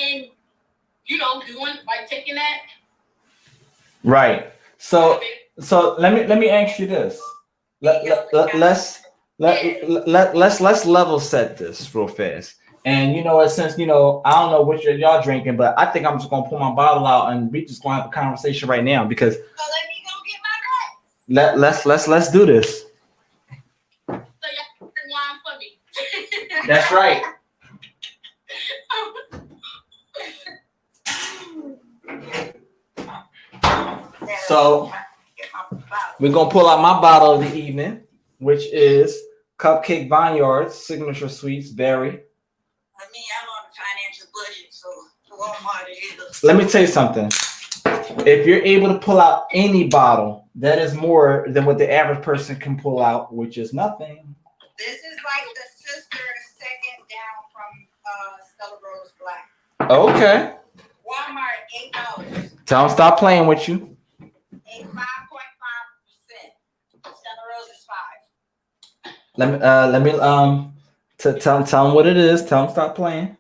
and doing like taking that. Right. So let me ask you this. Let's level set this real fast. And since I don't know what y'all drinking, but I think I'm just gonna pull my bottle out and we just gonna have a conversation right now because. So let me go get my glass. Let's do this. So y'all bring wine for me. That's right. So we're gonna pull out my bottle of the evening, which is Cupcake Vineyard's Signature Sweets Berry. I'm on a financial budget, so Walmart is. Let me tell you something. If you're able to pull out any bottle, that is more than what the average person can pull out, which is nothing. This is like the sister second down from Stella Rose Black. Okay. Walmart, $8. Tell them stop playing with you. 5.5%. Stella Rose is 5. Let me tell them what it is. Tell them stop playing.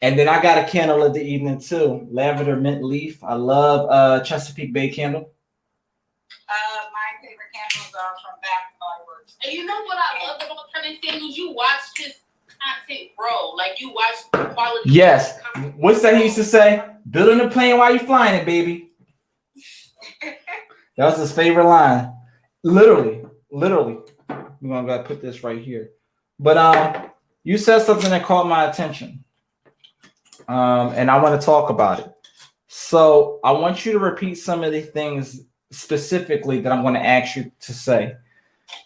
And then I got a candle of the evening too. Lavender mint leaf. I love Chesapeake Bay candle. My favorite candles are from Bath and Body Works. And you know what I love about turning candles? You watch this content grow. Like you watch the quality. Yes. What's that he used to say? Building a plane while you're flying it, baby. That was his favorite line. Literally. We're gonna go put this right here. But you said something that caught my attention. And I want to talk about it. So I want you to repeat some of the things specifically that I'm going to ask you to say.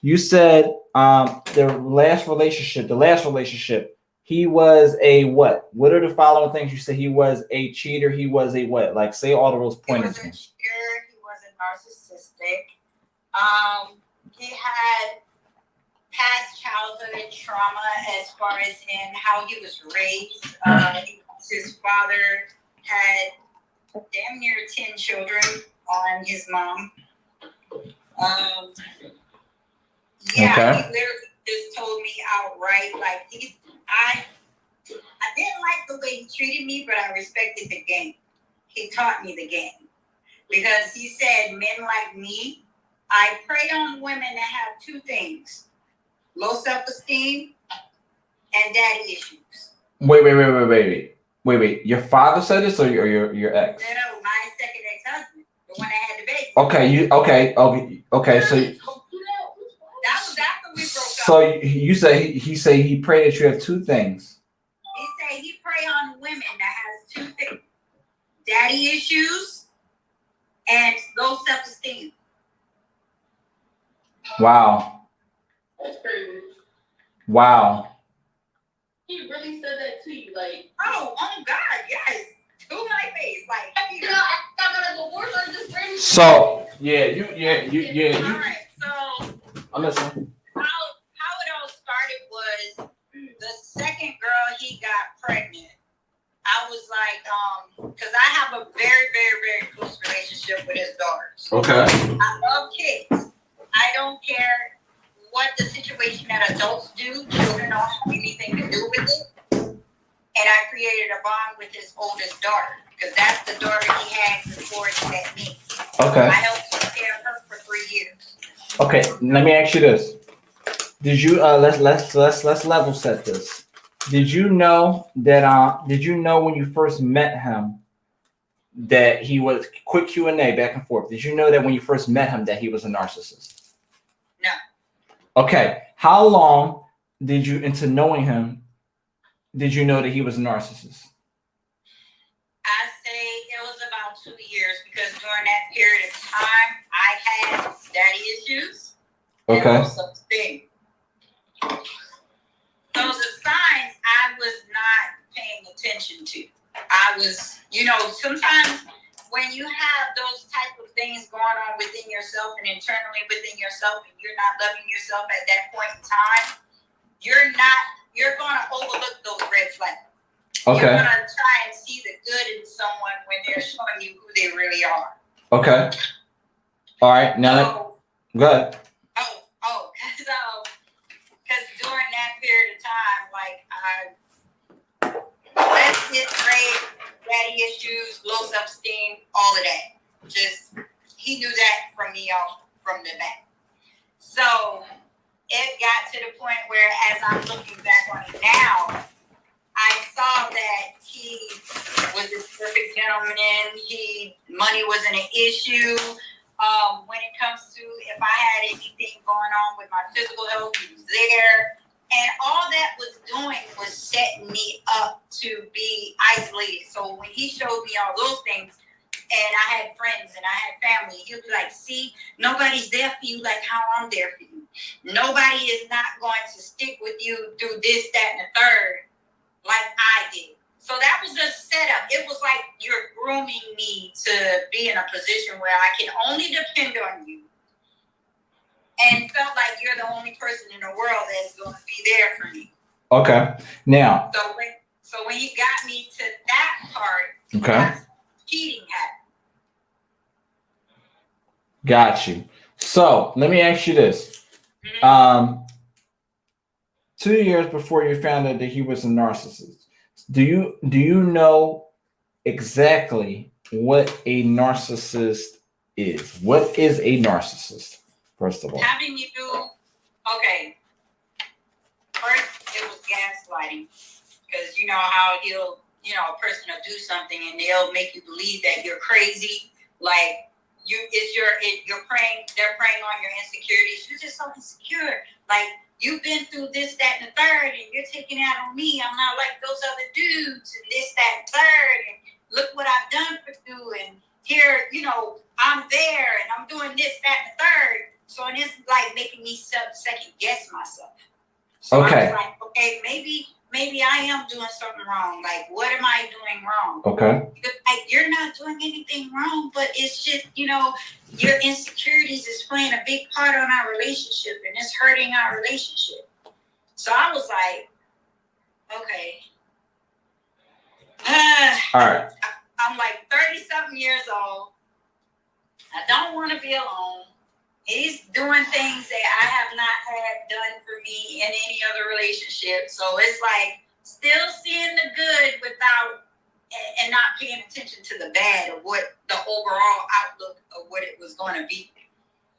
You said the last relationship, he was a what? What are the following things you said? He was a cheater. He was a what? Like say all of those pointers. He was a cheater. He was narcissistic. He had past childhood trauma as far as in how he was raised. His father had damn near 10 children on his mom. He literally just told me outright, like I didn't like the way he treated me, but I respected the game. He taught me the game because he said, men like me, I prey on women that have 2 things: low self-esteem and daddy issues. Wait. Your father said this or your ex? No, my second ex-husband, the one that had the baby. Okay. So that was after we broke up. So you say he prayed that you have 2 things. He said he prey on women that has 2 things: daddy issues and low self-esteem. Wow. That's crazy. Wow. He really said that to you, like, oh God, yes, to my face, like, I'm gonna divorce her just bring me. So you. All right, so I'm listening. How it all started was the second girl he got pregnant. I was like, because I have a very, very, very close relationship with his daughters. Okay. I love kids. I don't care what the situation that adults do. Children don't have anything to do with it. And I created a bond with his oldest daughter because that's the daughter he had before he met me. Okay. I helped take care of her for 3 years. Okay, let me ask you this. Did you let's level set this. Did you know when you first met him that he was quick Q&A back and forth? Did you know that when you first met him that he was a narcissist? No. Okay. How long did you into knowing him did you know that he was a narcissist? I say it was about 2 years because during that period of time I had daddy issues. Okay. And also things. Those are signs I was not paying attention to. I was, sometimes when you have those type of things going on within yourself and internally within yourself and you're not loving yourself at that point in time, you're going to overlook those red flags. Okay. You're going to try and see the good in someone when they're showing you who they really are. Okay. All right. Now, go ahead. Because during that period of time, like fifth grade, daddy issues, low self-esteem, all of that. Just, he knew that from me off from the back. So it got to the point where, as I'm looking back on it now, I saw that he was this perfect gentleman. Money wasn't an issue. When it comes to if I had anything going on with my physical health, he was there. And all that was doing was setting me up to be isolated. So when he showed me all those things, and I had friends and I had family, he would be like, see, nobody's there for you like how I'm there for you. Nobody is not going to stick with you through this, that, and the third like I did. So that was a setup. It was like you're grooming me to be in a position where I can only depend on you. And felt like you're the only person in the world that's going to be there for me. Okay. Now. So when you got me to that part, okay, that's cheating happened. Got you. So let me ask you this. 2 years before you found out that he was a narcissist, do you know exactly what a narcissist is? What is a narcissist, first of all? Having you do, okay. First, it was gaslighting. Because you know how a person will do something and they'll make you believe that you're crazy. Like, they're preying on your insecurities. You're just so insecure. Like, you've been through this, that, and the third, and you're taking it out on me. I'm not like those other dudes, and this, that, and third, and look what I've done for you, and here, I'm there, and I'm doing this, that, and the third. So it's like making me second guess myself. So okay. I was like, okay, maybe I am doing something wrong. Like, what am I doing wrong? Okay. Like, you're not doing anything wrong, but it's just, your insecurities is playing a big part on our relationship, and it's hurting our relationship. So I was like, okay. All right. I'm like 30-something years old. I don't want to be alone. He's doing things that I have not had done for me in any other relationship. So it's like still seeing the good and not paying attention to the bad of what the overall outlook of what it was going to be.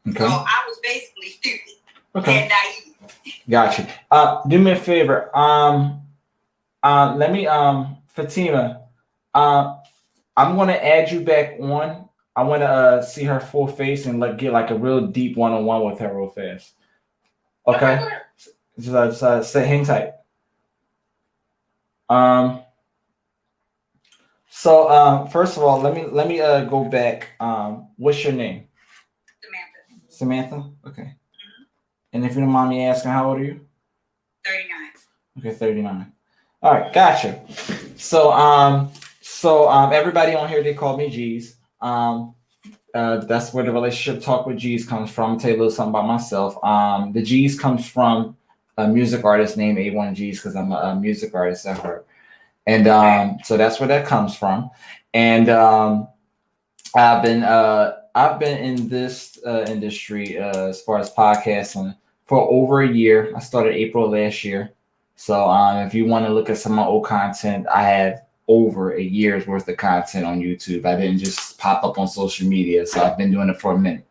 Okay. So I was basically stupid and naive. Gotcha. Do me a favor. Let me, Fatima, I'm going to add you back on. I want to see her full face and get like a real deep one-on-one with her real fast. Okay? Just hang tight. So first of all, let me go back. What's your name? Samantha? Okay. Mm-hmm. And if you don't mind me asking, how old are you? 39. Okay, 39. All right, gotcha. So everybody on here, they call me Geez. That's where the relationship talk with Geez comes from. I'll tell you a little something about myself. The Geez comes from a music artist named A1Geez because I'm a music artist at heart. And so that's where that comes from. And I've been in this industry as far as podcasting for over a year. I started April last year. So if you want to look at some of my old content, I have over a year's worth of content on YouTube. I didn't just pop up on social media. So I've been doing it for a minute.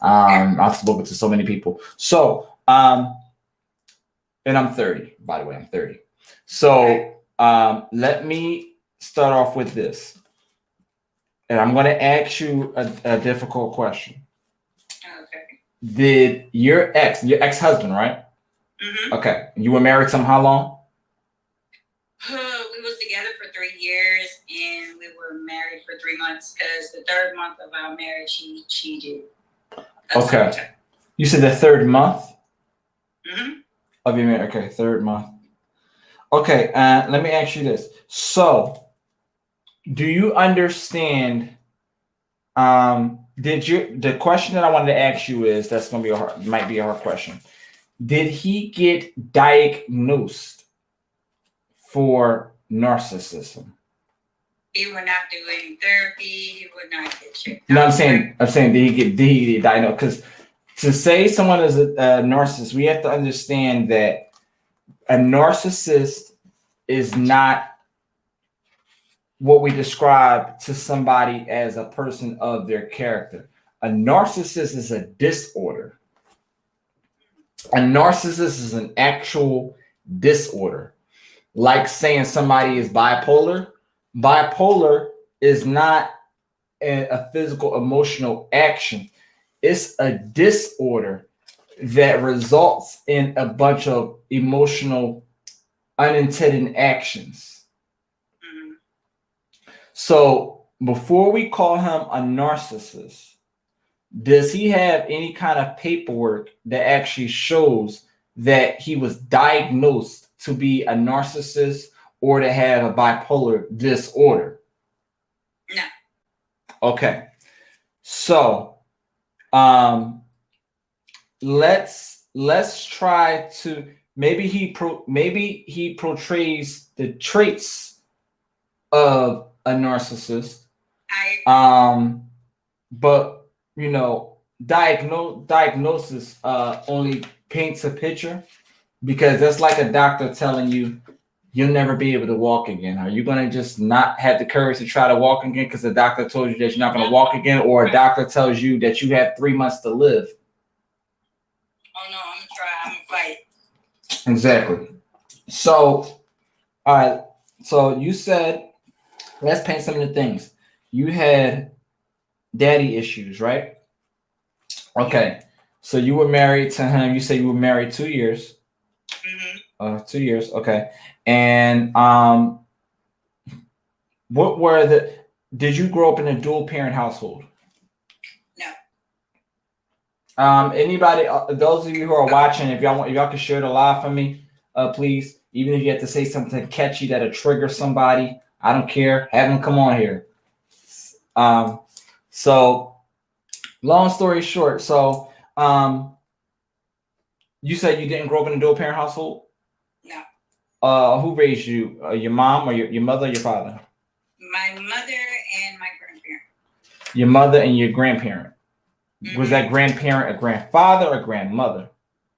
I've spoken to so many people. So, and I'm 30, by the way, I'm 30. So let me start off with this. And I'm going to ask you a difficult question. Okay. Did your ex-husband, right? Mm-hmm. Okay. You were married to him how long? We was together for 3 years, and we were married for 3 months because the third month of our marriage, he cheated. Okay. You said the third month? Mm-hmm. Of your marriage. Okay, third month. Okay, let me ask you this. So, do you understand? The question that I wanted to ask you is that's going to be might be a hard question. Did he get diagnosed for narcissism? He would not do any therapy. He would not get checked. No, I'm saying, did he get diagnosed? Because to say someone is a narcissist, we have to understand that a narcissist is not what we describe to somebody as a person of their character. A narcissist is a disorder. A narcissist is an actual disorder. Like saying somebody is bipolar. Bipolar is not a physical emotional action. It's a disorder that results in a bunch of emotional unintended actions. So before we call him a narcissist, does he have any kind of paperwork that actually shows that he was diagnosed to be a narcissist or to have a bipolar disorder? No. Okay. So let's try to maybe he portrays the traits of a narcissist. But you know, diagnosis only paints a picture, because that's like a doctor telling you you'll never be able to walk again. Are you going to just not have the courage to try to walk again because the doctor told you that you're not going to walk again, or a doctor tells you that you have 3 months to live? Oh no, I'm gonna try. I'm gonna fight. Exactly. So, all right. So you said, let's paint some of the things. You had daddy issues, right? Okay. So you were married to him. You said you were married 2 years. 2 years. Okay. And what were did you grow up in a dual parent household? No. Anybody, those of you who are watching, if y'all can share the live for me, please. Even if you have to say something catchy that'll trigger somebody, I don't care. Have them come on here. So long story short, so you said you didn't grow up in a dual parent household? No. Who raised you? Your mom or your mother or your father? My mother and my grandparent. Your mother and your grandparent. Was that grandparent a grandfather or grandmother?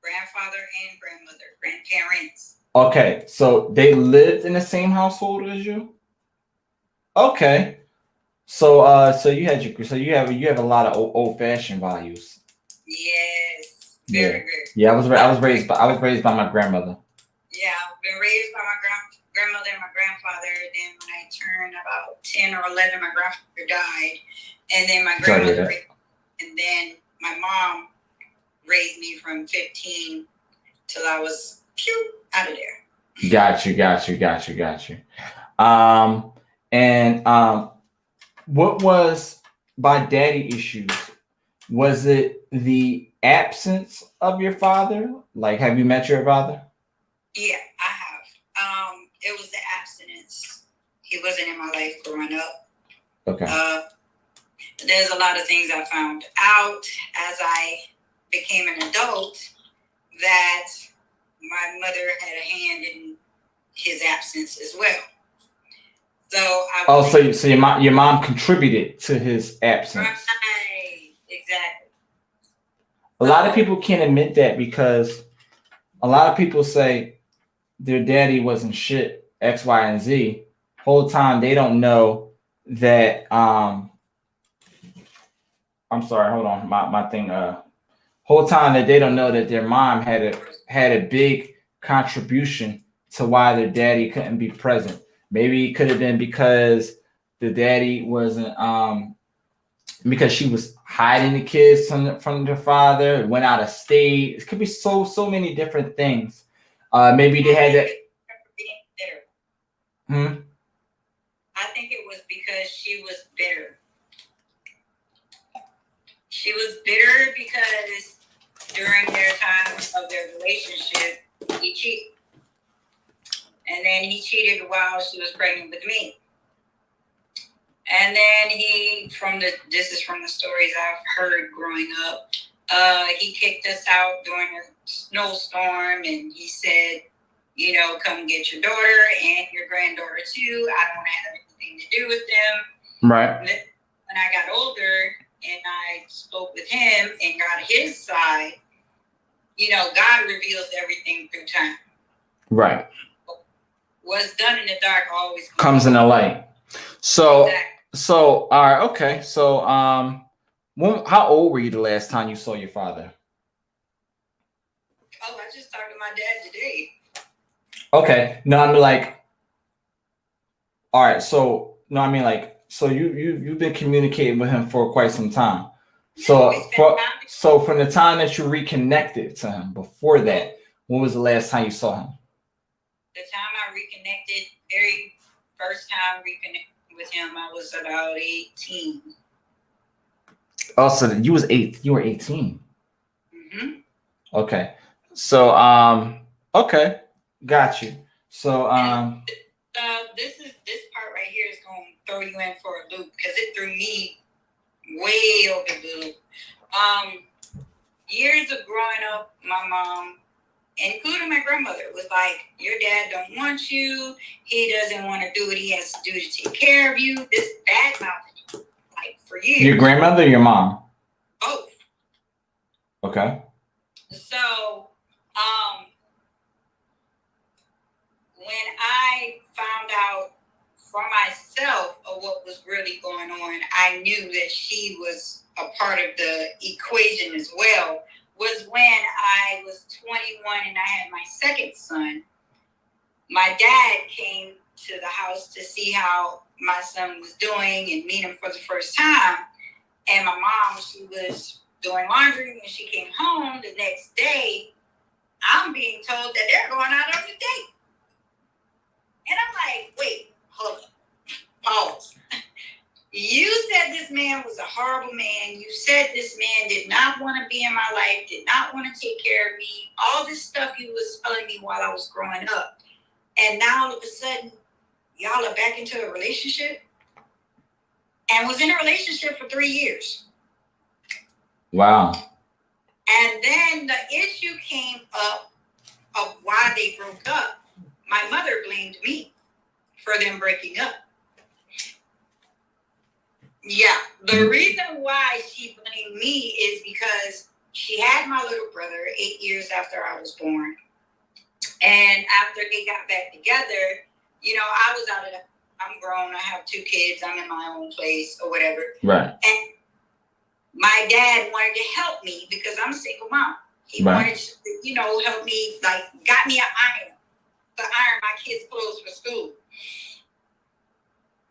Grandfather and grandmother. Grandparents. Okay, so they lived in the same household as you? Okay. So you have a lot of old fashioned values. Yes. Very good. Yeah, I was raised by my grandmother. Yeah, I've been raised by my grandmother and my grandfather. Then when I turned about 10 or 11, my grandfather died. And then my grandmother and then my mom raised me from 15 till I was out of there. Got you. What was by daddy issues? Was it the absence of your father? Like, have you met your father? Yeah, I have. It was the abstinence. He wasn't in my life growing up. Okay. There's a lot of things I found out as I became an adult, that my mother had a hand in his absence as well. So so your mom contributed to his absence. Right, exactly. A lot of people can't admit that, because a lot of people say their daddy wasn't shit, X, Y, and Z. Whole time they don't know that. I'm sorry, hold on, my thing. Whole time that they don't know that their mom had a big contribution to why their daddy couldn't be present. Maybe it could have been because the daddy wasn't because she was hiding the kids from their father, went out of state. It could be so many different things. Maybe they had that. I think it was because she was bitter. She was bitter because during their time of their relationship, he cheated. And then he cheated while she was pregnant with me. And then this is from the stories I've heard growing up, he kicked us out during a snowstorm, and he said, come get your daughter and your granddaughter too. I don't want to have anything to do with them. Right. When I got older and I spoke with him and got his side, God reveals everything through time. Right. What's done in the dark always comes in the light. So, Exactly. so, all right, okay. So, how old were you the last time you saw your father? Oh, I just talked to my dad today. Okay. No, I mean like, all right. So, no, I mean like, so you've been communicating with him for quite some time. So, from the time that you reconnected to him before that, when was the last time you saw him? The time I reconnected, very first time reconnected with him, I was about 18. Oh, so you was 8. You were 18. Mm-hmm. Okay. So, okay, got you. So, This part right here is going to throw you in for a loop because it threw me way over the loop. Years of growing up, my mom, including my grandmother, was like, your dad don't want you. He doesn't want to do what he has to do to take care of you. This bad mouthing, like, for years. Your grandmother or your mom? Both. Okay. So, when I found out for myself of what was really going on, I knew that she was a part of the equation as well. Was when I was 21 and I had my second son. My dad came to the house to see how my son was doing and meet him for the first time. And my mom, she was doing laundry when she came home the next day. I'm being told that they're going out on a date. And I'm like, wait, hold up, pause. You said this man was a horrible man. You said this man did not want to be in my life, did not want to take care of me. All this stuff you was telling me while I was growing up. And now all of a sudden, y'all are back into a relationship? And was in a relationship for 3 years. Wow. And then the issue came up of why they broke up. My mother blamed me for them breaking up. Yeah, the reason why she blamed me is because she had my little brother 8 years after I was born. And after they got back together, you know, I was out of the, I'm grown, I have 2 kids, I'm in my own place or whatever. Right. And my dad wanted to help me because I'm a single mom. He wanted to, you know, help me, like, got me an iron to iron my kids' clothes for school.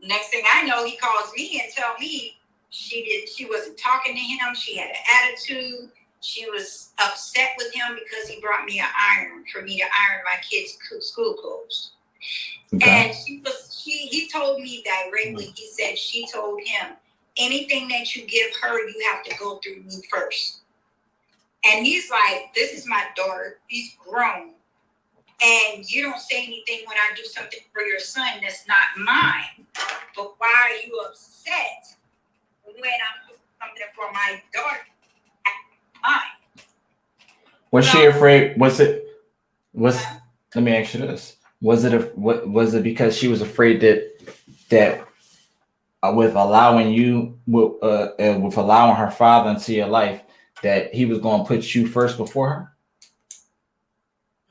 Next thing I know, he calls me and tell me she wasn't talking to him. She had an attitude. She was upset with him because he brought me an iron for me to iron my kids' school clothes. Okay. And he told me directly, he said she told him, anything that you give her, you have to go through me first. And he's like, this is my daughter. He's grown. And you don't say anything when I do something for your son that's not mine. But why are you upset when I'm doing something for my daughter that's mine? Was she afraid? Let me ask you this. Was it because she was afraid that with allowing with allowing her father into your life, that he was going to put you first before her?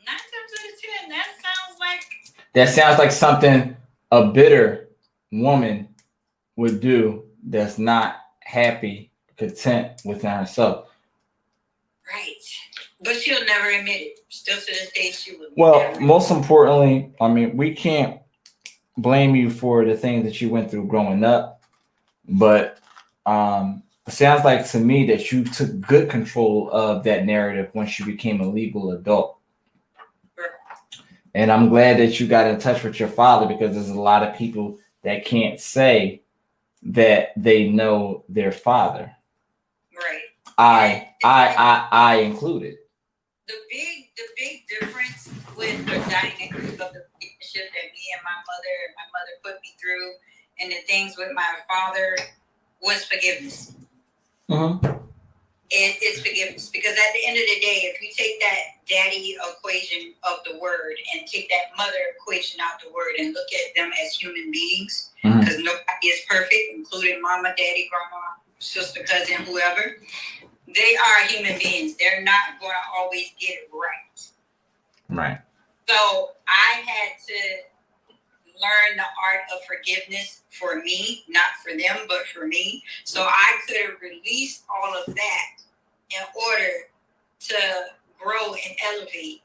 9 times out of 10, that sounds like something a bitter woman would do that's not happy, content within herself. Right. But she'll never admit it. Still to this day, she would. Well, most importantly, I mean, we can't blame you for the things that you went through growing up, but it sounds like to me that you took good control of that narrative once you became a legal adult. And I'm glad that you got in touch with your father, because there's a lot of people that can't say that they know their father. Right. I included. The big difference with the dynamic of the relationship that me and my mother put me through, and the things with my father, was forgiveness. Mm-hmm. It's forgiveness, because at the end of the day, if you take that daddy equation of the word and take that mother equation out the word and look at them as human beings, because nobody is perfect, including mama, daddy, grandma, sister, cousin, whoever. They are human beings. They're not going to always get it right. Right. So I had to learn the art of forgiveness for me, not for them, but for me. So I could have released all of that in order to grow and elevate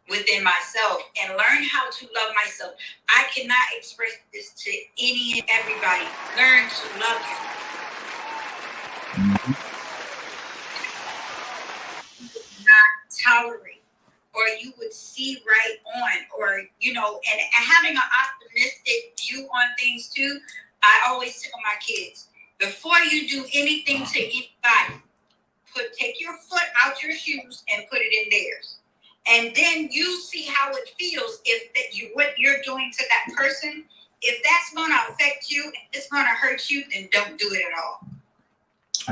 within myself and learn how to love myself. I cannot express this to any and everybody. Learn to love you. Not tolerate, or you would see right on, or, you know, and having an optimistic view on things too. I always tell my kids, before you do anything to anybody, take your foot out your shoes and put it in theirs. And then you see how it feels if that you what you're doing to that person. If that's going to affect you, it's going to hurt you, then don't do it at all.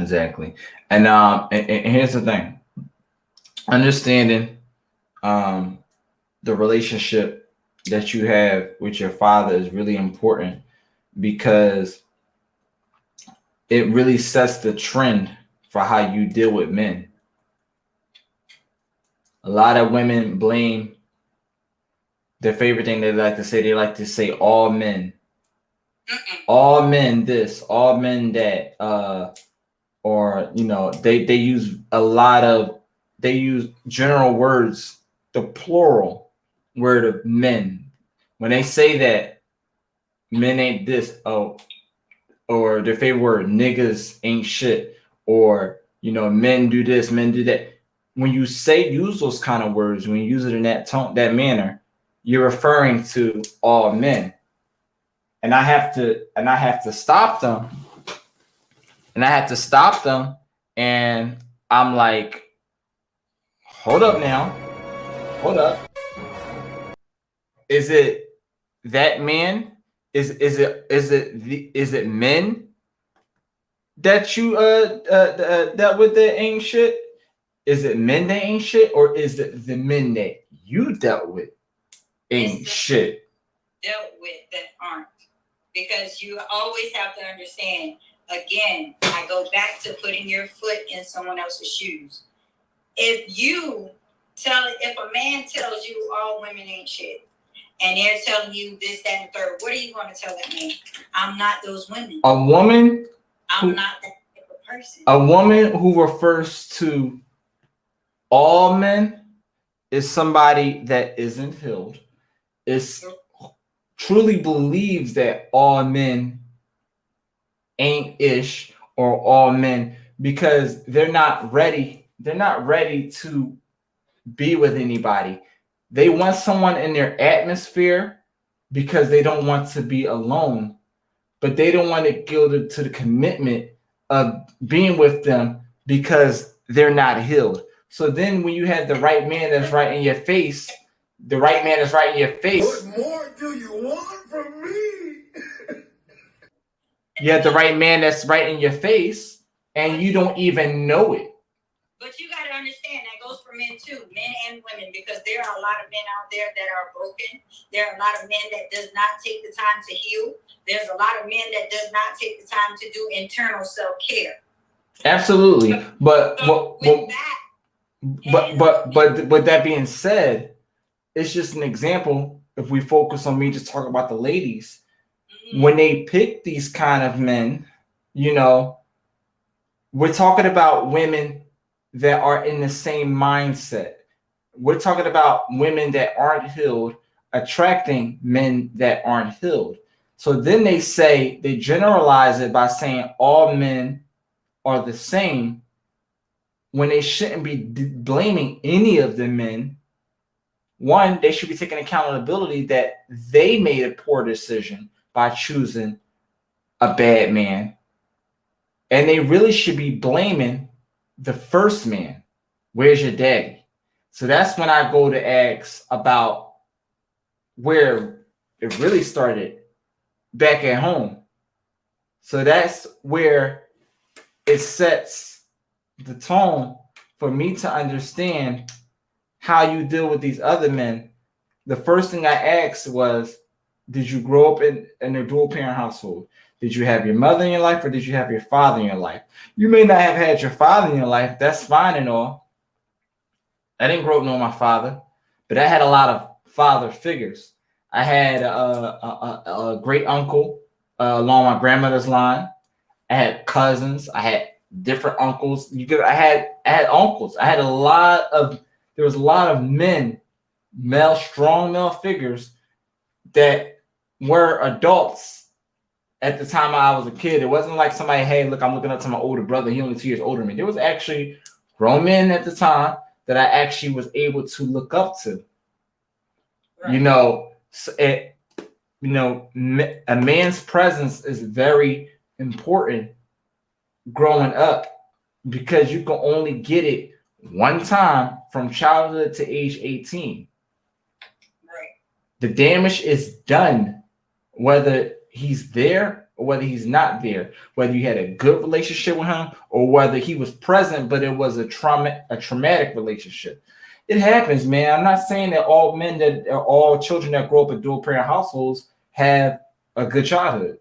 Exactly. And here's the thing. Understanding the relationship that you have with your father is really important, because it really sets the trend for how you deal with men. A lot of women blame their favorite thing they like to say all men. All men this, all men that, or, you know, they use they use general words, the plural word of men. When they say that men ain't this, or their favorite word, niggas ain't shit, or, you know, men do this, men do that. When you use those kind of words, when you use it in that tone, that manner, you're referring to all men. And I have to stop them. And I'm like, hold up now. Hold up. Is it that man? Is it men that you dealt with that ain't shit? Is it men that ain't shit, or is it the men that you dealt with ain't shit? Dealt with that aren't. Because you always have to understand, again, I go back to putting your foot in someone else's shoes. If a man tells you all women ain't shit, and they're telling you this, that, and third, what are you going to tell that man? I'm not those women. I'm not that type of person. A woman who refers to all men is somebody that isn't healed, truly believes that all men ain't ish, or all men, because they're not ready to be with anybody. They want someone in their atmosphere because they don't want to be alone, but they don't want to go to the commitment of being with them because they're not healed. So then when you have the right man that's right in your face, what more do you want from me? You have the right man that's right in your face, and you don't even know it. But you got to understand that goes for men too, men and women, because there are a lot of men out there that are broken. There are a lot of men that does not take the time to heal. There's a lot of men that does not take the time to do internal self-care. Absolutely. But with that being said, it's just an example. If we focus on me just talking about the ladies, when they pick these kind of men, you know, we're talking about women that are in the same mindset. We're talking about women that aren't healed attracting men that aren't healed. So then they generalize it by saying all men are the same, when they shouldn't be blaming any of the men. One, they should be taking accountability that they made a poor decision by choosing a bad man. And they really should be blaming the first man. Where's your daddy? So that's when I go to ask about where it really started, back at home. So that's where it sets the tone for me to understand how you deal with these other men. The first thing I asked was, did you grow up in a dual parent household? Did you have your mother in your life, or did you have your father in your life? You may not have had your father in your life. That's fine and all. I didn't grow up knowing my father, but I had a lot of father figures. I had a great uncle along my grandmother's line. I had cousins. I had different uncles. I had uncles. I had there was a lot of men, strong male figures that were adults at the time I was a kid. It wasn't like somebody, hey, look, I'm looking up to my older brother. He only 2 years older than me. There was actually grown men at the time that I actually was able to look up to. Right. A man's presence is very important growing up because you can only get it one time from childhood to age 18. Right. The damage is done whether he's there or whether he's not there, whether you had a good relationship with him or whether he was present but it was a traumatic relationship. It happens, man. I'm not saying that all children that grow up in dual parent households have a good childhood.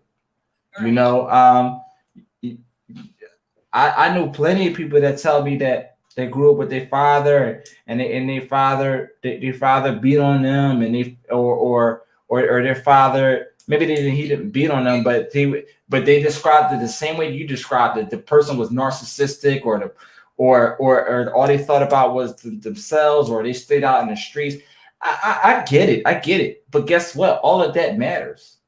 Right. I know plenty of people that tell me that they grew up with their father and their father beat on them and or their father, maybe he didn't beat on them, but they described it the same way you described it. The person was narcissistic or all they thought about was themselves, or they stayed out in the streets. I get it. But guess what? All of that matters.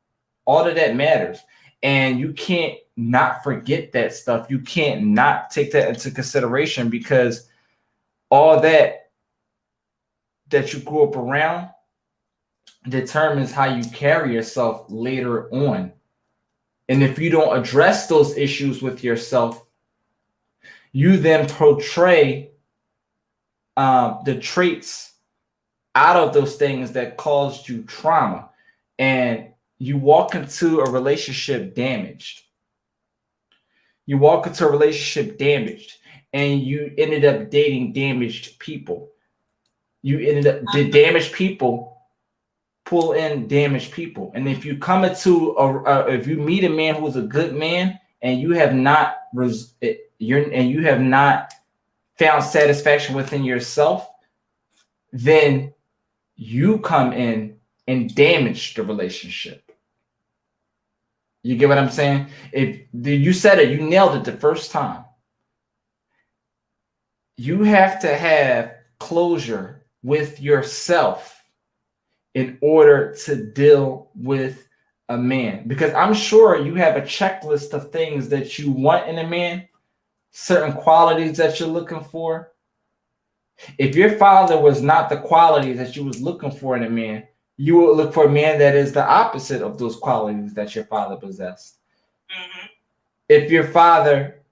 And you can't not forget that stuff. You can't not take that into consideration because all that you grew up around determines how you carry yourself later on. And if you don't address those issues with yourself, you then portray the traits out of those things that caused you trauma. And you walk into a relationship damaged. And you ended up dating damaged people. The damaged people pull in damaged people. And if you come into if you meet a man who's a good man and you have not found satisfaction within yourself, then you come in and damage the relationship. You get what I'm saying? If you said it, you nailed it the first time. You have to have closure with yourself in order to deal with a man. Because I'm sure you have a checklist of things that you want in a man, certain qualities that you're looking for. If your father was not the qualities that you was looking for in a man, you will look for a man that is the opposite of those qualities that your father possessed. Mm-hmm. If your father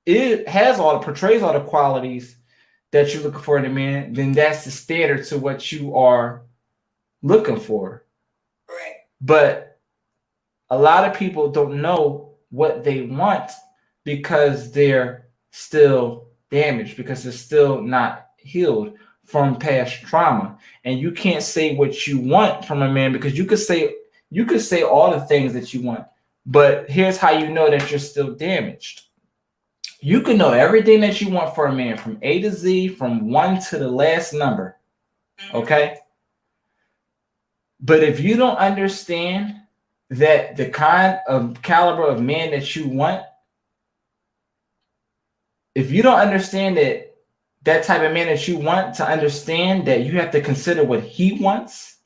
portrays all the qualities that you're looking for in a man, then that's the standard to what you are looking for. Right. But a lot of people don't know what they want because they're still damaged, because they're still not healed from past trauma. And you can't say what you want from a man, because you could say all the things that you want, but here's how you know that you're still damaged. You can know everything that you want for a man from A to Z, from 1 to the last number. Okay? But if you don't understand that the kind of caliber of man that you want, if you don't understand that type of man that you want, to understand that you have to consider what he wants,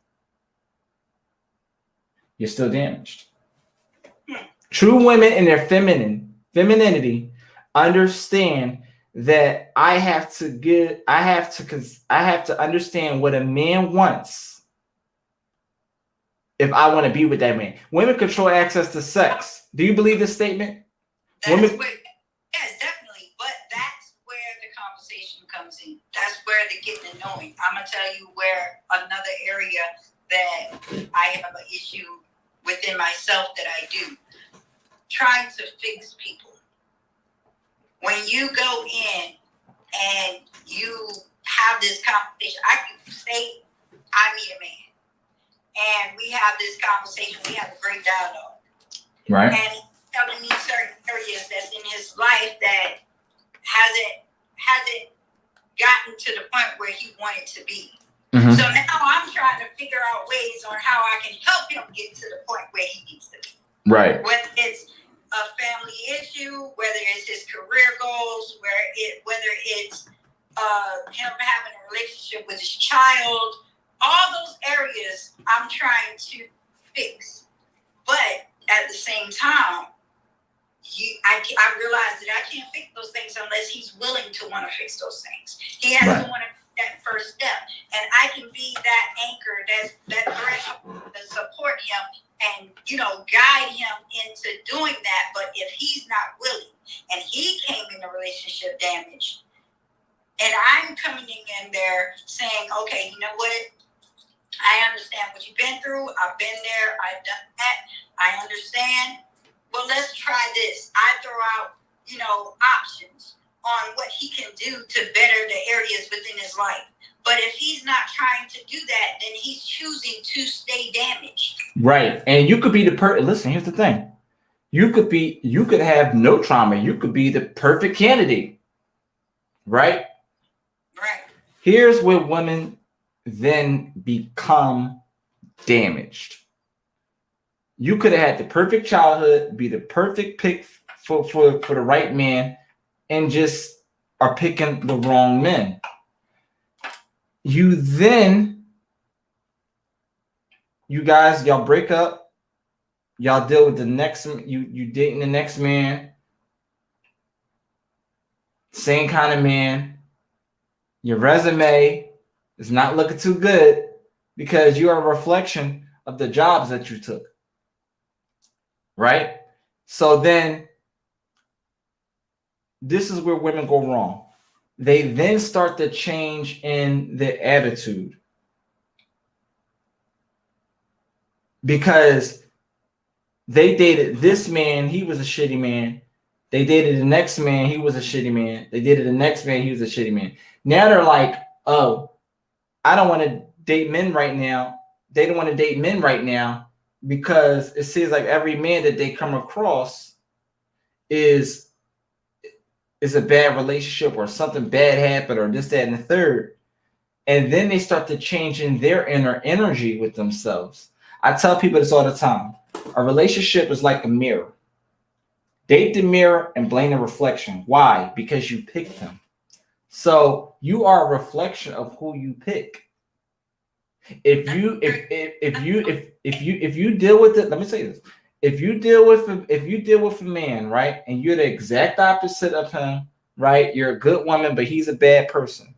you're still damaged. True women in their femininity understand that I have to understand what a man wants if I want to be with that man. Women control access to sex. Do you believe this statement? Yes, definitely. But that's where the conversation comes in. That's where the getting to knowing. I'm going to tell you where another area that I have an issue within myself that I do. Trying to fix people. When you go in and you have this conversation, I can say I meet a man and we have this conversation, we have a great dialogue. Right. And he's telling me certain areas that's in his life that hasn't gotten to the point where he wanted to be. Mm-hmm. So now I'm trying to figure out ways on how I can help him get to the point where he needs to be. Right. Whether it's a family issue, whether it's his career goals, whether it's him having a relationship with his child, all those areas I'm trying to fix. But at the same time, I realize that I can't fix those things unless he's willing to want to fix those things. He has to want to take that first step, and I can be that anchor, that threshold to support him and guide him into doing that. But if he's not willing, and he came in a relationship damage, and I'm coming in there saying, okay, you know what? I understand what you've been through. I've been there. I've done that. I understand. Well, let's try this. I throw out, options on what he can do to better the areas within his life. But if he's not trying to do that, then he's choosing to stay damaged. Right. And you could be listen, here's the thing. You could have no trauma. You could be the perfect candidate. Right? Right. Here's where women then become damaged. You could have had the perfect childhood, be the perfect pick for the right man, and just are picking the wrong men. You guys, y'all break up, y'all deal with the next, you dating the next man, same kind of man. Your resume is not looking too good because you are a reflection of the jobs that you took. Right? So then this is where women go wrong. They then start to change in their attitude because they dated this man, he was a shitty man. They dated the next man, he was a shitty man. They dated the next man, he was a shitty man. Now they're like, oh, I don't want to date men right now. They don't want to date men right now because it seems like every man that they come across is a bad relationship or something bad happened or this, that, and the third. And then they start to change in their inner energy with themselves. I tell people this all the time. A relationship is like a mirror. Date the mirror and blame the reflection. Why? Because you picked them. So you are a reflection of who you pick. If you deal with it, let me say this. If you deal with a man, right, and you're the exact opposite of him, right, you're a good woman, but he's a bad person.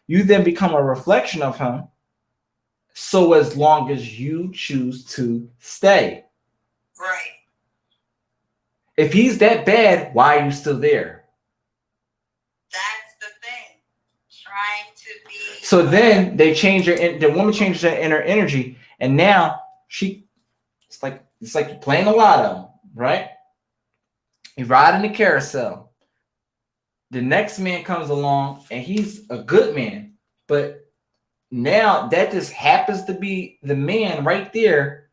You then become a reflection of him. So as long as you choose to stay. Right. If he's that bad, why are you still there? That's the thing. Trying to be. So then they change the woman changes her inner energy, and now it's like you're playing a lotto, right? You ride in the carousel. The next man comes along and he's a good man, but now that just happens to be the man right there.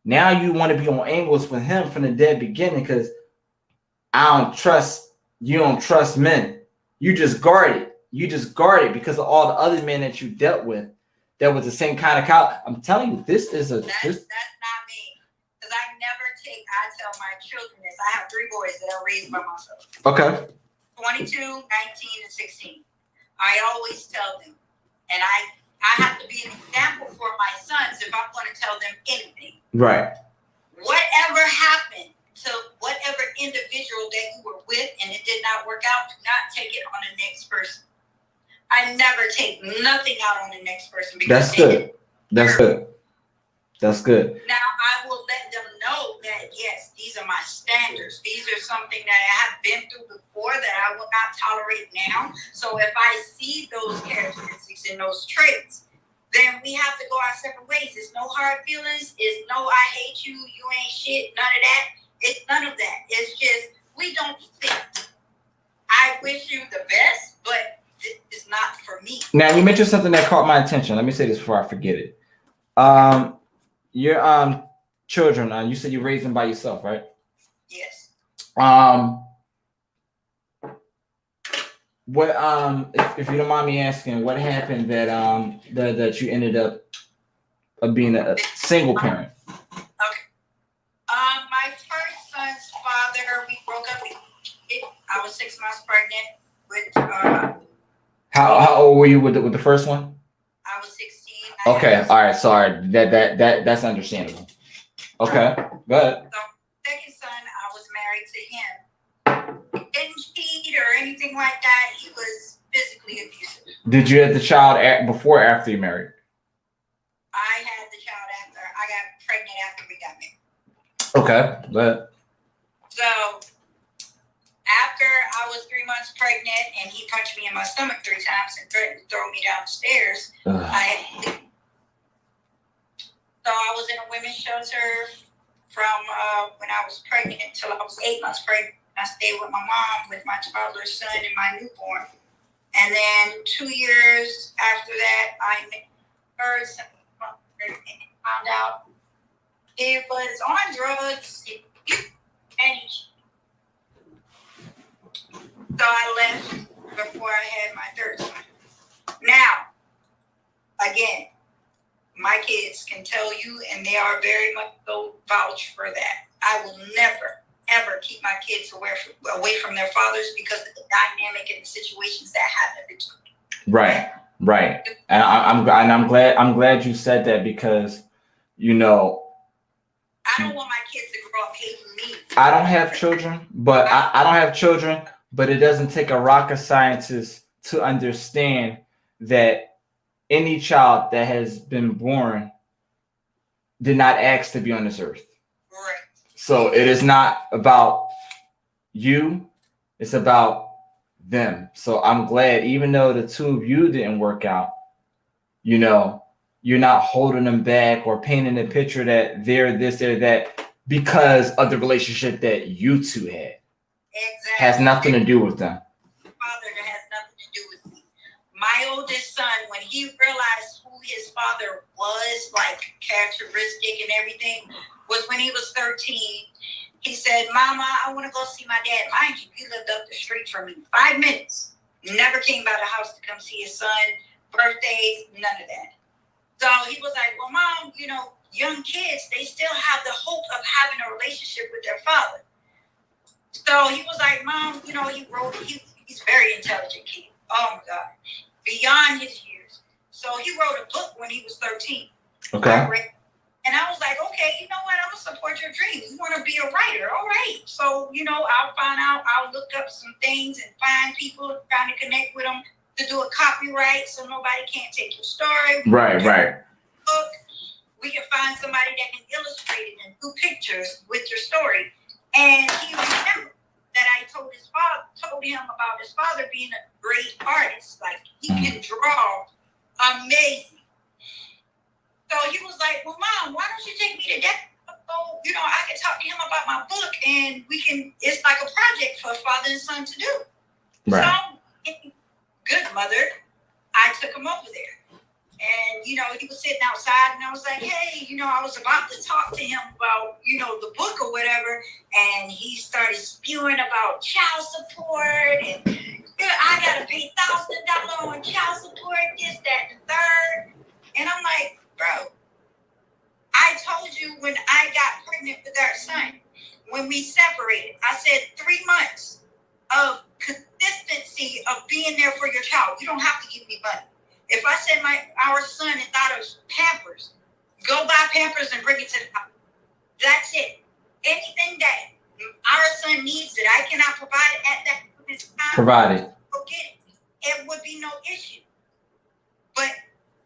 Now you want to be on angles with him from the dead beginning because you don't trust men. You just guard it. You just guard it because of all the other men that you dealt with that was the same kind of cow. I'm telling you, that's not me. Because I tell my children this. I have 3 boys that I raised by myself. Okay. 22, 19, and 16. I always tell them, and I have to be an example for my sons if I'm going to tell them anything. Right. Whatever happened to whatever individual that you were with and it did not work out, do not take it on the next person. I never take nothing out on the next person. Because that's good. That's good. That's good. Now, I will let them know that, yes, these are my standards. These are something that I have been through before that I will not tolerate now. So if I see those characteristics and those traits, then we have to go our separate ways. It's no hard feelings. It's no I hate you. You ain't shit. None of that. It's none of that. It's just we don't fit. I wish you the best, but it's not for me. Now, you mentioned something that caught my attention. Let me say this before I forget it. Your children, you said you raised them by yourself, right? Yes. What if you don't mind me asking, what happened that you ended up being a single parent? Okay. My first son's father, we broke up. I was 6 months pregnant with. How old were you with the first one? I was 16. Okay, all right, sorry. That's understandable. Okay, go ahead. So, second son, I was married to him. He didn't cheat or anything like that. He was physically abusive. Did you have the child before or after you married? I had the child after. I got pregnant after we got married. Okay, but So after I was 3 months pregnant and he punched me in my stomach 3 times and threatened to throw me downstairs, so I was in a women's shelter from when I was pregnant until I was 8 months pregnant. I stayed with my mom with my toddler son and my newborn. And then 2 years after that, I met her and found out he was on drugs and so I left before I had my third son. Now, again, my kids can tell you, and they are very much so vouch for that. I will never, ever keep my kids away from their fathers because of the dynamic and the situations that happen between them. Right. And I'm glad you said that because, you know, I don't want my kids to grow up hating me. I don't have children, but I don't have children, but it doesn't take a rocket scientist to understand that any child that has been born did not ask to be on this earth. Right. So it is not about you, it's about them. So I'm glad, even though the two of you didn't work out, you know, you're not holding them back or painting a picture that they're this, they're that because of the relationship that you two had. Exactly. Has nothing to do with them. Father that has nothing to do with me. My oldest son, when he realized who his father was, like characteristic and everything, was when he was 13. He said, "Mama, I want to go see my dad." Mind you, he lived up the street from me. 5 minutes. Never came by the house to come see his son, birthdays, none of that. So he was like, "Well, Mom, you know, young kids, they still have the hope of having a relationship with their father." So he was like, "Mom, you know," he's a very intelligent kid. Oh my God. Beyond his years. So he wrote a book when he was 13. Okay. And I was like, okay, you know what? I'm going to support your dreams. You want to be a writer. All right. So, you know, I'll look up some things and find people trying to connect with them to do a copyright so nobody can't take your story. Right. Book. We can find somebody that can illustrate it and do pictures with your story. And he remembered that I told him about his father being a great artist. Like, he can draw amazing. So he was like, "Well, Mom, why don't you take me to that? So, you know, I can talk to him about my book and it's like a project for father and son to do." Right. So, good mother, I took him over there. And, you know, he was sitting outside and I was like, "Hey," you know, I was about to talk to him about, you know, the book or whatever. And he started spewing about child support and, you know, I got to pay $1,000 on child support, this, that, and the third. And I'm like, "Bro, I told you when I got pregnant with our son, when we separated, I said 3 months of consistency of being there for your child. You don't have to give me money. If I said our son and thought of Pampers, go buy Pampers and bring it to the house. That's it. Anything that our son needs that I cannot provide at that time, Provide it. Go get it. It would be no issue." But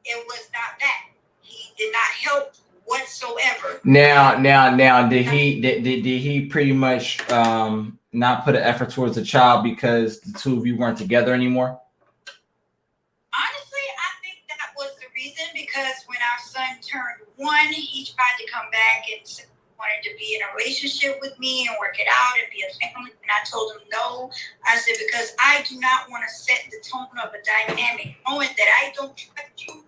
it was not that. He did not help whatsoever. Now, did he pretty much not put an effort towards the child because the two of you weren't together anymore? Honestly, I think that was the reason, because when our son turned 1, he tried to come back and wanted to be in a relationship with me and work it out and be a family. And I told him no. I said, because I do not want to set the tone of a dynamic knowing that I don't trust you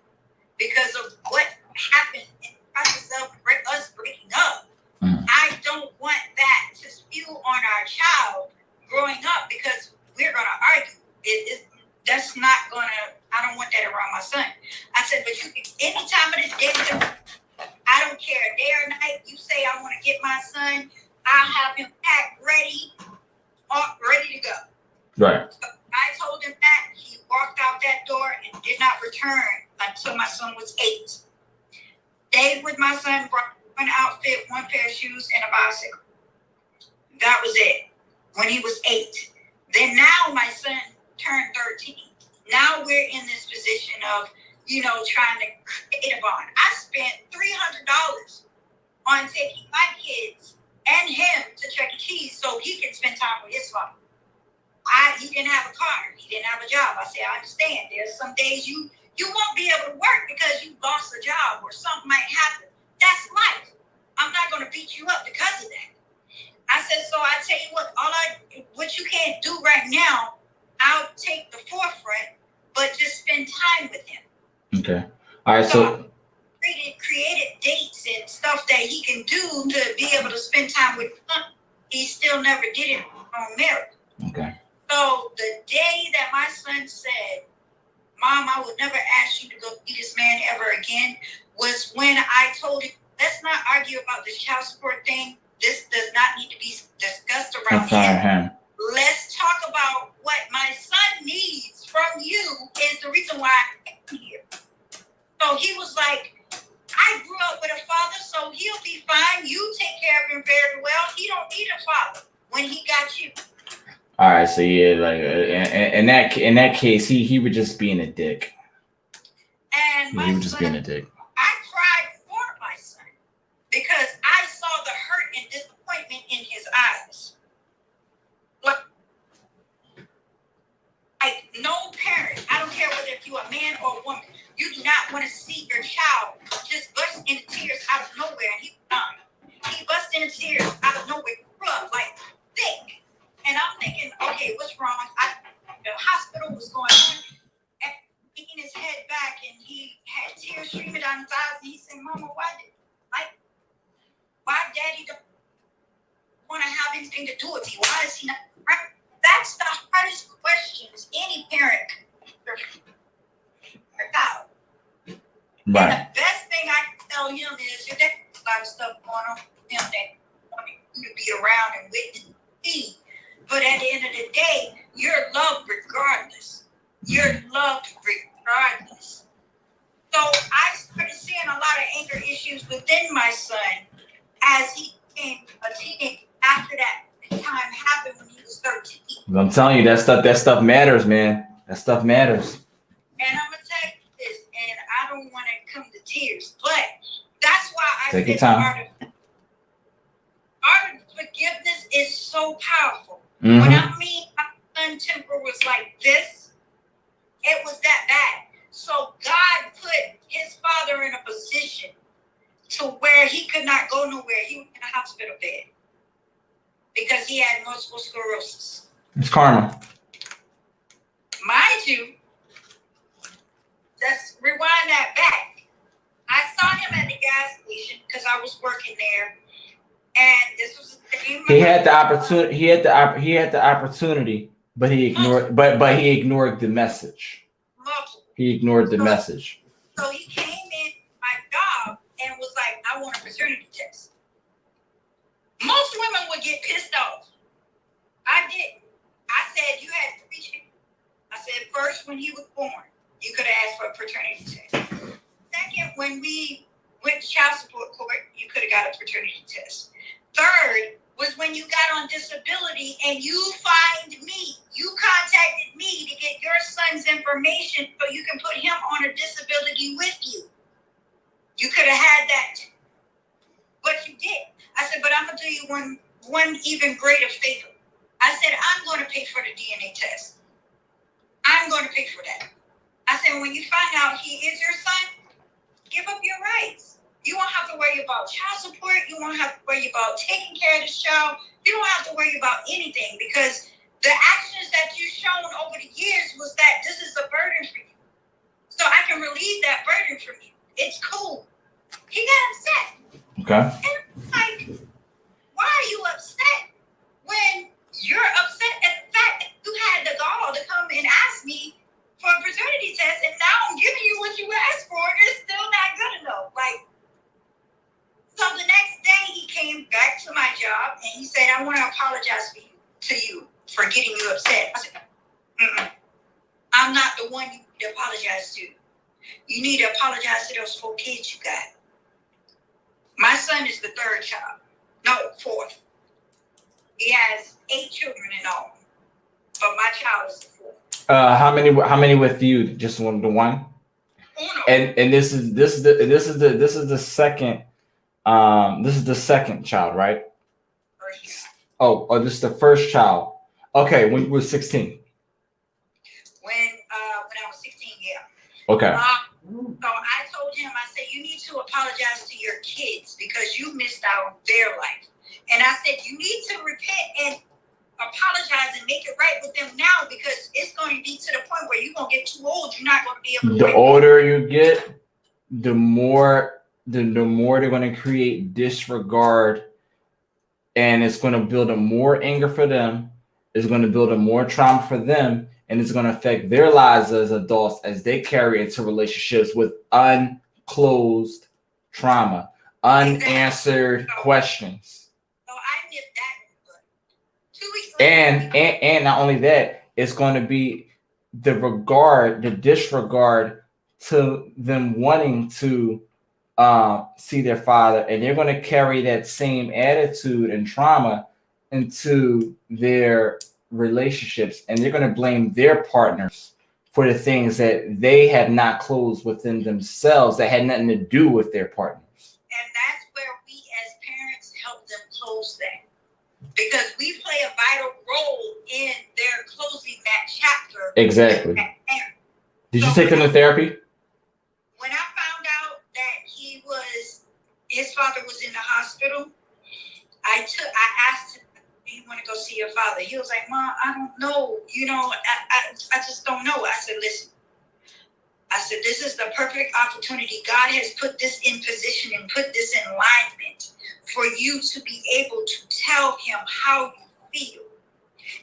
because of what happened in the process of us breaking up. I don't want that to spew on our child growing up because we're going to argue. Saturday night, you say I want to get my son, I'll have him packed ready to go. Right. So I told him that. He walked out that door and did not return until my son was 8. Stayed with my son, brought one outfit, one pair of shoes, and a bicycle. That was it. When he was 8. Then now my son turned 13. Now we're in this position of, trying to create a bond. I spent $300 on taking my kids and him to Chuck E. Cheese so he can spend time with his father. He didn't have a car. He didn't have a job. I said, I understand. There's some days you won't be able to work because you lost a job or something might happen. That's life. I'm not going to beat you up because of that. I said, so I tell you what you can't do right now, I'll take the forefront, but just spend time with him. Okay. All right. So created dates and stuff that he can do to be able to spend time with him. He still never did it on merit. Okay. So the day that my son said, Mom, I would never ask you to go see this man ever again, was when I told him, let's not argue about this child support thing. This does not need to be discussed around him. Let's talk about what my son needs from you is the reason why I came here. So he was like, I grew up with a father, so he'll be fine. You take care of him very well. He don't need a father when he got you. All right, so yeah, like in that case, he would just being a dick. And he was just being a dick. I cried for my son because I saw the hurt and disappointment in his eyes. Like no parent, I don't care whether if you're a man or a woman, you do not want to see your child just bust into tears out of nowhere. And he was dying. He bust into tears out of nowhere, like thick. And I'm thinking, okay, what's wrong? The hospital was going and picking his head back, and he had tears streaming down his eyes. And he said, Mama, why Daddy don't want to have anything to do with me? Why is he not? That's the hardest questions any parent can out. Right. And the best thing I can tell him is there's a lot of stuff going on with him that want you to be around and witness me. But at the end of the day, you're loved regardless. You're loved regardless. So I started seeing a lot of anger issues within my son as he became a teenager after that time happened when he was 13. I'm telling you, that stuff matters, man. That stuff matters. And I'm going to tell you this, and I don't want to come to tears, but that's why I take your said time. Art of forgiveness is so powerful. Mm-hmm. When I mean my son temper was like this, it was that bad. So God put his father in a position to where he could not go nowhere. He was in a hospital bed because he had multiple sclerosis. It's karma. Mind you, let's rewind that back. I saw him at the gas station because I was working there, and this was the same. He had the opportunity. He had the opportunity, but he ignored. But he ignored the message. Multiple. He ignored the message. So he came in my job and was like, "I want a paternity test." Most women would get pissed off. I didn't. I said, "You had 3 chances." I said, first, when he was born, you could have asked for a paternity test. Second, when we went to child support court, you could have got a paternity test. Third was when you got on disability and you find me. You contacted me to get your son's information so you can put him on a disability with you. You could have had that. But you did. I said, but I'm going to do you one even greater favor. I said, I'm going to pay for the DNA test. I'm going to pay for that. I said, when you find out he is your son, give up your rights. You won't have to worry about child support. You won't have to worry about taking care of this child. You don't have to worry about anything because the actions that you've shown over the years was that this is a burden for you. So I can relieve that burden from you. It's cool. He got upset. Okay. And I'm like, why are you upset when you're upset at the fact that you had the gall to come and ask me for a paternity test, and now I'm giving you what you asked for, and it's still not good enough. Like, so the job, and he said, I want to apologize to you for getting you upset. I said, I'm not the one you need to apologize to. You need to apologize to those 4 kids you got. My son is the 3rd child. No, 4th. He has 8 children in all. But my child is the 4th. How many with you? Just the one? Uno. And this is the second child, right? First child. Oh, this is the first child. Okay, when you were 16. When I was 16, yeah. Okay. So I told him, I said, you need to apologize to your kids because you missed out on their life. And I said, you need to repent and apologize and make it right with them now because it's going to be to the point where you're going to get too old. You're not going to be able to. The older you get, the more they're going to create disregard, and it's going to build a more anger for them. It's going to build a more trauma for them, and it's going to affect their lives as adults as they carry into relationships with unclosed trauma, unanswered questions. So I nipped that 2 weeks later. And not only that, it's going to be the disregard to them wanting to see their father, and they're going to carry that same attitude and trauma into their relationships, and they're going to blame their partners for the things that they have not closed within themselves that had nothing to do with their partners. And that's where we as parents help them close that, because we play a vital role in their closing that chapter. Exactly. Did you take them to therapy? When I found out that his father was in the hospital, I asked him, do you want to go see your father? He was like, Mom, I don't know. I just don't know. I said, listen, this is the perfect opportunity. God has put this in position and put this in alignment for you to be able to tell him how you feel.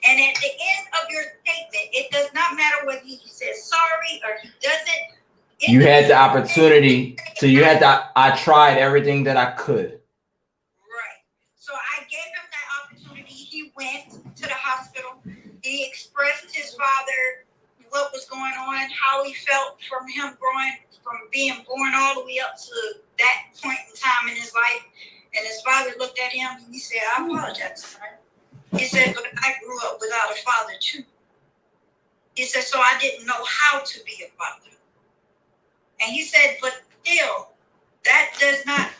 And at the end of your statement, it does not matter whether he says sorry or he doesn't. You had the opportunity I tried everything that I could. Right. So I gave him that opportunity. He went to the hospital. He expressed his father what was going on, how he felt from being born all the way up to that point in time in his life. And his father looked at him and he said, I apologize, son. He said, but I grew up without a father too. He said, so I didn't know how to be a father. And he said, but still, that does not.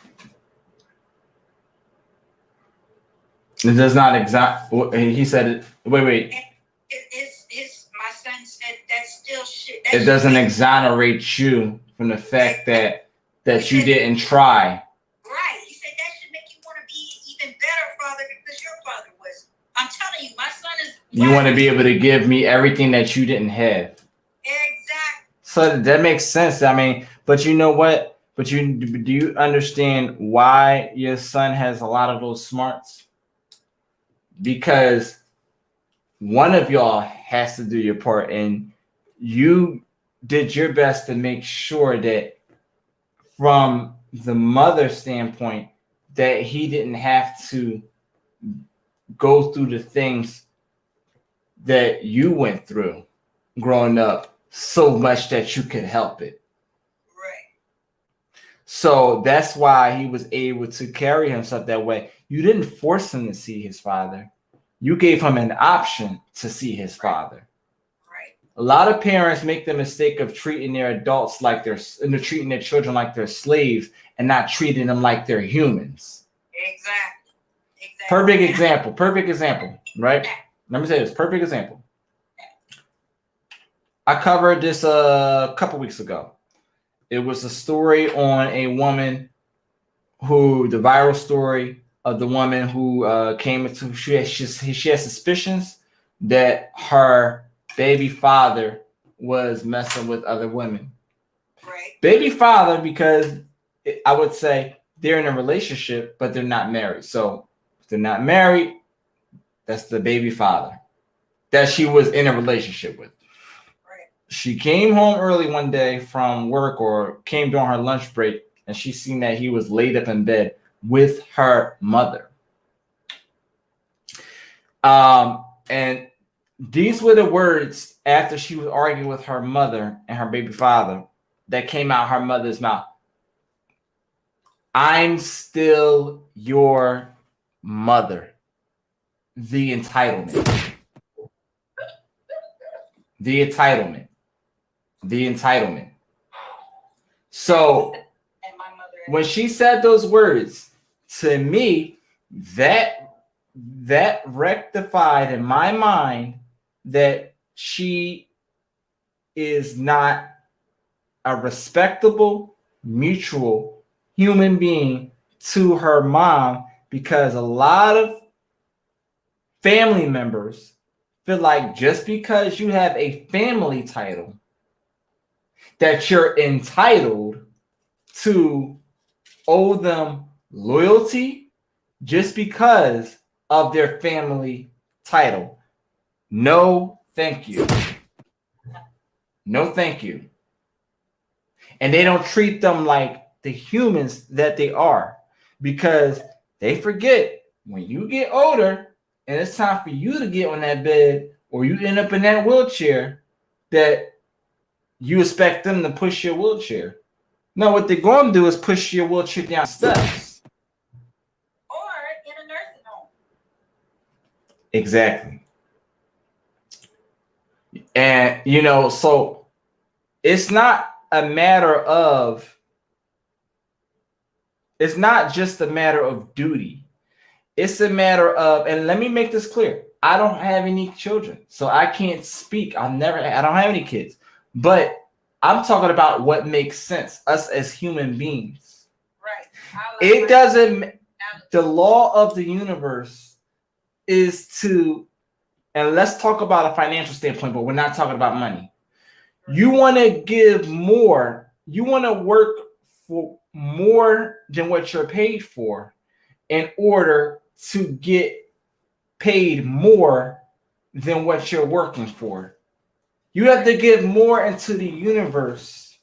It does not exact. He said, wait. My son said, that's still shit. It doesn't exonerate you from the fact that you didn't try. Right. He said, that should make you want to be even better father because your father was. I'm telling you, my son is. You want to be able to give me everything that you didn't have. Exactly. So that makes sense. I mean, but you know what? Do you understand why your son has a lot of those smarts? Because one of y'all has to do your part, and you did your best to make sure that from the mother standpoint that he didn't have to go through the things that you went through growing up so much that you could help it. Right. So that's why he was able to carry himself that way. You didn't force him to see his father. You gave him an option to see his father. Right. A lot of parents make the mistake of treating their adults like treating their children like they're slaves and not treating them like they're humans. Exactly. Perfect example, right? Let me say this, perfect example. I covered this a couple weeks ago. It was a story on a woman the viral story of the woman who came into, she has suspicions that her baby father was messing with other women. Right. Baby father, because I would say they're in a relationship, but they're not married. So if they're not married, that's the baby father that she was in a relationship with. Right. She came home early one day from work or came during her lunch break, and she seen that he was laid up in bed with her mother. And these were the words after she was arguing with her mother and her baby father that came out her mother's mouth. I'm still your mother. The entitlement. The entitlement. The entitlement. So when she said those words, to me, that rectified in my mind that she is not a respectable, mutual human being to her mom, because a lot of family members feel like just because you have a family title that you're entitled to owe them loyalty just because of their family title. No, thank you. No, thank you. And they don't treat them like the humans that they are, because they forget when you get older and it's time for you to get on that bed or you end up in that wheelchair, that you expect them to push your wheelchair. No, what they're going to do is push your wheelchair down steps. Or in a nursing home. Exactly. And, you know, so it's not a matter of, it's not just a matter of duty. It's a matter of, and let me make this clear. I don't have any children, so I can't speak. I don't have any kids, but I'm talking about what makes sense, us as human beings. Right. It doesn't, the law of the universe is to, and let's talk about a financial standpoint, but we're not talking about money. You want to give more, you want to work for more than what you're paid for in order to get paid more than what you're working for. You have to give more into the universe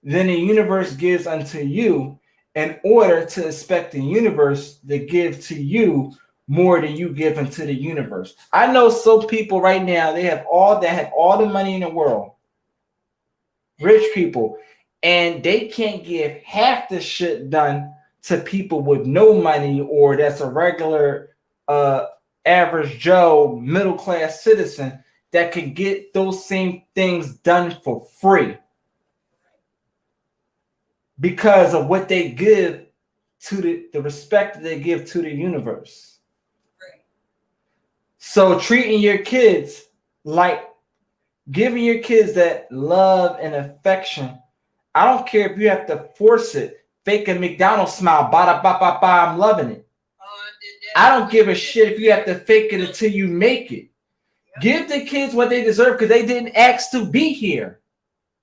than the universe gives unto you in order to expect the universe to give to you more than you give into the universe. I know some people right now, they have all the money in the world, rich people, and they can't give half the shit done to people with no money, or that's a regular average Joe middle class citizen that can get those same things done for free because of what they give to the respect that they give to the universe. Right. So treating your kids like, giving your kids that love and affection, I don't care if you have to force it, fake a McDonald's smile, ba ba ba ba, I'm loving it. I don't give a shit if you have to fake it until you make it. Yep. Give the kids what they deserve because they didn't ask to be here.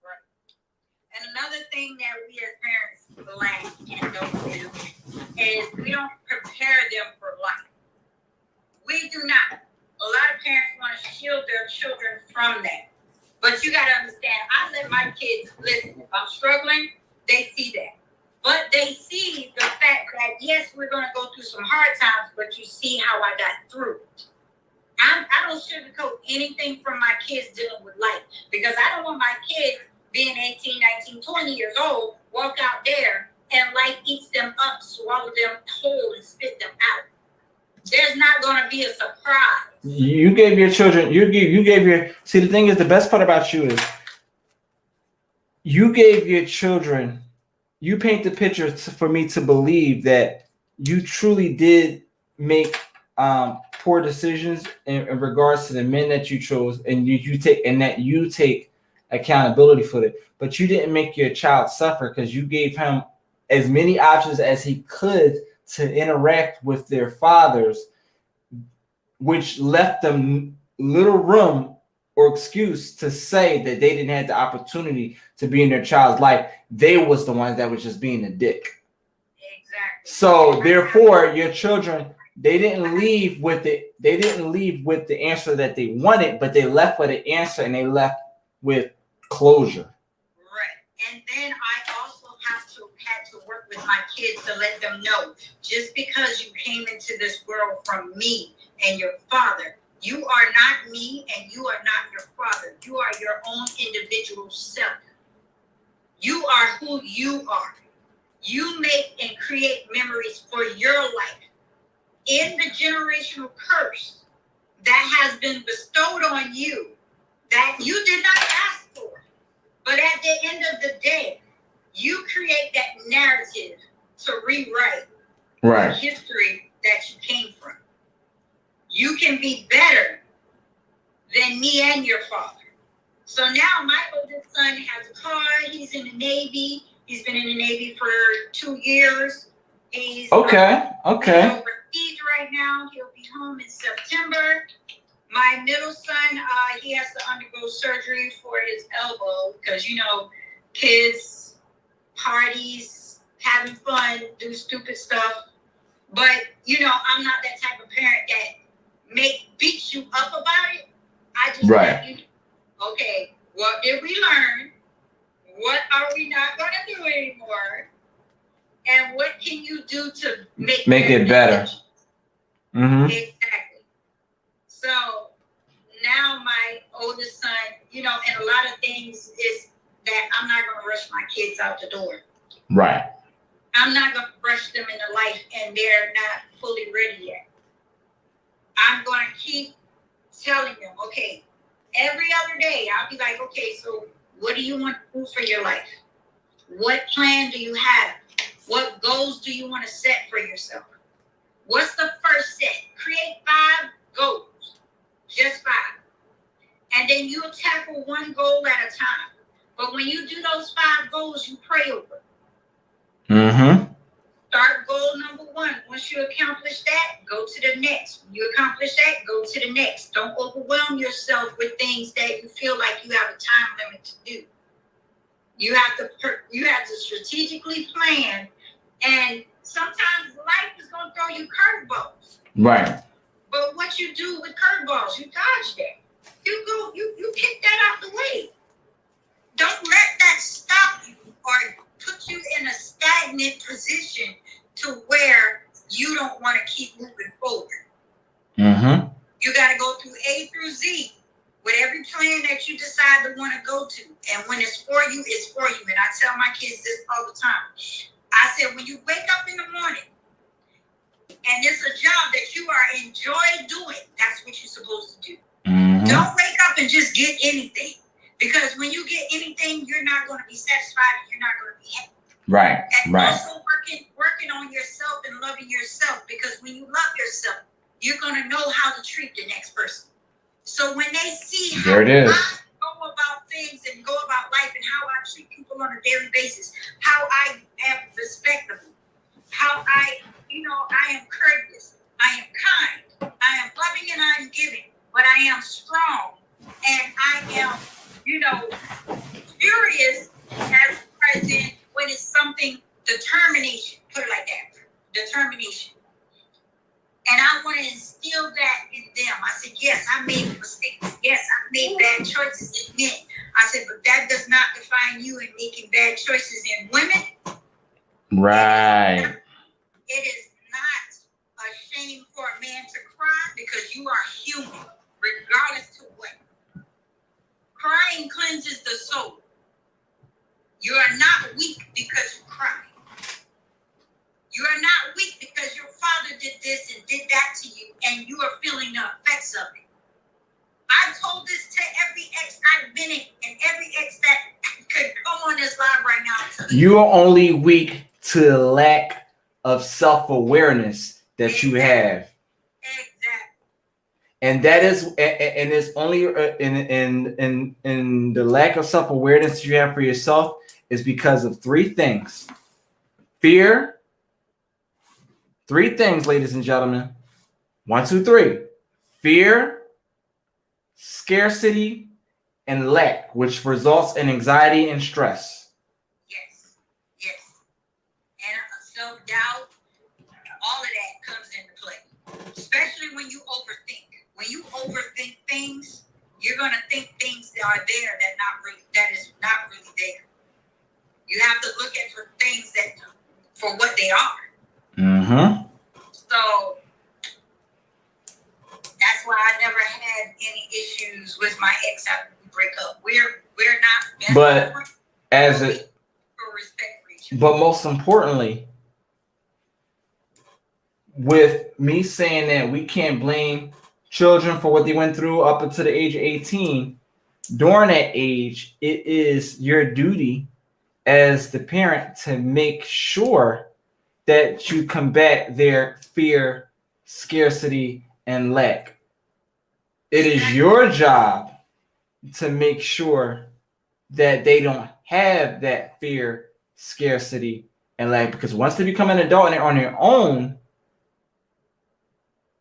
Right. And another thing that we as parents lack and don't do is we don't prepare them for life. We do not. A lot of parents want to shield their children from that. But you got to understand, I let my kids listen. If I'm struggling, they see that. But they see the fact that, yes, we're going to go through some hard times, but you see how I got through it. I don't sugarcoat anything from my kids dealing with life, because I don't want my kids being 18, 19, 20 years old, walk out there and life eats them up, swallow them whole and spit them out. There's not going to be a surprise. You gave your children, see, the thing is, the best part about you is you gave your children, you paint the picture for me to believe that you truly did make poor decisions in regards to the men that you chose, and you take accountability for it. But you didn't make your child suffer because you gave him as many options as he could to interact with their fathers, which left them little room or excuse to say that they didn't have the opportunity to be in their child's life. They was the ones that was just being a dick. Exactly. So therefore, your children, they didn't leave with it. They didn't leave with the answer that they wanted, but they left with an answer, and they left with closure. Right. And then I also had to work with with my kids to let them know, just because you came into this world from me and your father, you are not me and you are not your father. You are your own individual self. You are who you are. You make and create memories for your life. In the generational curse that has been bestowed on you that you did not ask for. But at the end of the day, you create that narrative to rewrite the history that you came from. You can be better than me and your father. So now my oldest son has a car. He's in the Navy. He's been in the Navy for 2 years. He's okay. overseas right now. He'll be home in September. My middle son, he has to undergo surgery for his elbow because, you know, kids, parties, having fun, do stupid stuff. But, you know, I'm not that type of parent that beats you up about it. I just let you, okay, what did we learn? What are we not going to do anymore? And what can you do to make it better? Mm-hmm. Exactly. So now my oldest son, you know, and a lot of things is that I'm not going to rush my kids out the door. Right. I'm not going to rush them into life and they're not fully ready yet. I'm going to keep telling them, okay, every other day I'll be like, okay, so what do you want to do for your life? What plan do you have? What goals do you want to set for yourself? What's the first set? Create 5 goals. Just 5. And then you'll tackle one goal at a time. But when you do those 5 goals, you pray over. Mm-hmm. Start goal number 1. Once you accomplish that, go to the next. When you accomplish that, go to the next. Don't overwhelm yourself with things that you feel like you have a time limit to do. You have to strategically plan, and sometimes life is going to throw you curveballs. Right. But what you do with curveballs, you dodge that. You kick that out the way. Don't let that stop you or put you in a stagnant position to where you don't want to keep moving forward. Mm-hmm. You got to go through A through Z with every plan that you decide to want to go to. And when it's for you, it's for you. And I tell my kids this all the time. I said, when you wake up in the morning and it's a job that you are enjoy doing, that's what you're supposed to do. Mm-hmm. Don't wake up and just get anything. Because when you get anything, you're not going to be satisfied and you're not going to be happy. Right. And also working on yourself and loving yourself. Because when you love yourself, you're going to know how to treat the next person. So when they see how I go about things and go about life and how I treat people on a daily basis, how I am respectable, how I am courteous, I am kind, I am loving and I am giving, but I am strong and I am, furious as present when it's something, determination, put it like that, determination. And I want to instill that in them. I said, yes, I made mistakes. Yes, I made bad choices in men. I said, but that does not define you in making bad choices in women. Right. It is not a shame for a man to cry because you are human, regardless to what. Crying cleanses the soul. You are not weak because you cry. You are not weak because your father did this and did that to you, and you are feeling the effects of it. I told this to every ex I've been in, and every ex that could come on this live right now. You are only weak to the lack of self-awareness that you have. Exactly. And that is, and it's only in the lack of self-awareness you have for yourself is because of 3 things: fear. 3 things, ladies and gentlemen. 1, 2, 3. Fear, scarcity, and lack, which results in anxiety and stress. Yes. And self-doubt, all of that comes into play. Especially when you overthink. When you overthink things, you're going to think things that are there that is not really there. You have to look at for things that, for So that's why I never had any issues with my ex after we break up. We're not best but friends, as but a for respect for each other. but most importantly, with me saying that we can't blame children for what they went through up until the age of 18, during that age, it is your duty as the parent to make sure that you combat their fear, scarcity, and lack. It is your job to make sure that they don't have that fear, scarcity, and lack, because once they become an adult and they're on their own,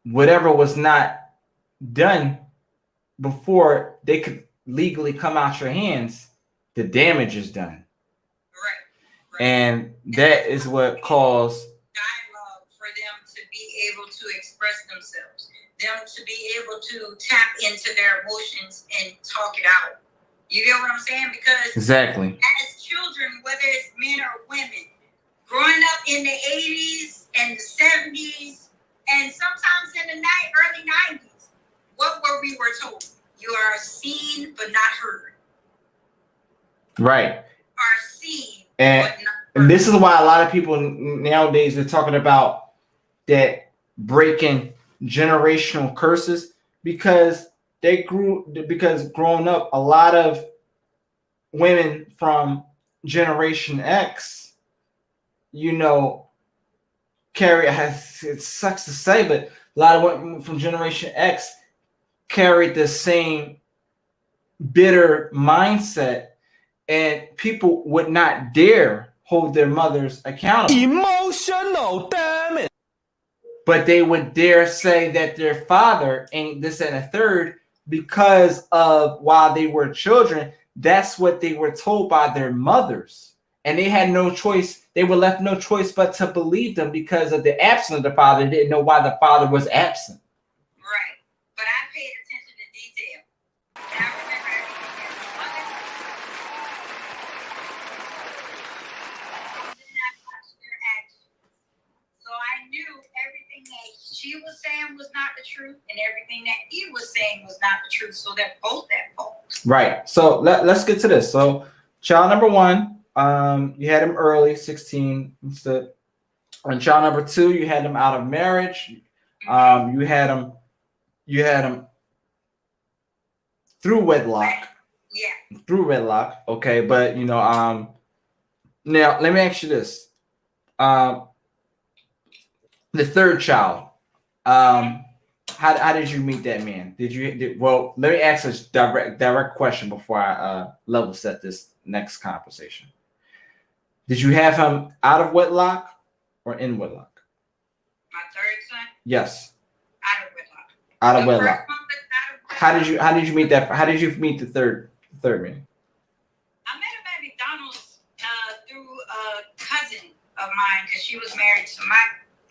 whatever was not done before they could legally come out your hands, the damage is done. Right. And that is what caused dialogue for them to be able to express themselves, them to be able to tap into their emotions and talk it out. You get what I'm saying? Because exactly as children, whether it's men or women, growing up in the 80s and the 70s, and sometimes in the early 90s, what were told? You are seen but not heard. right. Are seen And but not heard. this is why a lot of people nowadays are talking about that breaking generational curses, because growing up, a lot of women from Generation X, carry, it sucks to say, but a lot of women from Generation X carried the same bitter mindset, and people would not dare hold their mothers accountable. Emotional, damn it. But they would dare say that their father ain't this and a third, because of while they were children, that's what they were told by their mothers. And they had no choice. They were left no choice but to believe them because of the absence of the father. They didn't know why the father was absent. Right. But I paid attention to detail. And I remember everything that my mother did not watch their actions. So I knew everything that she was saying was not the truth, and everything that he was saying was not the truth. So they're both at fault. Right. So let's get to this. So child number one, you had him early, 16. And child number two, you had him out of marriage. You had him through wedlock. Yeah. Through wedlock. Okay, but now let me ask you this. The third child. How did you meet that man? Well, let me ask a direct question before I level set this next conversation. Did you have him out of wedlock or in wedlock? My third son? Yes. Out of wedlock. Out of The wedlock. first one was out of wedlock. How did you meet that? How did you meet the third man? I met him at McDonald's through a cousin of mine because she was married to my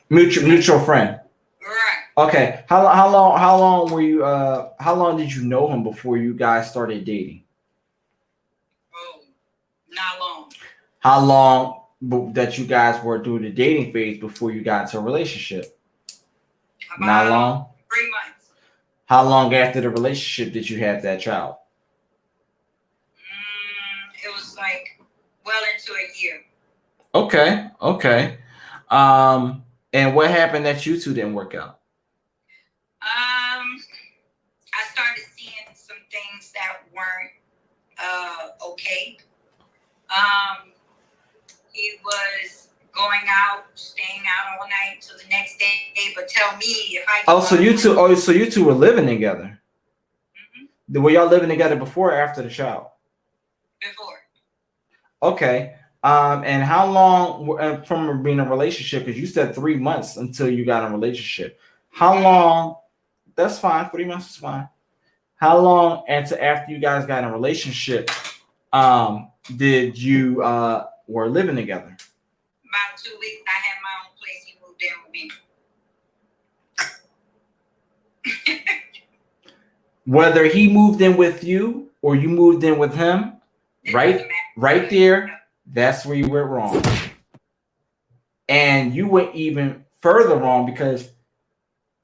Mutual friend. right. Okay. How long were you how long did you know him before you guys started dating? Oh, not long. How long that you guys were doing the dating phase before you got into a relationship? Not long. 3 months. How long after the relationship did you have that child? It was like well into a year. Okay. And what happened that you two didn't work out? I started seeing some things that weren't okay. He was going out, staying out all night till the next day, but tell me if I So you two were living together. Mm-hmm. Were y'all living together before or after the child? Before. Okay. And how long from being in a relationship? Because you said 3 months until you got in a relationship. How long? That's fine. 3 months is fine. How long after you guys got in a relationship did you were living together? About 2 weeks. I had my own place. He moved in with me. Whether he moved in with you or you moved in with him, right there, that's where you went wrong. And you were even further wrong because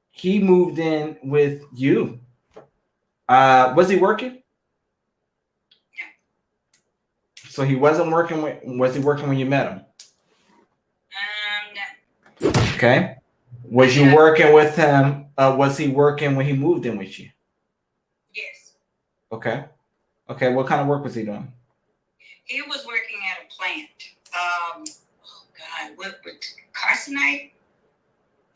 he moved in with you. Was he working? Yeah. So he wasn't working. Was he working when you met him? No. Okay. Was you working with him? Was he working when he moved in with you? Yes. Okay. Okay. What kind of work was he doing? He was working at a plant. Oh God, what Carsonite?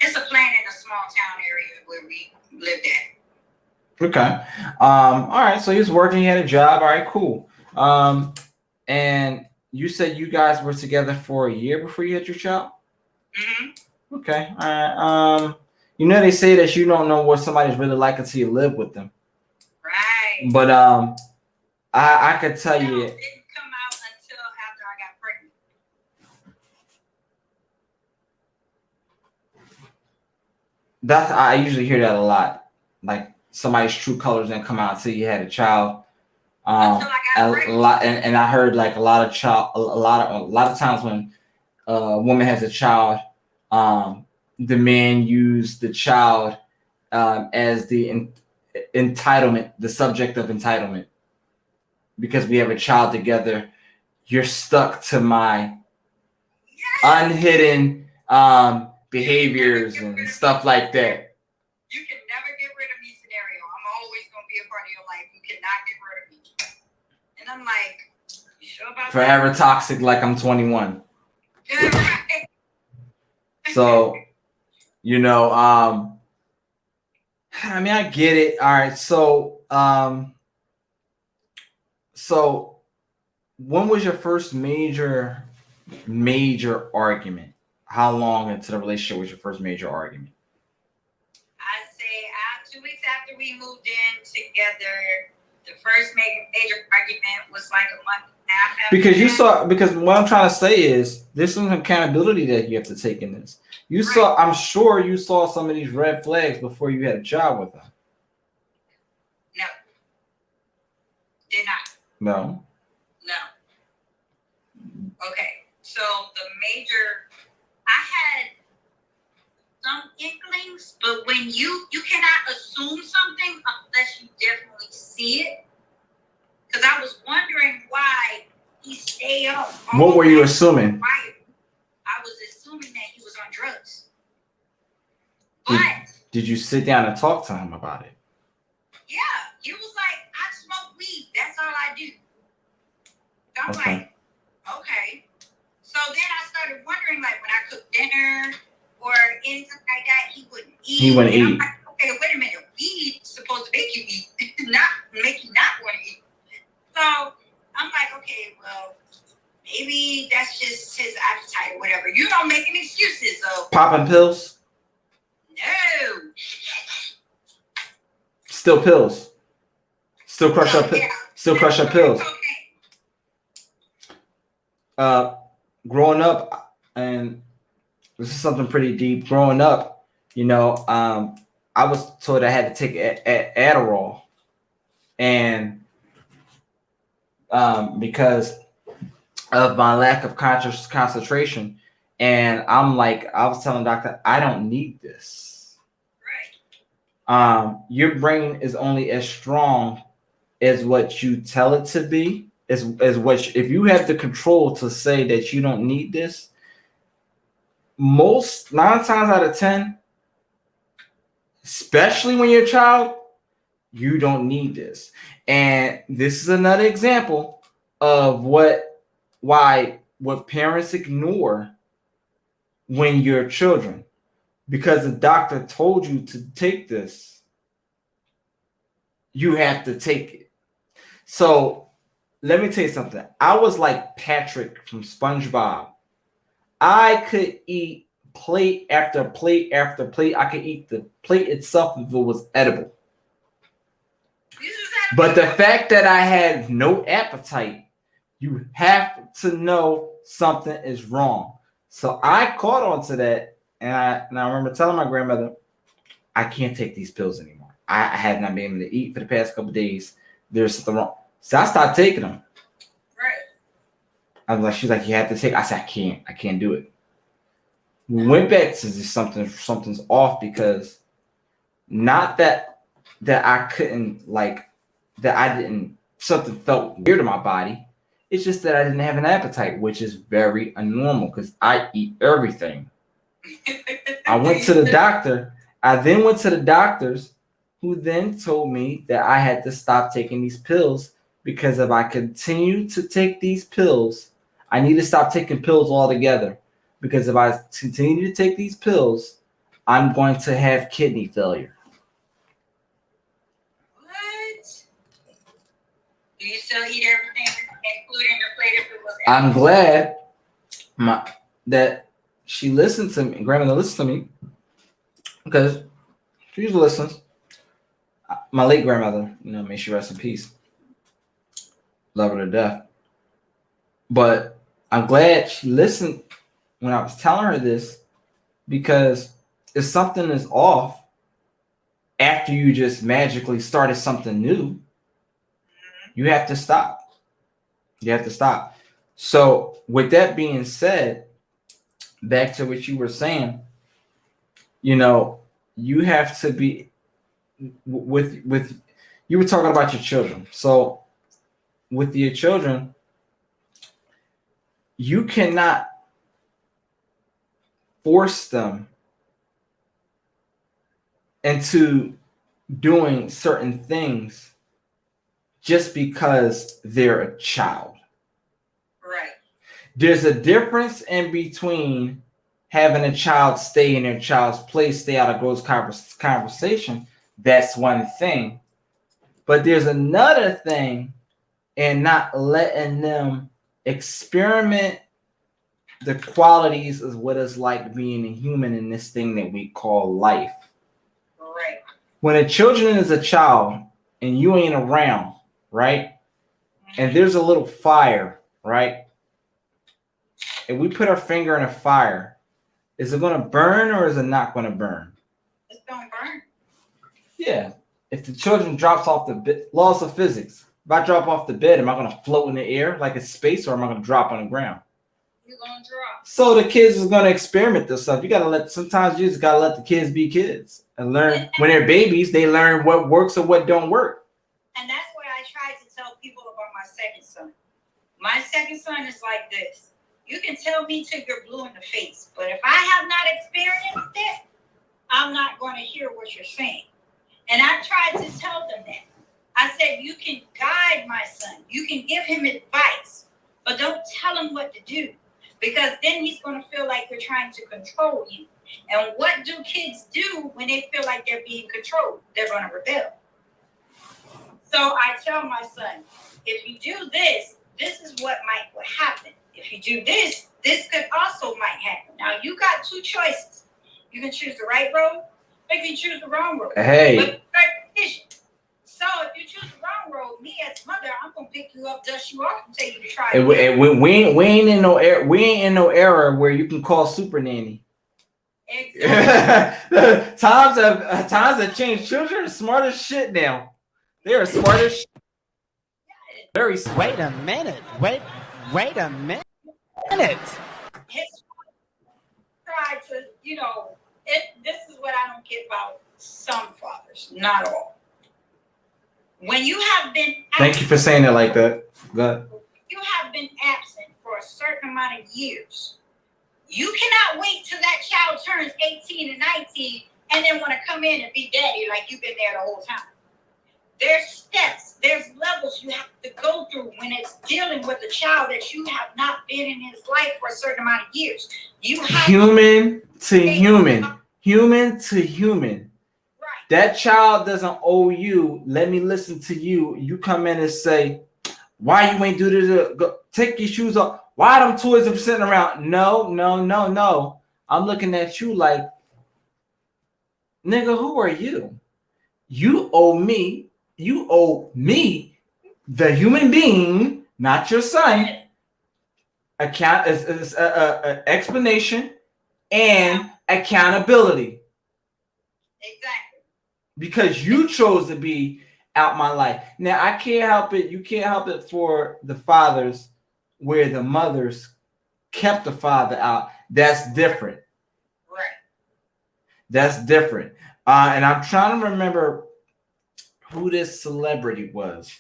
It's a plant in a small town area where we lived at. Okay. All right. So he was working. He had a job. All right. Cool. And you said you guys were together for a year before you had your child. Mm-hmm. Okay. All right. You know they say that you don't know what somebody's really like until you live with them. Right. But I could tell you. It didn't come out until after I got pregnant. I usually hear that a lot. Like somebody's true colors didn't come out until you had a child. Until I got pregnant. A lot, and I heard like a lot of times when a woman has a child, the man used the child as the entitlement, the subject of entitlement. Because we have a child together, you're stuck to my unhidden behaviors and stuff like that. You can never get rid of me scenario. I'm always going to be a part of your life. You cannot get rid of me. And I'm like, you sure about Forever that? toxic like I'm 21. Yeah, right. So, you know, I mean, I get it. All right. So, so when was your first major argument? How long into the relationship was your first major argument? I'd say 2 weeks after we moved in together, the first major argument was like a month and a half after Because what I'm trying to say is there's some accountability that you have to take in this. Right. I'm sure you saw some of these red flags before you had a child with them. No. Did not. No. No. Okay. So I had some inklings, but when you cannot assume something unless you definitely see it. Because I was wondering why he stayed up. What were you assuming? I was assuming that he was on drugs. But Did you sit down and talk to him about it? yeah, he was like, I smoke weed. That's all I do. I'm like, okay. So then I started wondering, like, when I cooked dinner or anything like that, he wouldn't eat. He wouldn't eat. I'm like, okay, wait a minute. Weed's supposed to make you eat, not make you not want to eat. So I'm like, okay, well, maybe that's just his appetite or whatever. You don't make any excuses. So Popping pills? no. Still pills. Still crush up. Yeah. Still crush up pills. Okay. Growing up, and this is something pretty deep. Growing up, you know, I was told I had to take Adderall, and because of my lack of concentration, and I'm like, I was telling the doctor, I don't need this. Right. Your brain is only as strong as what you tell it to be. As what if you have the control to say that you don't need this, 9 times out of 10, especially when you're a child, you don't need this. And this is another example of what parents ignore when you're children, because the doctor told you to take this, you have to take it. So let me tell you something. I was like Patrick from SpongeBob. I could eat plate after plate after plate. I could eat the plate itself if it was edible. But the fact that I had no appetite, you have to know something is wrong. So I caught on to that, and I remember telling my grandmother, I can't take these pills anymore. I have not been able to eat for the past couple of days. There's something wrong. So I stopped taking them. Right. I was like, she's like, you have to take. I said, I can't do it. We went back to just something's off because not that I couldn't like that I didn't something felt weird in my body. It's just that I didn't have an appetite, which is very abnormal because I eat everything. I went to the doctor. I then went to the doctors who then told me that I had to stop taking these pills because if I continue to take these pills, I need to stop taking pills altogether because if I continue to take these pills, I'm going to have kidney failure. What? Do you still eat everything, including the plate if it was? I'm glad that she listened to me, grandmother listened to me, because she usually listens. My late grandmother, may she rest in peace. Love her to death. But I'm glad she listened when I was telling her this, because if something is off after you just magically started something new, you have to stop. You have to stop. So with that being said, back to what you were saying, you have to be with you were talking about your children. So with your children, you cannot force them into doing certain things just because they're a child. Right. There's a difference in between having a child stay in their child's place, stay out of gross conversation. That's one thing. But there's another thing in not letting them experiment the qualities of what it's like being a human in this thing that we call life. Right. When a children is a child and you ain't around, right? And there's a little fire, right? And we put our finger in a fire, is it going to burn or is it not going to burn? It's going to burn. Yeah. If the children drops off the bed, laws of physics, if I drop off the bed, am I going to float in the air like it's space or am I going to drop on the ground? You're going to drop. So the kids is going to experiment this stuff. Sometimes you just got to let the kids be kids and learn. When they're babies, they learn what works and what don't work. And that's what I try to tell people about my second son. My second son is like this. You can tell me till you're blue in the face, but if I have not experienced it, I'm not going to hear what you're saying. And I tried to tell them that. I said, you can guide my son. You can give him advice, but don't tell him what to do, because then he's going to feel like you're trying to control him. And what do kids do when they feel like they're being controlled? They're going to rebel. So I tell my son, if you do this, this is what might happen. If you do this, this could also might happen. Now, you got two choices. You can choose the right road, or you can choose the wrong road. Hey. But right decision. So if you choose the wrong road, me as mother, I'm gonna pick you up, dust you off, and tell you to try it. We ain't in no era where you can call super nanny. Exactly. times have changed. Children are smart as shit now. They are smart as shit. Very smart. Wait a minute. Wait a minute. His tried to, this is what I don't get about some fathers, not all. When you have been absent, thank you for saying it like that. Go ahead. You have been absent for a certain amount of years. You cannot wait till that child turns 18 and 19 and then want to come in and be daddy like you've been there the whole time. There's steps, there's levels you have to go through when it's dealing with a child that you have not been in his life for a certain amount of years. You have human to human. Right. That child doesn't owe you. Let me listen to you. You come in and say, why you ain't do this? Go, take your shoes off. Why them toys are sitting around? No. I'm looking at you like, nigga, who are you? You owe me, the human being, not your son, explanation and accountability. Exactly. Because you chose to be out my life. Now, I can't help it. You can't help it for the fathers where the mothers kept the father out. That's different. That's different. And I'm trying to remember who this celebrity was,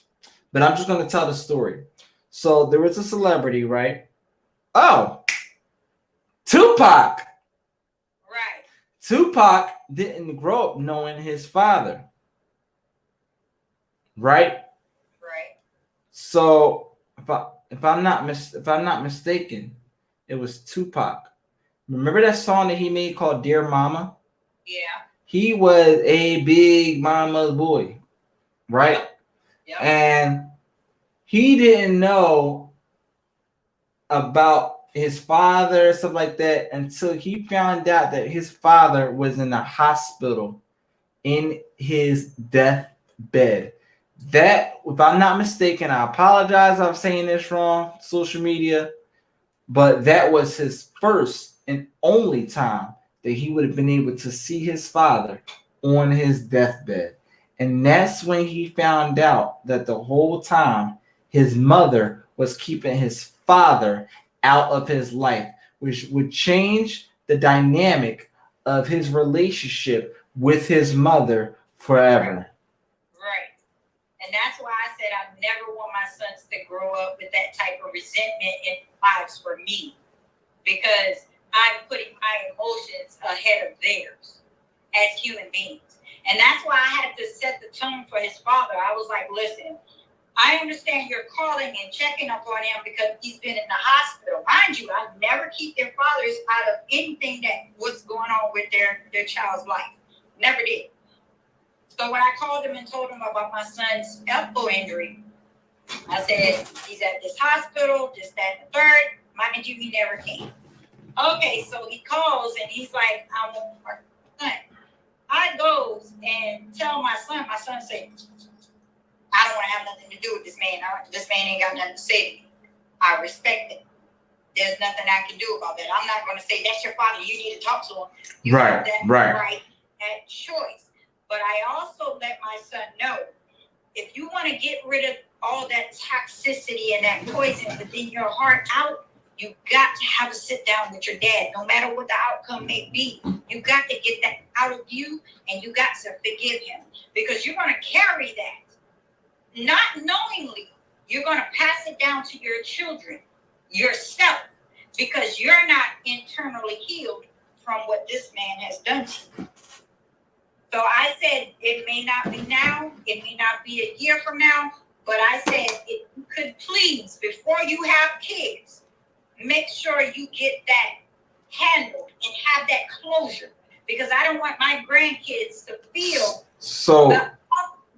but I'm just going to tell the story. So there was a celebrity, right? Oh, Tupac. Right. Tupac didn't grow up knowing his father, right? Right. So if I'm not mistaken, it was Tupac. Remember that song that he made called "Dear Mama"? Yeah. He was a big mama's boy, right? Yep. Yep. And he didn't know about his father, stuff like that, until he found out that his father was in the hospital in his deathbed. That, if I'm not mistaken, I apologize if I'm saying this wrong, social media, but that was his first and only time that he would have been able to see his father on his deathbed. And that's when he found out that the whole time his mother was keeping his father out of his life, which would change the dynamic of his relationship with his mother forever. Right. And that's why I said I never want my sons to grow up with that type of resentment in lives for me, because I'm putting my emotions ahead of theirs as human beings. And that's why I had to set the tone for his father. I was like, listen, I understand you're calling and checking up on him because he's been in the hospital. Mind you, I never keep their fathers out of anything that was going on with their child's life. Never did. So when I called him and told him about my son's elbow injury, I said, he's at this hospital, this, that, and the third. Mind you, he never came. Okay, so he calls and he's like, I want my son. I goes and tell my son said, I don't want to have nothing to do with this man. This man ain't got nothing to say to me. I respect it. There's nothing I can do about that. I'm not going to say, that's your father. You need to talk to him. You have that right at choice. But I also let my son know, if you want to get rid of all that toxicity and that poison within your heart out, you got to have a sit down with your dad, no matter what the outcome may be. You got to get that out of you, and you got to forgive him, because you're going to carry that. Not knowingly, you're going to pass it down to your children, yourself, because you're not internally healed from what this man has done to you. So I said, it may not be now, it may not be a year from now, but I said, if you could please, before you have kids, make sure you get that handled and have that closure, because I don't want my grandkids to feel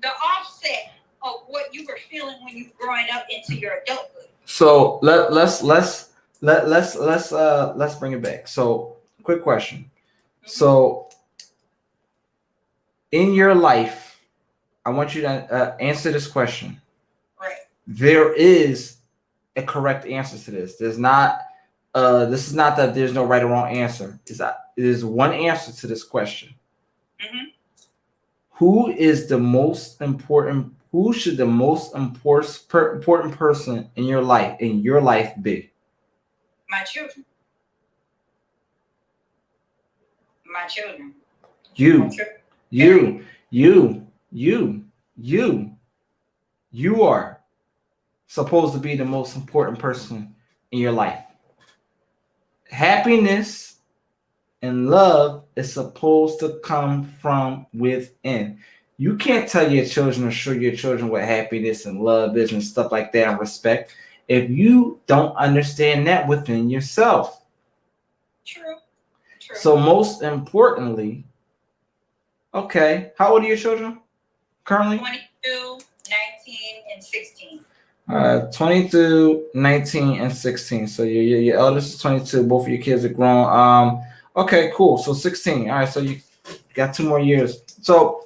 the offset of what you were feeling when you were growing up into your adulthood. So let's bring it back. So, quick question. Mm-hmm. So, in your life, I want you to answer this question. Right. There is a correct answer to this. There's not. This is not that there's no right or wrong answer. It is one answer to this question. Mm-hmm. Who is the most important? Who should the most important person in your life be? My children. My children. You are supposed to be the most important person in your life. Happiness and love is supposed to come from within. You can't tell your children or show your children what happiness and love is and stuff like that and respect if you don't understand that within yourself. True. So most importantly, okay, how old are your children currently? 22, 19, and 16. 22, 19, and 16. So your eldest is 22. Both of your kids are grown. Okay, cool. So 16. All right, so you got 2 more years. So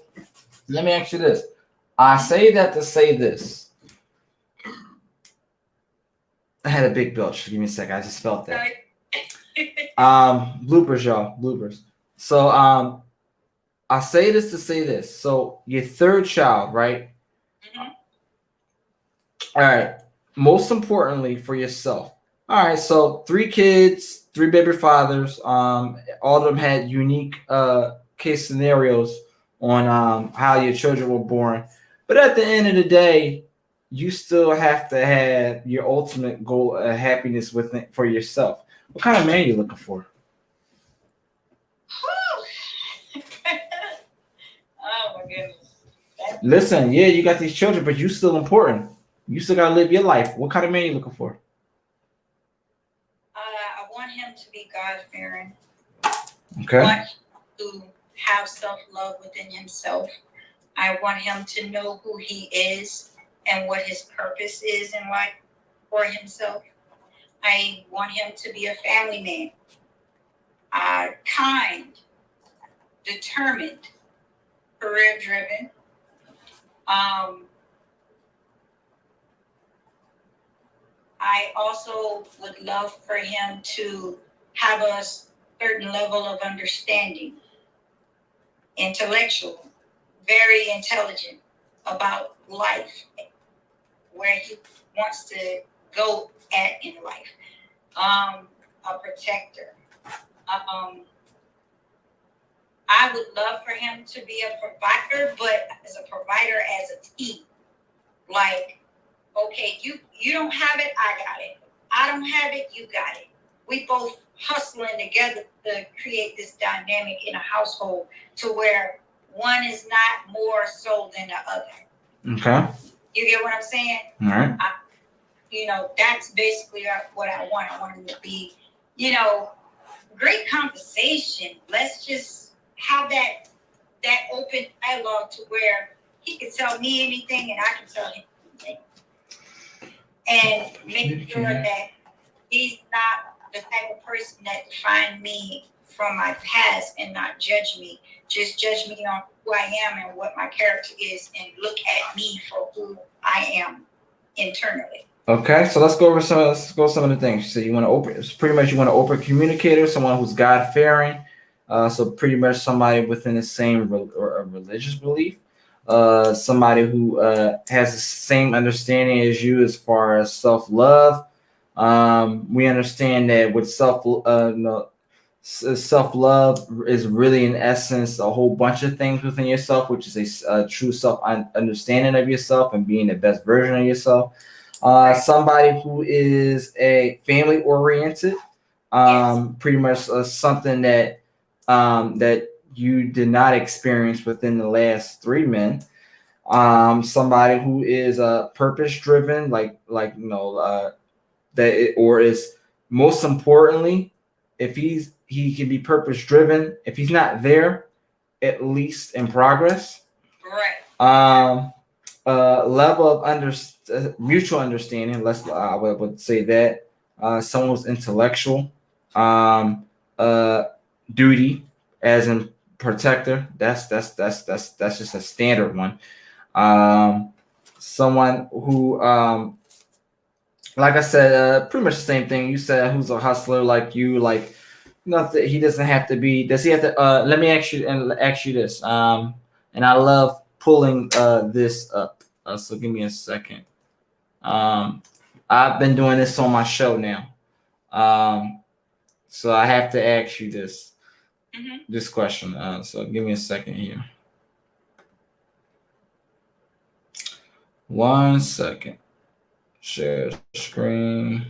let me ask you this. I say that to say this. I had a big belch. Give me a second. I just felt that. Bloopers, y'all. Bloopers. So I say this to say this. So your third child, right? Mm-hmm. All right. Most importantly for yourself. All right. So 3 kids, 3 baby fathers. All of them had unique case scenarios on how your children were born. But at the end of the day, you still have to have your ultimate goal of happiness within for yourself. What kind of man are you looking for? Oh my goodness. Listen, yeah, you got these children, but you still important. You still gotta live your life. What kind of man are you looking for? I want him to be God-fearing. Okay. I want him to have self-love within himself. I want him to know who he is and what his purpose is in life for himself. I want him to be a family man. Kind, determined, career-driven. I also would love for him to have a certain level of understanding, intellectual, very intelligent about life, where he wants to go at in life. A protector. I would love for him to be a provider, but as a provider as a team. Like, okay, you don't have it, I got it. I don't have it, you got it. We both hustling together to create this dynamic in a household to where one is not more so than the other. Okay. You get what I'm saying? All right. That's basically what I want. I want him to be, great conversation. Let's just have that open dialogue to where he can tell me anything and I can tell him anything. And make sure that he's not the type of person that defines me from my past and not judge me. Just judge me on who I am and what my character is and look at me for who I am internally. Okay, so let's go over some of the things. So you want to open communicator, someone who's God fearing. So pretty much somebody within the same religious belief. Somebody who has the same understanding as you as far as self-love. We understand that with self-love is really in essence a whole bunch of things within yourself, which is a true self-understanding of yourself and being the best version of yourself. Somebody who is a family-oriented, pretty much something that that you did not experience within the last 3 men. Somebody who is purpose-driven, or is most importantly, if he can be purpose-driven. If he's not there, at least in progress. Right. Level of mutual understanding. I would say that someone who's intellectual. Duty, as in protector. That's just a standard one. Someone who, like I said, pretty much the same thing you said. Who's a hustler like you? Like, nothing. He doesn't have to be. Does he have to? Let me ask you this. And I love pulling this up. So give me a second. I've been doing this on my show now. So I have to ask you this. Mm-hmm. This question. So give me a second here. 1 second. Share screen.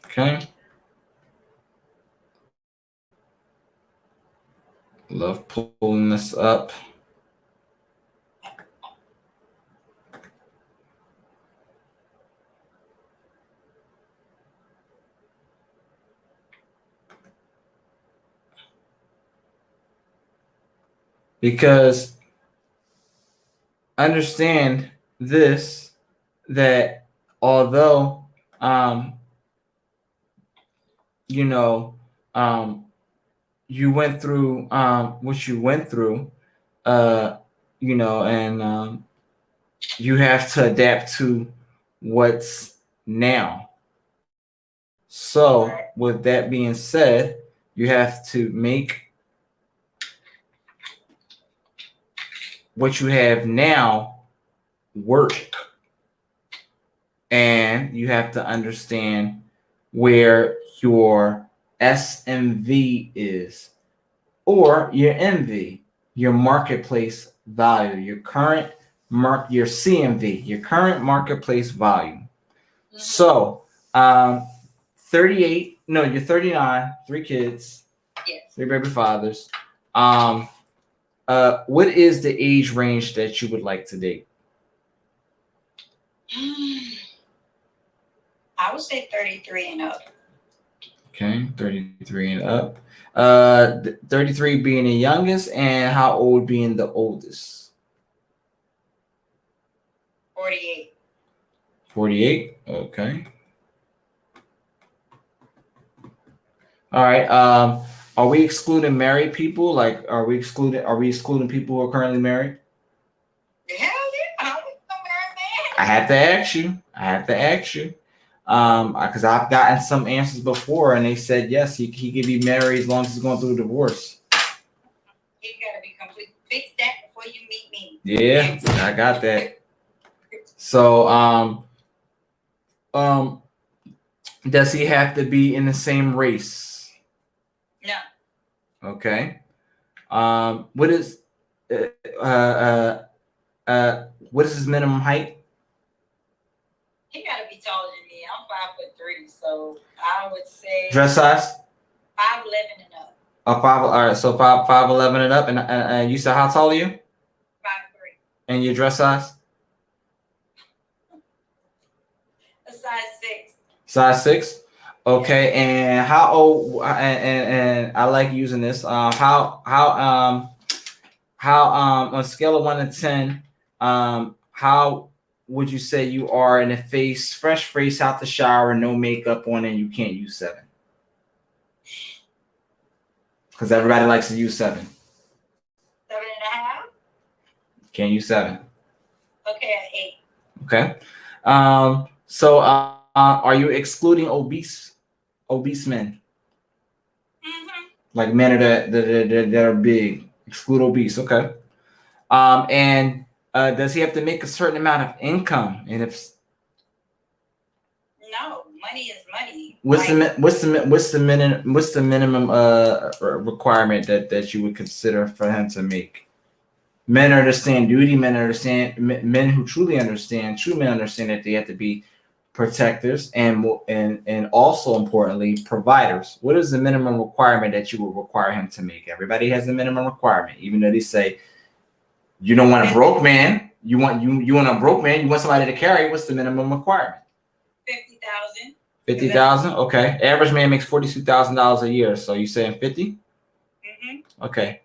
Okay. Love pulling this up. Because understand this, that although you went through what you went through, and you have to adapt to what's now. So with that being said, you have to make what you have now work. and you have to understand where your SMV is, or your MV, your marketplace value, your CMV, your current marketplace value. Mm-hmm. So, 38. No, you're 39. 3 kids. Yes. 3 baby fathers. What is the age range that you would like to date? I would say 33 and up. Okay, 33 and up. 33 being the youngest, and how old being the oldest? 48. 48. Okay. All right. Are we excluding married people? Like, are we excluding people who are currently married? Hell yeah, I don't know married man. I have to ask you. Because I've gotten some answers before, and they said yes, he could be married as long as he's going through a divorce. You gotta be complete. Fix that before you meet me. Yeah, I got that. So, does he have to be in the same race? No. Okay. What is his minimum height? He gotta be taller than me. I'm 5'3", so I would say dress size. 5'11" and up. All right, so 5'11" and up, and you said how tall are you? 5'3". And your dress size? A size 6. Size 6. Okay, and how old? And I like using this. How on a scale of 1 to 10, how would you say you are in a fresh face out the shower, no makeup on, and you can't use 7? Because everybody likes to use 7. 7.5. Can't use 7. Okay, 8. Okay. So are you excluding obese men? Mm-hmm. Like men that are big. Exclude obese. Okay. And does he have to make a certain amount of income? And if no, money is money. What's the minimum requirement that you would consider for him to make? Men understand duty. Men who truly understand. True men understand that they have to be protectors and also importantly providers. What is the minimum requirement that you would require him to make? Everybody has a minimum requirement, even though they say you don't want a broke man. You want a broke man. You want somebody to carry. What's the minimum requirement? 50,000. 50,000. Okay. Average man makes $42,000 a year. So you saying 50? Mm-hmm. Okay.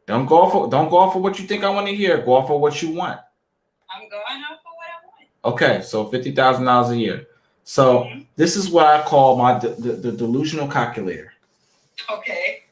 Don't go off for what you think I want to hear. Go off for what you want. I'm going off for what I want. Okay, so $50,000 a year. So This is what I call my the delusional calculator. Okay.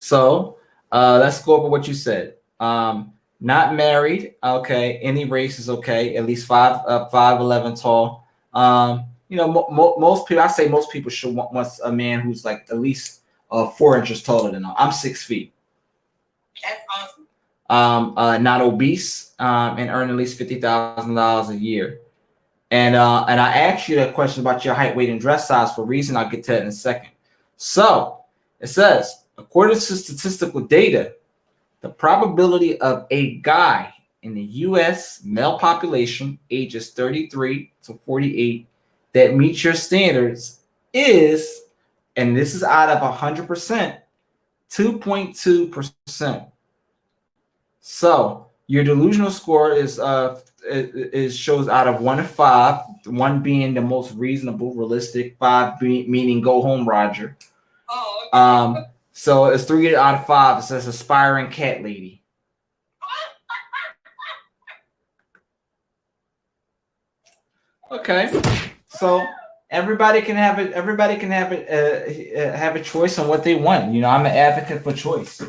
So let's go over what you said. Not married. Okay, any race is okay. At least 5'11" tall. Most people. I say most people should want a man who's like at least 4 inches taller than them. I'm 6 feet. That's awesome. Not obese, and earn at least $50,000 a year. And I asked you that question about your height, weight, and dress size for a reason. I'll get to that in a second. So it says, according to statistical data, the probability of a guy in the U.S. male population ages 33 to 48 that meets your standards is, and this is out of 100%, 2.2%. So your delusional score is shows out of 1 to 5, 1 being the most reasonable, realistic, 5 meaning go home, Roger. Oh, okay. So it's 3 out of 5. It says aspiring cat lady. Okay, so everybody can have it. Everybody can have it. Have a choice on what they want. I'm an advocate for choice.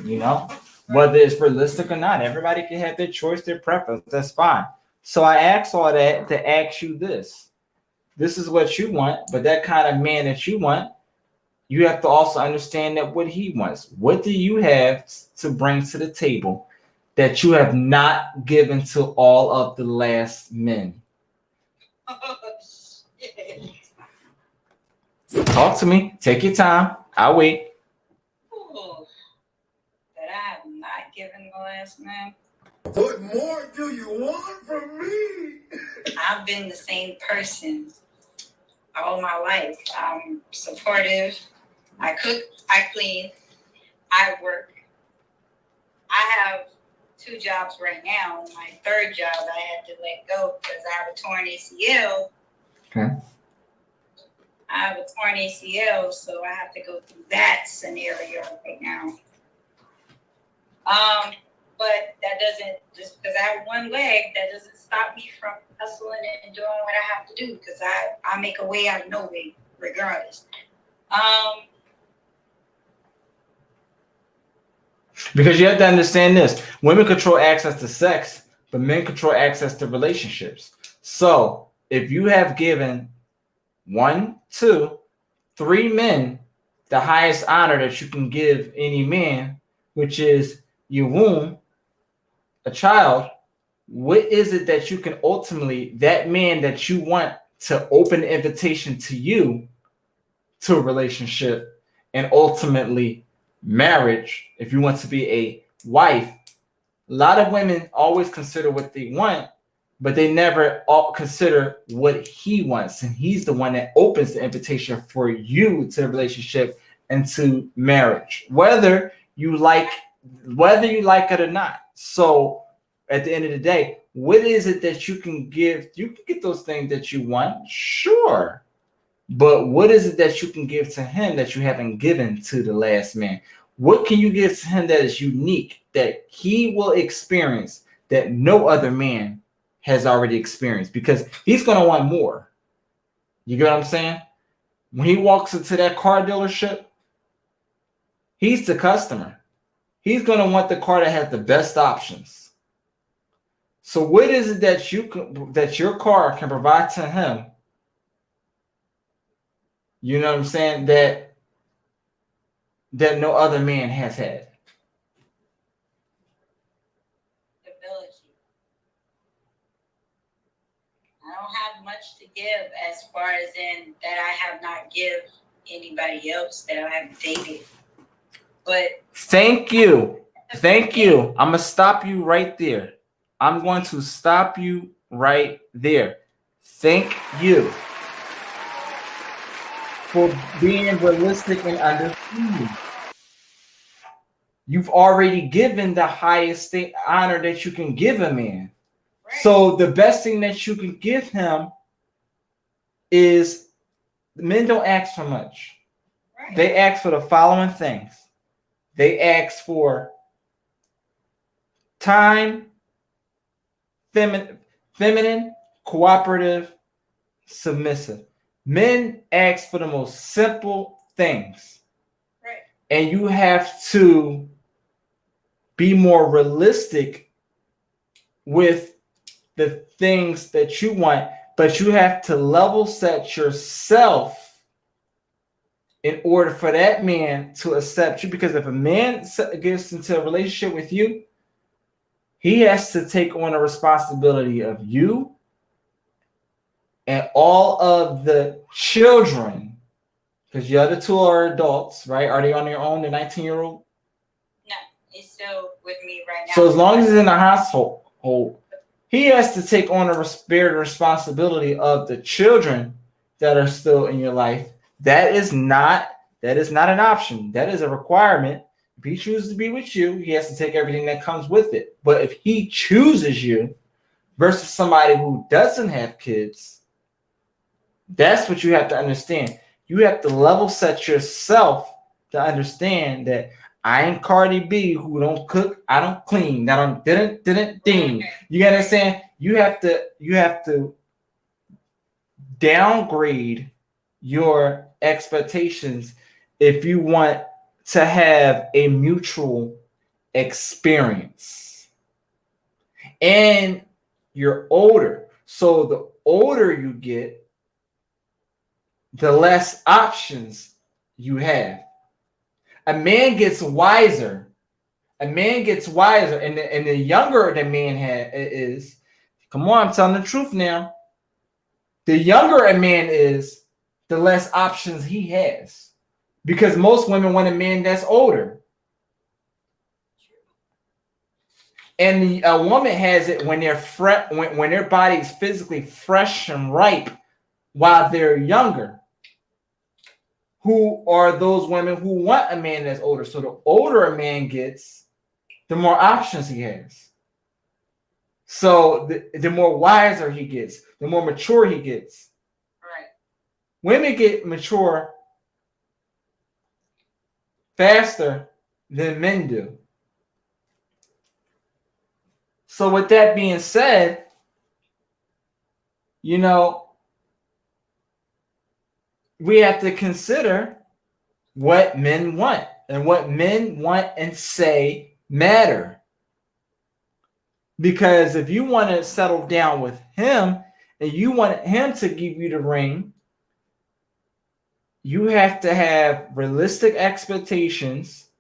Whether it's realistic or not, everybody can have their choice, their preference. That's fine. So I asked all that to ask you this. This is what you want, but that kind of man that you want, you have to also understand that what he wants. What do you have to bring to the table that you have not given to all of the last men? Oh, shit. Talk to me. Take your time. I'll wait. Ooh, that I have not given the last man. What more do you want from me? I've been the same person all my life. I'm supportive. I cook, I clean, I work. I have 2 jobs right now. My 3rd job I had to let go because I have a torn ACL. Okay. I have a torn ACL, so I have to go through that scenario right now. But that doesn't, just because I have one leg, that doesn't stop me from hustling and doing what I have to do, because I make a way out of no way, regardless. Because you have to understand this. Women control access to sex, but men control access to relationships. So if you have given 1, 2, 3 men the highest honor that you can give any man, which is your womb, a child, what is it that you can ultimately, that man that you want to open the invitation to you to a relationship and ultimately marriage, if you want to be a wife? A lot of women always consider what they want, but they never consider what he wants. And he's the one that opens the invitation for you to the relationship and to marriage, whether you like it or not. So at the end of the day, what is it that you can give? You can get those things that you want, sure. But what is it that you can give to him that you haven't given to the last man? What can you give to him that is unique, that he will experience that no other man has already experienced? Because he's going to want more. You get what I'm saying? When he walks into that car dealership, he's the customer. He's going to want the car that has the best options. So what is it that that your car can provide to him? You know what I'm saying? That no other man has had. Stability. I don't have much to give as far as in that I have not give anybody else that I have dated. But thank you. I'm going to stop you right there. I'm going to stop you right there. Thank you for being realistic and understanding. You've already given the highest honor that you can give a man. right. So the best thing that you can give him is, men don't ask for much. Right. They ask for the following things. They ask for time, feminine, cooperative, submissive. Men ask for the most simple things. Right. And you have to be more realistic with the things that you want, but you have to level set yourself in order for that man to accept you. Because if a man gets into a relationship with you, he has to take on a responsibility of you and all of the children, because the other 2 are adults, right? Are they on their own, the 19-year-old? No, he's still with me right now. So as long as he's in the household, he has to take on a responsibility of the children that are still in your life. That is not an option. That is a requirement. If he chooses to be with you, he has to take everything that comes with it. But if he chooses you versus somebody who doesn't have kids, that's what you have to understand. You have to level set yourself to understand that I ain't Cardi B, who don't cook, I don't clean, that don't didn't ding. You understand? You have to downgrade your expectations if you want to have a mutual experience. And you're older. So the older you get, the less options you have. A man gets wiser. And the younger the man is, come on, I'm telling the truth now. The younger a man is, the less options he has. Because most women want a man that's older. And a woman has it when they're when their body is physically fresh and ripe while they're younger. Who are those women who want a man that's older? So the older a man gets, the more options he has. So the more wiser he gets, the more mature he gets. Right. Women get mature faster than men do. So with that being said, you know, we have to consider what men want, and what men want and say matter. Because if you want to settle down with him and you want him to give you the ring, you have to have realistic expectations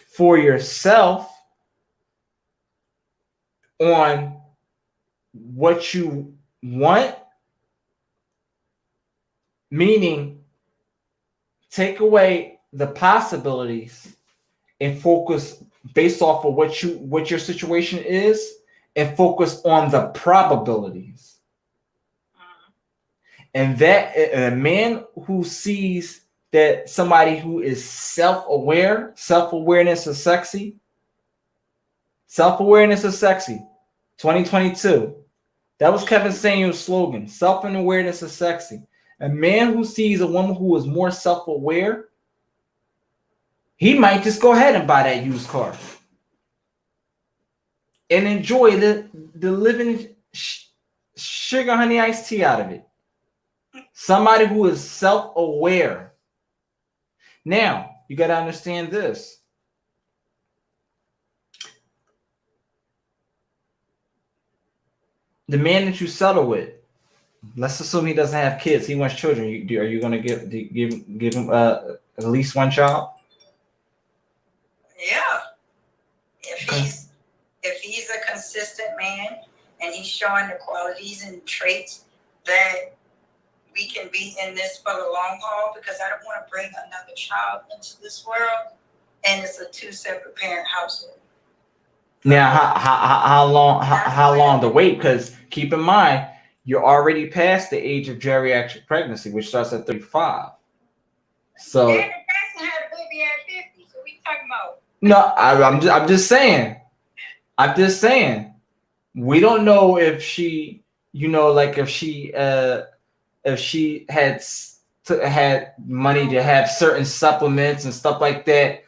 for yourself on what you want, meaning take away the possibilities and focus based off of what your situation is, and focus on the probabilities. And that a man who sees that somebody who is self-aware, self-awareness is sexy. Self-awareness is sexy. 2022. That was Kevin Samuel's slogan. Self-awareness is sexy. A man who sees a woman who is more self-aware, he might just go ahead and buy that used car and enjoy the living sugar honey iced tea out of it. Somebody who is self-aware. Now, you got to understand this. The man that you settle with, let's assume he doesn't have kids. He wants children. Are you going to give him at least one child? Yeah. If he's a consistent man and he's showing the qualities and traits that we can be in this for the long haul, because I don't want to bring another child into this world, and it's a 2 separate parent household. Now, how long to wait? Because keep in mind, you're already past the age of geriatric pregnancy, which starts at 35. So Janet Jackson had a baby at 50. So we talking about? No, I'm just saying. I'm just saying. We don't know if she, like if she had money to have certain supplements and stuff like that.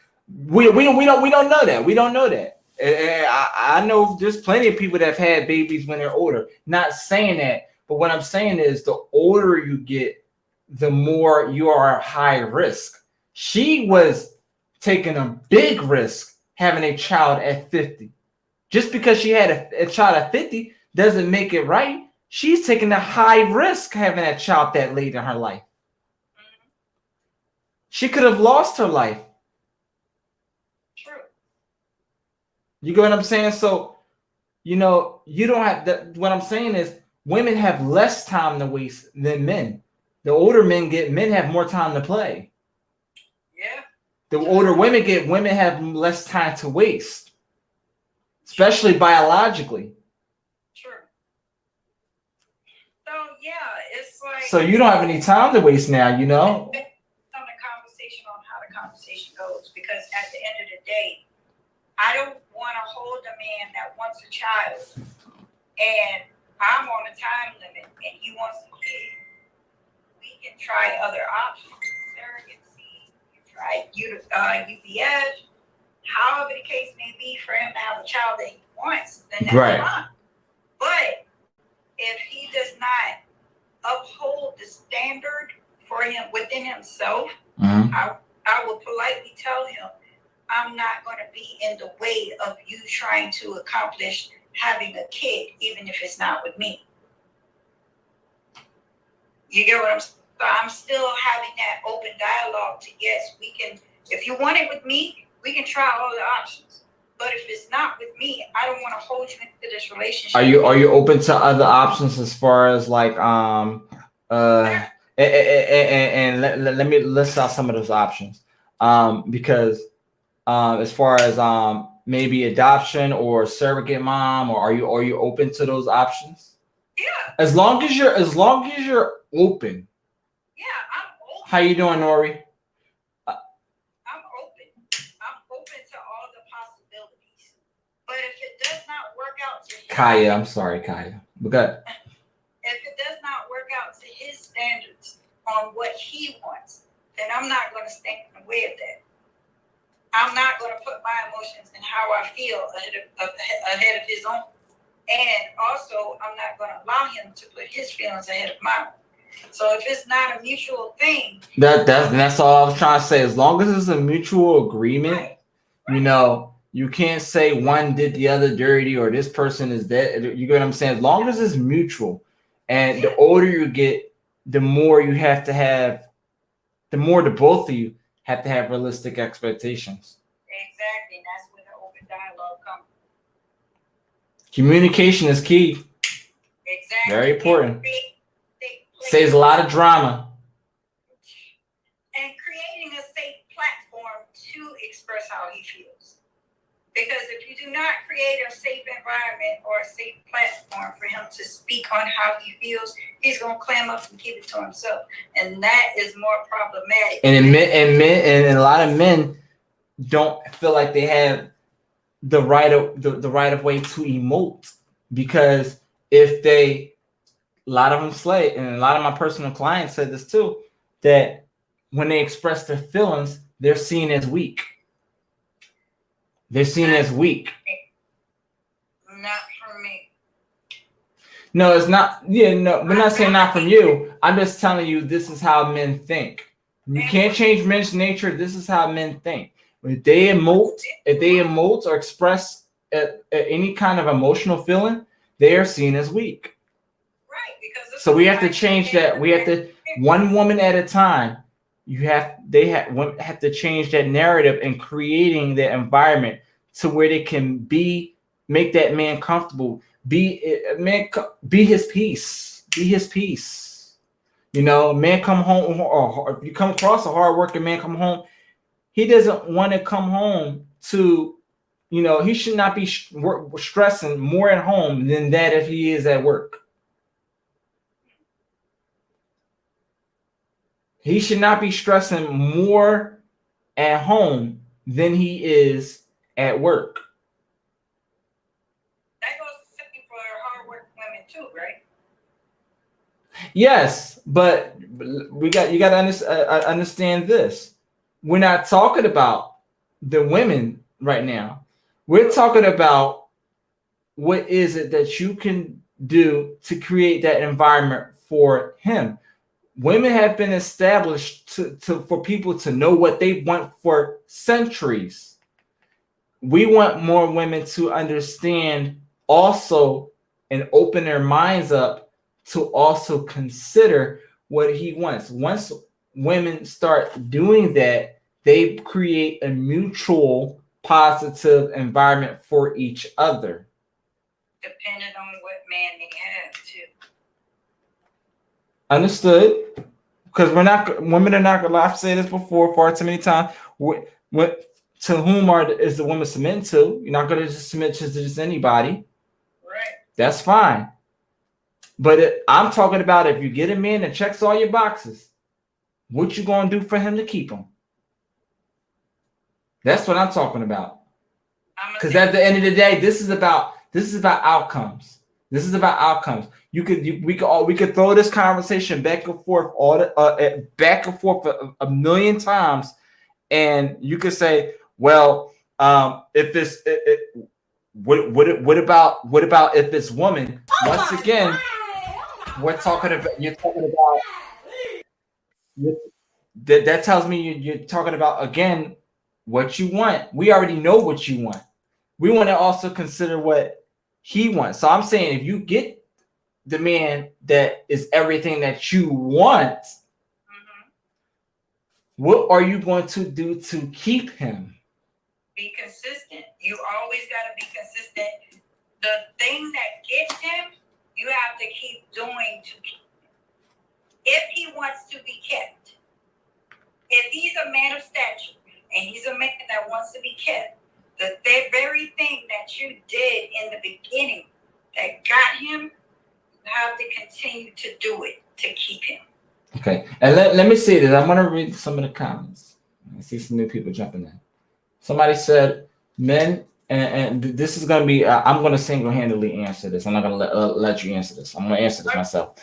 We don't know that. We don't know that. I know there's plenty of people that have had babies when they're older. Not saying that, but what I'm saying is the older you get, the more you are high risk. She was taking a big risk having a child at 50. Just because she had a child at 50 doesn't make it right. She's taking a high risk having a child that late in her life. She could have lost her life. True. You get what I'm saying? So, you don't have that. What I'm saying is women have less time to waste than men. The older men have more time to play. Yeah. The older women have less time to waste, especially biologically. True. So yeah, it's like. So you don't have any time to waste now, On the conversation on how the conversation goes, because at the end of the day, I don't want to hold a man that wants a child, and I'm on a time limit, and he wants a kid. We can try other options, surrogacy. You try UPS, however the case may be, for him to have a child that he wants, then that's fine. But if he does not uphold the standard for him within himself, I will politely tell him, I'm not going to be in the way of you trying to accomplish having a kid, even if it's not with me. You get what I'm saying? So I'm still having that open dialogue to, yes, we can, if you want it with me, we can try all the options. But if it's not with me, I don't want to hold you into this relationship. Are you open to other options as far as like And let me list out some of those options. Because as far as maybe adoption or surrogate mom, or are you open to those options? Yeah. As long as you're open. Yeah, I'm open. How you doing, Nori? I'm open. I'm open to all the possibilities. But if it does not work out to his Kaya, I'm sorry, Kaya. But if it does not work out to his standards on what he wants, then I'm not going to stand in the way of that. I'm not going to put my emotions and how I feel ahead of his own. And also, I'm not going to allow him to put his feelings ahead of mine. So if it's not a mutual thing, that's all I was trying to say. As long as it's a mutual agreement, right. You know, you can't say one did the other dirty or this person is dead. You get what I'm saying? As long as it's mutual, and the older you get, the more you have to have, the more the both of you have to have realistic expectations. Exactly. That's where the open dialogue comes. Communication is key. Exactly. Very important. Saves a lot of drama. And creating a safe platform to express how he feels. Because if you do not create a safe environment or a safe platform for him to speak on how he feels, he's going to clam up and keep it to himself. And that is more problematic. And a lot of men don't feel like they have the right of way to emote, because if they, a lot of them slay, and a lot of my personal clients said this too, that when they express their feelings, they're seen as weak. They're seen as weak. Not for me. No, it's not. Yeah, no, we're not saying not from you. I'm just telling you this is how men think. You can't change men's nature. This is how men think. If they emote or express any kind of emotional feeling, they are seen as weak. Right, because so we have to change that. We have to, one woman at a time. They have to change that narrative and creating the environment to where they can make that man comfortable. Be his peace. Be his peace. You know, man come home, or if you come across a hardworking man come home, he doesn't want to come home to, he should not be stressing more at home than that if he is at work. He should not be stressing more at home than he is at work. That goes for hardworking women too, right? Yes, but you got to understand this. We're not talking about the women right now. We're talking about what is it that you can do to create that environment for him. Women have been established for people to know what they want for centuries. We want more women to understand also and open their minds up to also consider what he wants. Once women start doing that, they create a mutual positive environment for each other. Depending on what man they have too. Understood? Because women are not gonna. I've said this before far too many times. To whom is the woman submitting to? You're not gonna just submit to just anybody. Right. That's fine. But I'm talking about if you get a man that checks all your boxes, what you gonna do for him to keep him? That's what I'm talking about. Because at the end of the day, this is about outcomes. This is about outcomes. We could throw this conversation back and forth a million times, and you could say, well, if this, what about if this woman? Once again, you're talking about. That tells me you're talking about again what you want. We already know what you want. We want to also consider what he wants. So I'm saying if you get the man that is everything that you want, what are you going to do to keep him? Be consistent. You always got to be consistent. The thing that gets him, you have to keep doing to keep him. wants to be kept. If he's a man of stature and he's a man that wants to be kept, the very thing that you did in the beginning that got him, you have to continue to do it to keep him. Okay, and let me see this. I want to read some of the comments. I see some new people jumping in. Somebody said, men, and this is going to be, I'm going to single-handedly answer this. I'm not going to let you answer this. I'm going to answer this myself.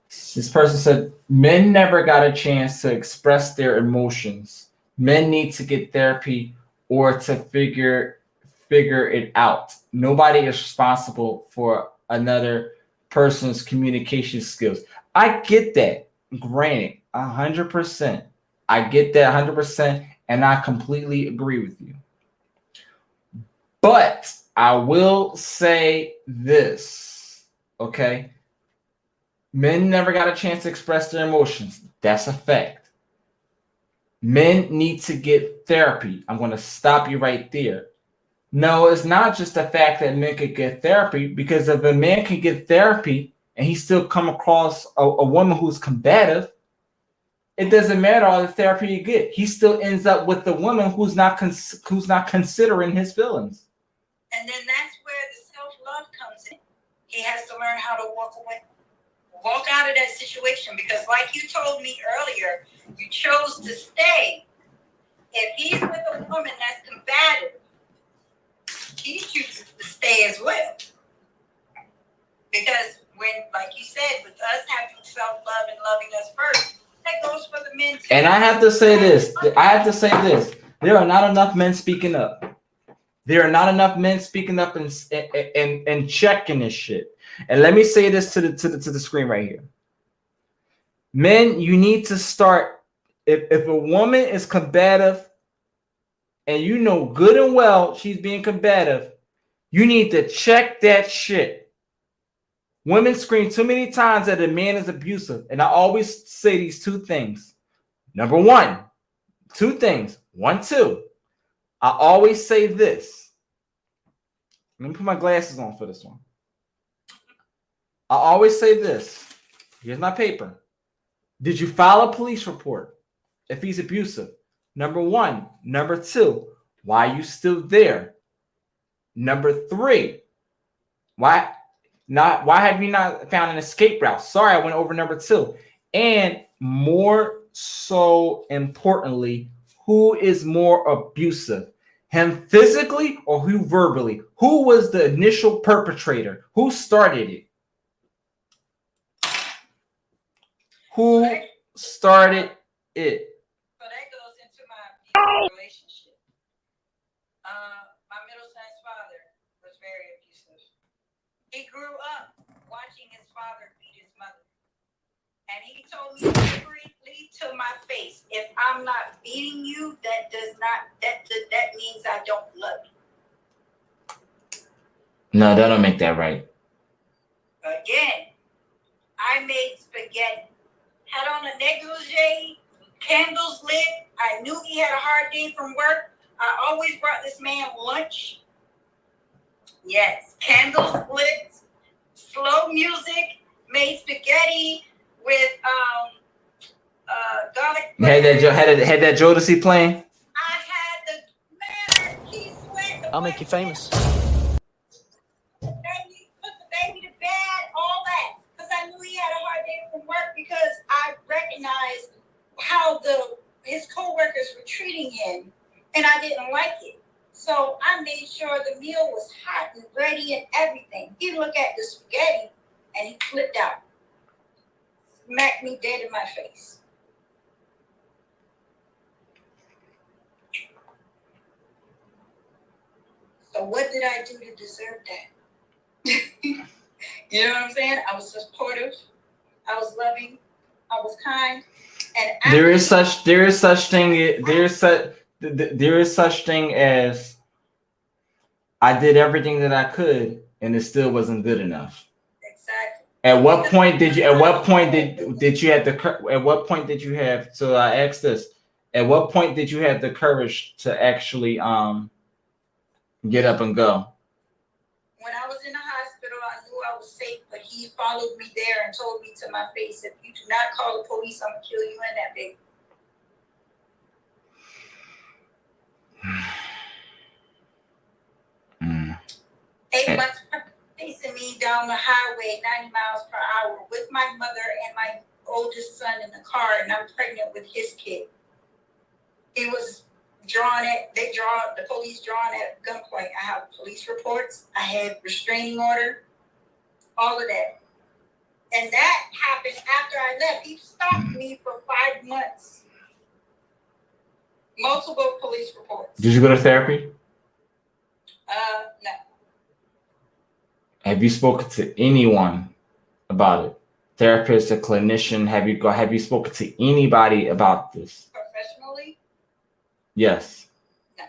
This person said, men never got a chance to express their emotions. Men need to get therapy or to figure it out. Nobody is responsible for another person's communication skills. I get that. Granted, 100%. I get that 100%, and I completely agree with you. But I will say this, okay? Men never got a chance to express their emotions. That's a fact. Men need to get therapy. I'm going to stop you right there. No, it's not just the fact that men could get therapy, because if a man can get therapy and he still come across a woman who's combative, it doesn't matter all the therapy you get. He still ends up with the woman who's not considering his feelings. And then that's where the self-love comes in. He has to learn how to walk away. Walk out of that situation, because like you told me earlier, you chose to stay. If he's with a woman that's combative, he chooses to stay as well. Because when, like you said, with us having self-love and loving us first, that goes for the men too. And I have to say this. There are not enough men speaking up. There are not enough men speaking up and checking this shit. And let me say this to the screen right here. Men, you need to start. If a woman is combative, and you know good and well she's being combative, you need to check that shit. Women scream too many times that a man is abusive. And I always say these two things. Number one, two things. 1, 2. I always say this. Let me put my glasses on for this one. I always say this. Here's my paper. Did you file a police report if he's abusive? Number 1. Number 2, why are you still there? Number 3, why have you not found an escape route? Sorry, I went over number 2. And more so importantly, who is more abusive? Him physically or who verbally? Who was the initial perpetrator? Who started it? Who started it? So that goes into my relationship. My middle son's father was very abusive. He grew up watching his father beat his mother. And he told me directly to my face, if I'm not beating you, that means I don't love you. No, that don't make that right. Again, I made spaghetti. Had on a negligee, candles lit. I knew he had a hard day from work. I always brought this man lunch. Yes, candles lit, slow music, made spaghetti with garlic. Had that Jodeci playing. I had the man, he sweat. I'll make you famous. Put the baby to bed, all that. Because I knew he had a hard day from work, because I recognized how his co-workers were treating him, and I didn't like it. So I made sure the meal was hot and ready and everything. He looked at the spaghetti and he flipped out. Smacked me dead in my face. So what did I do to deserve that? You know what I'm saying? I was supportive. I was loving. I was kind. And there is such thing as I did everything that I could and it still wasn't good enough. Exactly. At what point did you have so I asked this, at what point did you have the courage to actually get up and go? When I was in the hospital, I knew I was safe, but he followed me there and told me to my face, if you do not call the police, I'm gonna kill you and that baby. Mm. 8 months chasing me down the highway, 90 miles per hour, with my mother and my oldest son in the car, and I'm pregnant with his kid. He was the police drawn at gunpoint. I have police reports. I had restraining order, all of that. And that happened after I left. He stopped me for 5 months. Multiple police reports. Did you go to therapy? No. Have you spoken to anyone about it? Therapist, a clinician? Have you spoken to anybody about this? Professionally? Yes. No.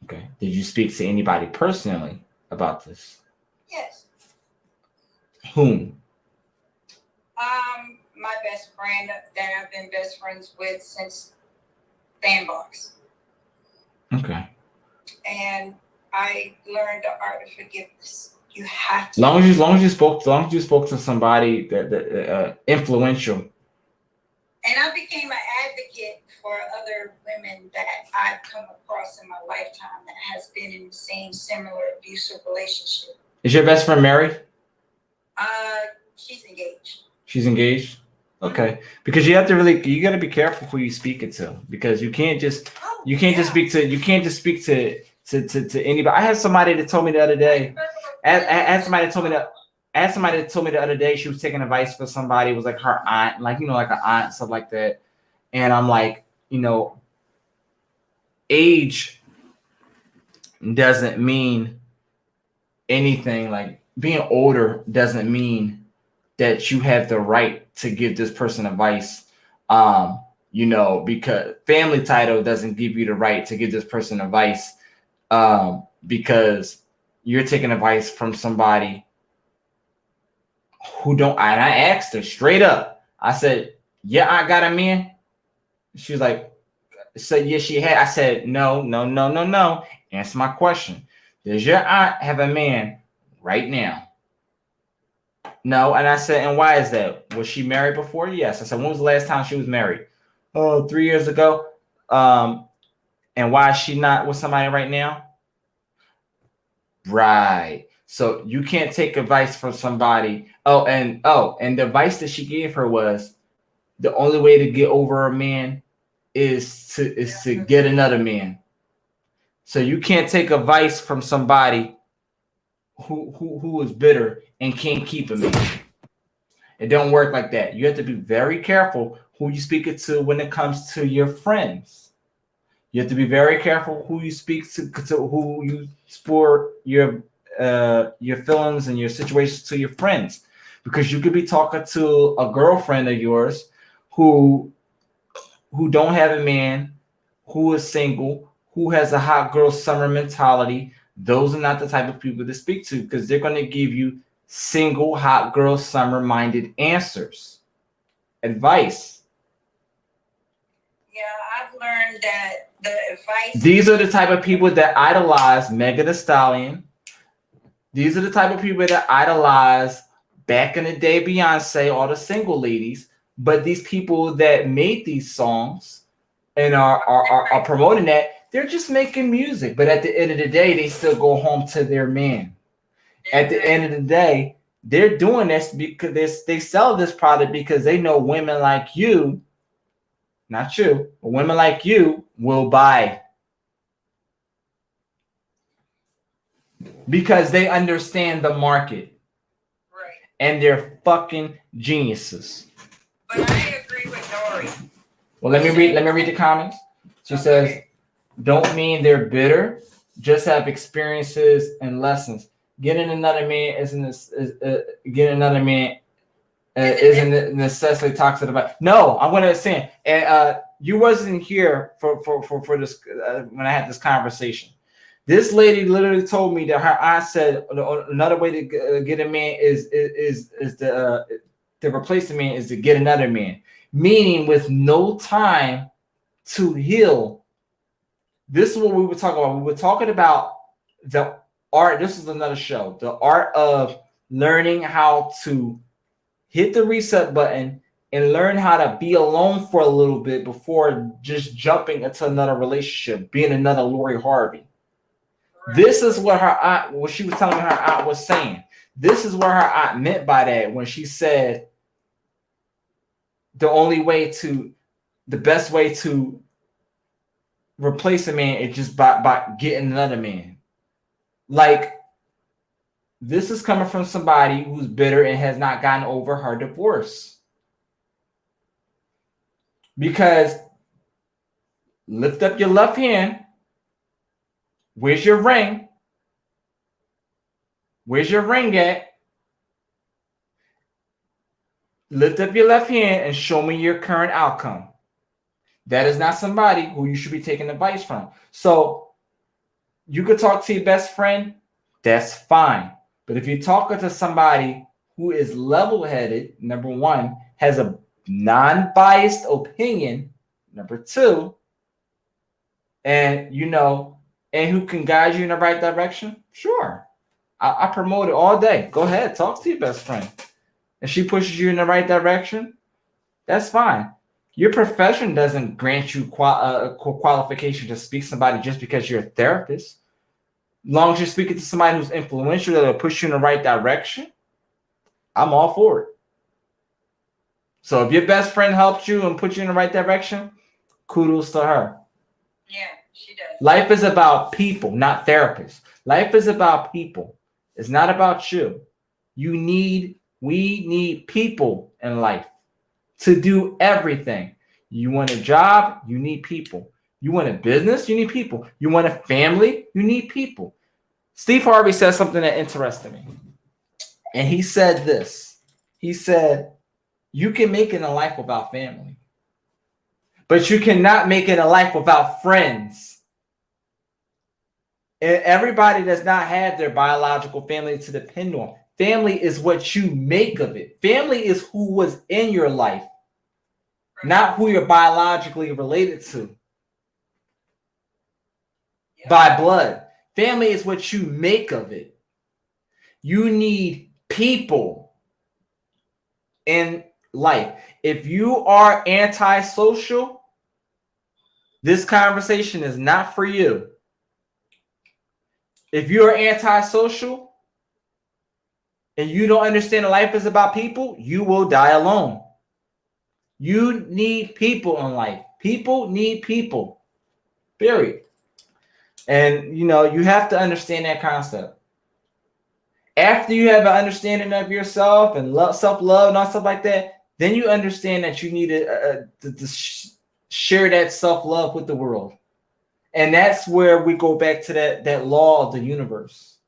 Okay. Did you speak to anybody personally about this? Yes. Whom? My best friend that I've been best friends with since Sandbox. Okay. And I learned the art of forgiveness. You have to. Long as you spoke to somebody that influential. And I became an advocate for other women that I've come across in my lifetime that has been in the same similar abusive relationship. Is your best friend married? She's engaged. She's engaged? Okay. Because you got to be careful who you speak it to, because you can't just speak to anybody. I had somebody that told me the other day. Somebody that told me the other day she was taking advice for somebody. It was like her aunt, like an aunt, stuff like that. And I'm like, age doesn't mean anything. Like, being older doesn't mean that you have the right to give this person advice. Because family title doesn't give you the right to give this person advice, because you're taking advice from somebody who don't. And I asked her straight up. I said, "Yeah, I got a man." She was like, "Said yeah, she had." I said, "No. Answer my question. Does your aunt have a man right now?" No. And I said, "And why is that? Was she married before?" Yes. I said, "When was the last time she was married?" "Oh, 3 years ago." And why is she not with somebody right now? Right. So you can't take advice from somebody. And the advice that she gave her was the only way to get over a man is to get another man. So you can't take advice from somebody who is bitter and can't keep a man. It don't work like that. You have to be very careful who you speak it to when it comes to your friends. You have to be very careful who you speak to who you sport your feelings and your situations to your friends, because you could be talking to a girlfriend of yours who don't have a man, who is single, who has a hot girl summer mentality. Those are not the type of people to speak to, because they're going to give you single hot girl summer minded answers, advice. Yeah, I've learned that the advice. These are the type of people that idolize Megan Thee Stallion. These are the type of people that idolize back in the day Beyonce, all the single ladies. But these people that made these songs and are promoting that, they're just making music. But at the end of the day, they still go home to their man. At the end of the day, they're doing this because they sell this product because they know women like you, not you, but women like you will buy. Because they understand the market. Right. And they're fucking geniuses. But I agree with Dory. Well, let me read the comments. She says, "Don't mean they're bitter, just have experiences and lessons. Getting another man isn't necessarily toxic about." No, I'm gonna say, and you wasn't here for this when I had this conversation. This lady literally told me that her aunt said another way to get a man is to replace a man is to get another man, meaning with no time to heal. This is what we were talking about. We were talking about the art. This is another show, the art of learning how to hit the reset button and learn how to be alone for a little bit before just jumping into another relationship, being another Lori Harvey. Right. This is what her aunt, what she was telling her aunt was saying. This is what her aunt meant by that when she said the best way to replace a man is just by getting another man. Like, this is coming from somebody who's bitter and has not gotten over her divorce. Because lift up your left hand. Where's your ring? Where's your ring at? Lift up your left hand and show me your current outcome. That is not somebody who you should be taking advice from. So you could talk to your best friend. That's fine. But if you're talking to somebody who is level-headed, number one, has a non-biased opinion, number two, and and who can guide you in the right direction, sure. I promote it all day. Go ahead, talk to your best friend. If she pushes you in the right direction, that's fine. Your profession doesn't grant you qualification to speak to somebody just because you're a therapist. As long as you're speaking to somebody who's influential that'll push you in the right direction, I'm all for it. So if your best friend helps you and puts you in the right direction, kudos to her. Yeah, she does. Life is about people, not therapists. Life is about people. It's not about you. We need people in life to do everything. You want a job, you need people. You want a business, you need people. You want a family, you need people. Steve Harvey said something that interested me. And he said this. He said, you can make it in life without family, but you cannot make it in life without friends. And everybody does not have their biological family to depend on. Family is what you make of it. Family is who was in your life, not who you're biologically related to by blood. Family is what you make of it. You need people in life. If you are antisocial, this conversation is not for you. If you are antisocial and you don't understand that life is about people, you will die alone. You need people in life. People need people. Period. And you have to understand that concept. After you have an understanding of yourself and self-love and all stuff like that, then you understand that you need to share that self-love with the world. And that's where we go back to that law of the universe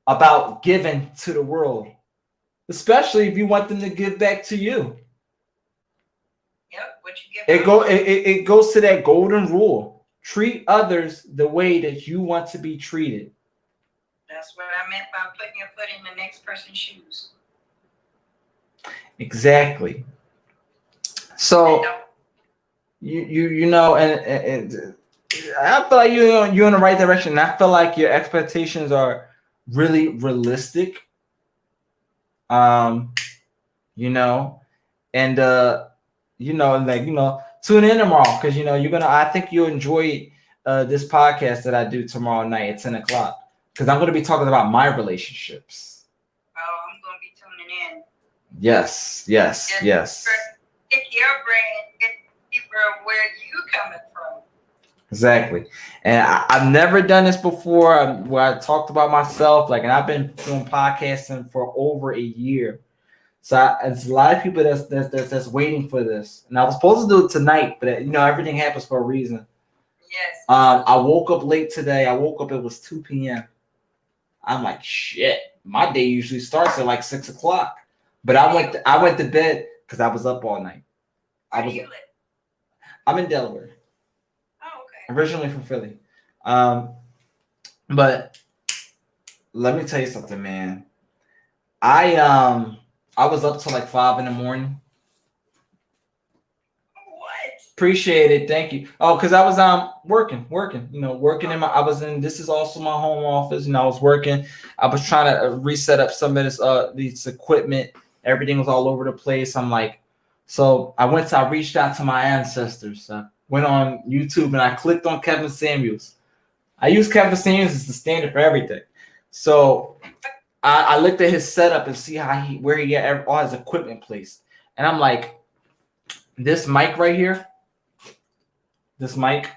about giving to the world, especially if you want them to give back to you. Yep, what you give. It goes to that golden rule. Treat others the way that you want to be treated. That's what I meant by putting your foot in the next person's shoes. Exactly. So and I feel like you're in the right direction. And I feel like your expectations are really realistic. Tune in tomorrow because I think you'll enjoy this podcast that I do tomorrow night at 10 o'clock because I'm going to be talking about my relationships. Oh, I'm going to be tuning in. Yes. Pick your brain, get deeper where you coming from. Exactly. And I've never done this before where I talked about myself, and I've been doing podcasting for over a year. So it's a lot of people that's waiting for this. And I was supposed to do it tonight, but everything happens for a reason. Yes. I woke up late today. It was 2 p.m. I'm like, shit. My day usually starts at like 6 o'clock. But I went to bed because I was up all night. Where do you live? I'm in Delaware. Oh, okay. Originally from Philly. But let me tell you something, man. I was up till like 5 a.m. What? Appreciate it. Thank you. Oh, because I was working, working in my this is also my home office, and I was working. I was trying to reset up some of this equipment. Everything was all over the place. I'm like, so I reached out to my ancestors. Went on YouTube and I clicked on Kevin Samuels. I use Kevin Samuels as the standard for everything. So I looked at his setup and see where he got all his equipment placed. And I'm like, this mic right here, this mic,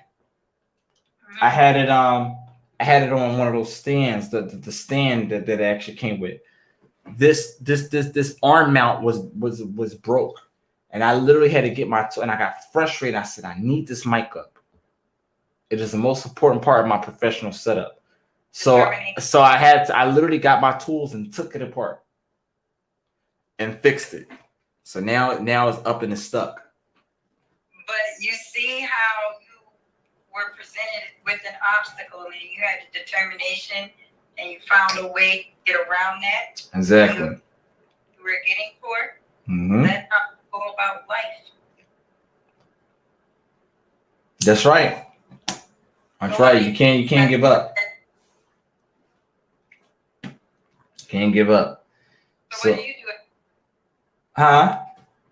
I had it on one of those stands, the stand that it actually came with. This arm mount was broke. And I literally had to get and I got frustrated. I said, I need this mic up. It is the most important part of my professional setup. So I literally got my tools and took it apart and fixed it. So now it's up and it's stuck. But you see how you were presented with an obstacle and you had the determination and you found a way to get around that. Exactly. You were getting for. Mm-hmm. That's how you go about life. That's right. That's right. You can't give up. Can't give up. So what do you do? Huh?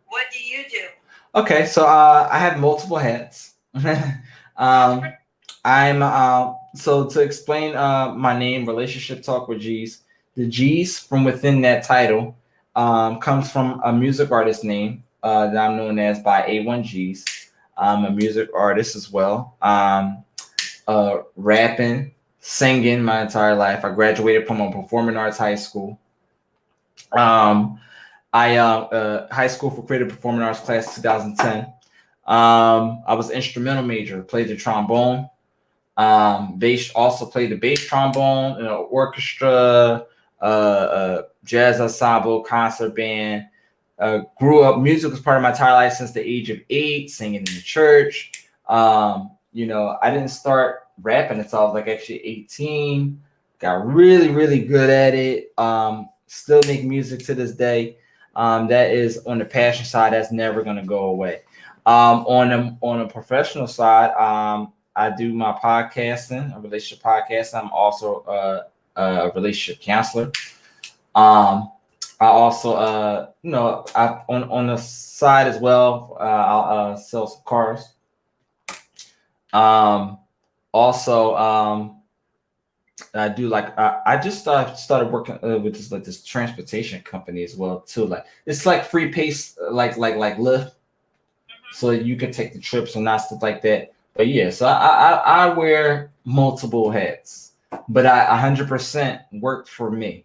What do you do? Okay, so I have multiple hats. I'm so to explain my name, Relationship Talk with G's. The G's from within that title comes from a music artist name that I'm known as by A1Geez. I'm a music artist as well. Rapping, singing my entire life. I graduated from a performing arts high school. High school for creative performing arts class 2010. I was instrumental major, played the trombone, bass, also played the bass trombone, orchestra, jazz ensemble, concert band. Grew up, music was part of my entire life since the age of 8, singing in the church. I didn't start rapping until I was like actually 18. Got really, really good at it. Still make music to this day. That is on the passion side. That's never gonna go away. On a professional side, I do my podcasting, a relationship podcast. I'm also a relationship counselor. I also, on the side as well, I'll sell some cars. I do I just started working with this transportation company as well too. Like it's like free pace, like Lyft, so you can take the trips and not stuff like that. But yeah, so I wear multiple hats, but I 100% worked for me.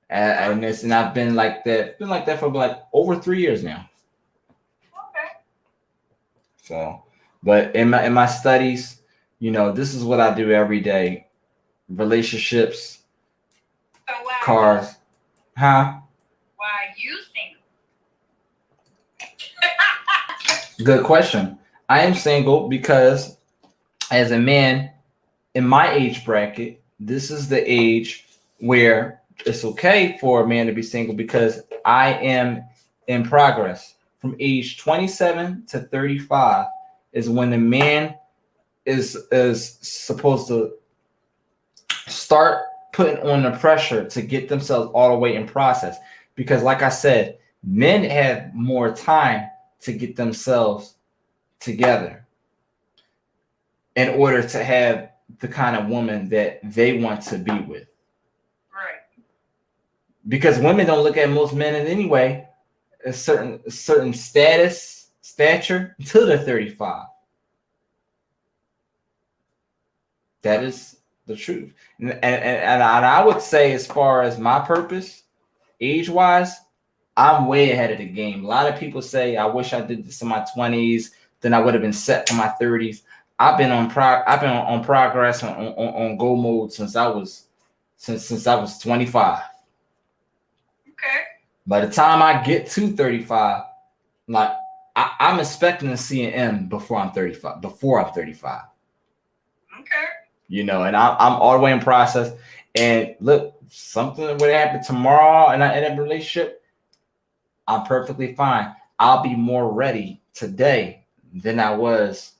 And I've been like that for like over 3 years now. Okay. So, but in my studies, this is what I do every day. Relationships, cars. Huh? Why are you single? Good question. I am single because as a man in my age bracket, this is the age where it's okay for a man to be single because I am in progress. From age 27 to 35 is when the man is supposed to start putting on the pressure to get themselves all the way in process. Because like I said, men have more time to get themselves together in order to have the kind of woman that they want to be with. Right. Because women don't look at most men in anyway a certain stature until they're 35. That is the truth. And I would say, as far as my purpose, age-wise, I'm way ahead of the game. A lot of people say, I wish I did this in my 20s, then I would have been set for my 30s. I've been on progress on go mode since I was 25. Okay. By the time I get to 35, like I'm expecting to see an M before I'm 35. Okay. And I'm all the way in process. And look, something would happen tomorrow and I end up in a relationship, I'm perfectly fine. I'll be more ready today than I was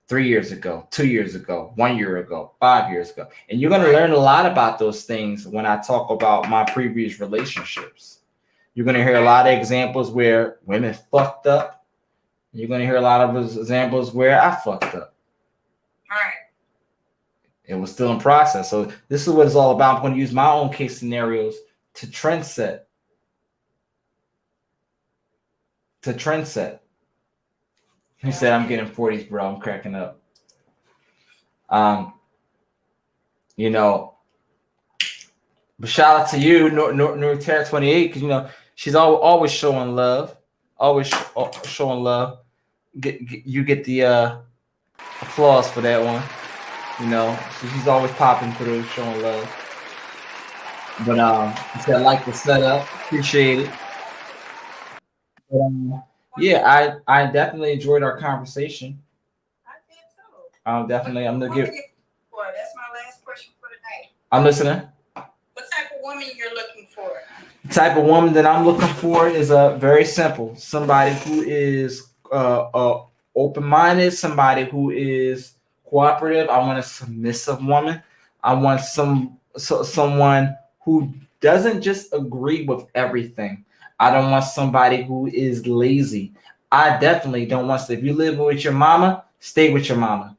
3 years ago, 2 years ago, 1 year ago, 5 years ago. And you're going to learn a lot about those things when I talk about my previous relationships. You're going to hear a lot of examples where women fucked up. You're going to hear a lot of examples where I fucked up. All right. It was still in process. So this is what it's all about. I'm going to use my own case scenarios to trend set. He said, I'm getting 40s, bro. I'm cracking up. You know, but shout out to you, Norterra 28, because, you know, she's always showing love. Always showing love. You get the applause for that one. You know, she's always popping through, showing love. But he said, I like the setup. Appreciate it. But, yeah, I definitely enjoyed our conversation. I did too. I'm gonna give. That's my last question for tonight. I'm listening. What type of woman you're looking for? The type of woman that I'm looking for is very simple. Somebody who is open-minded. Somebody who is cooperative. I want a submissive woman. I want someone who doesn't just agree with everything. I don't want somebody who is lazy. I definitely don't want. If you live with your mama, stay with your mama.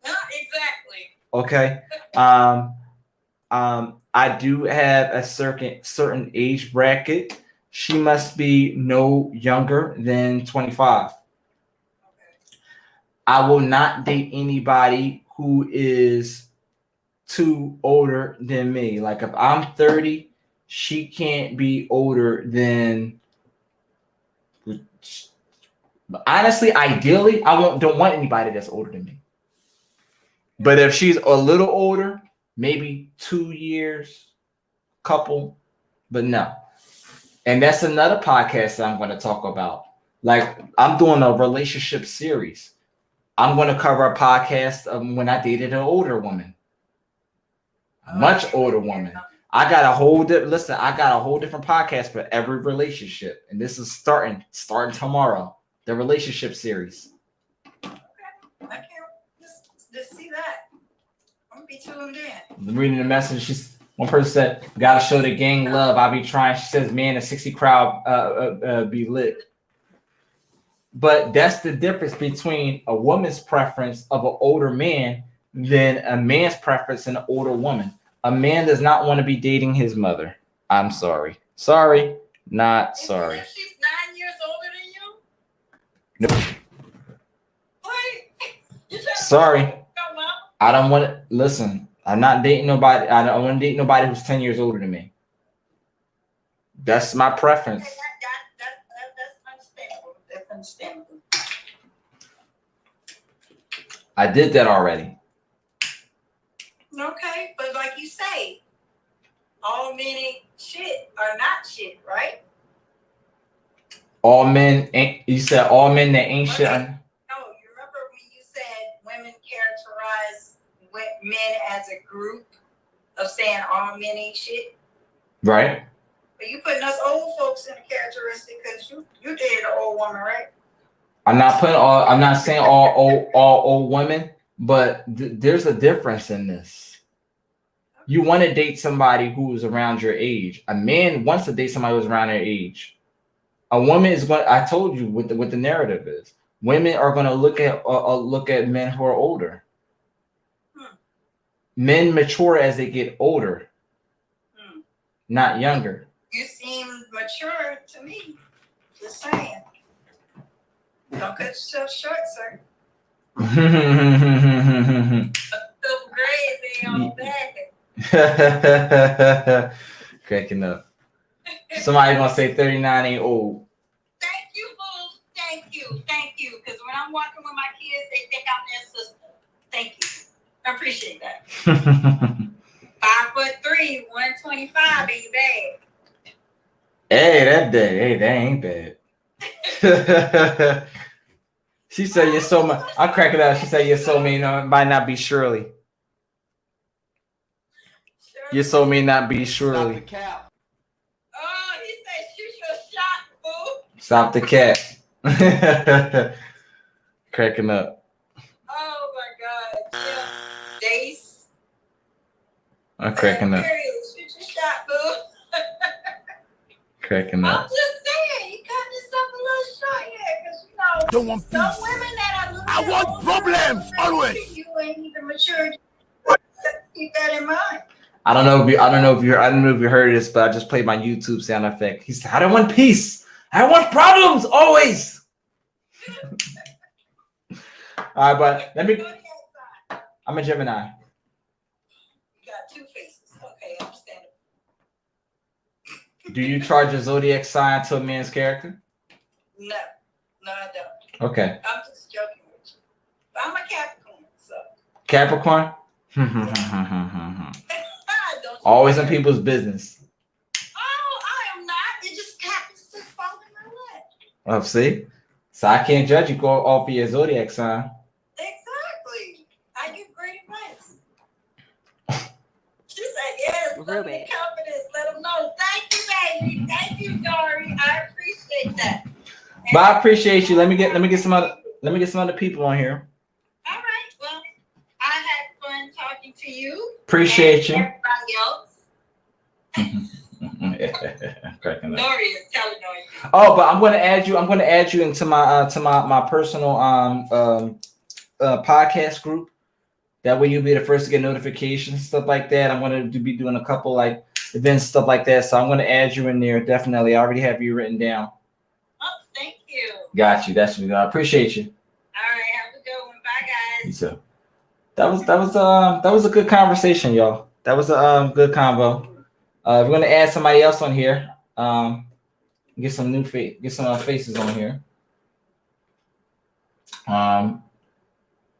Exactly. Okay. I do have a certain age bracket. She must be no younger than 25. Okay. I will not date anybody who is too older than me. Like if I'm 30, she can't be older than. Honestly, ideally, I don't want anybody that's older than me. But if she's a little older, maybe 2 years, couple, but no. And that's another podcast that I'm going to talk about. Like I'm doing a relationship series. I'm going to cover a podcast of when I dated an older woman, a much older woman. I got a whole different podcast for every relationship, and this is starting tomorrow. The relationship series. Okay, I can't just see that. I'm gonna be tuned in. I'm reading the message. One person said, "Gotta show the gang love. I be trying." She says, "Man, the 60 crowd be lit." But that's the difference between a woman's preference of an older man than a man's preference in an older woman. A man does not want to be dating his mother. I'm sorry. Sorry, not sorry. If she's 9 years older than you? No. What? Sorry. I don't want to listen. I'm not dating nobody. I don't want to date nobody who's 10 years older than me. That's my preference. That's understandable. That's understandable. I did that already. Okay, but like you say, all men ain't shit are not shit, right? All men ain't. You said all men that ain't shit. No, you remember when you said women characterize men as a group of saying all men ain't shit? Right. But you putting us old folks in a characteristic because you dated an old woman, right? I'm not saying all old women, but there's a difference in this. You want to date somebody who's around your age. A man wants to date somebody who's around their age. A woman is what I told you what the narrative is. Women are going to look at men who are older. Men mature as they get older, not younger. You seem mature to me. Just saying. Don't cut yourself short, sir. The grades ain't all bad. Cracking up. Somebody gonna say 39 ain't old. Thank you, boo. Thank you. Because when I'm walking with my kids, they think I'm their sister. Thank you. I appreciate that. 5'3", 125 ain't bad. Hey, that ain't bad. She said you're so much. I'll crack it up. She said you're so mean. It might not be Shirley. You're so mean, not be Shirley. Oh, he said shoot your shot, boo. Stop the cat. Cracking up. Oh my God. Yeah. Dace. I'm cracking up. Shoot your shot, boo. Cracking I'm up. just saying, you cut yourself a little short here, because you know, Don't want some peace. women that are a little I bit want older, problems, always. You ain't even mature. Keep that in mind. I don't know if you heard this, but I just played my YouTube sound effect. He said, "I don't want peace. I want problems always." All right, but let me. I'm a Gemini. You got two faces. Okay, understand. Do you charge a zodiac sign to a man's character? No, I don't. Okay. I'm just joking with you. But I'm a Capricorn, so. Capricorn. Don't you Always in dare. people's business. Oh, I am not. It just happens to fall in my lap. Oh, see? So I can't judge you off of your zodiac sign. Exactly. I give great advice. She said yes. Let me confidence. Let them know. Thank you, baby. Thank you, Dory. I appreciate that. But I appreciate you. Let me get some other people on here. All right. Well, I had fun talking to you. Appreciate you. Everybody else. Cracking up. Dory is telling Dory. Oh, but I'm going to add you into my my personal podcast group. That way you'll be the first to get notifications, stuff like that. I'm going to be doing a couple like events, stuff like that. So I'm going to add you in there. Definitely. I already have you written down. Oh, thank you. Got you. That's what I appreciate you. All right, have a good one. Bye, guys. You too. That was a good conversation, y'all. That was a good convo. We're gonna add somebody else on here. Get some faces on here.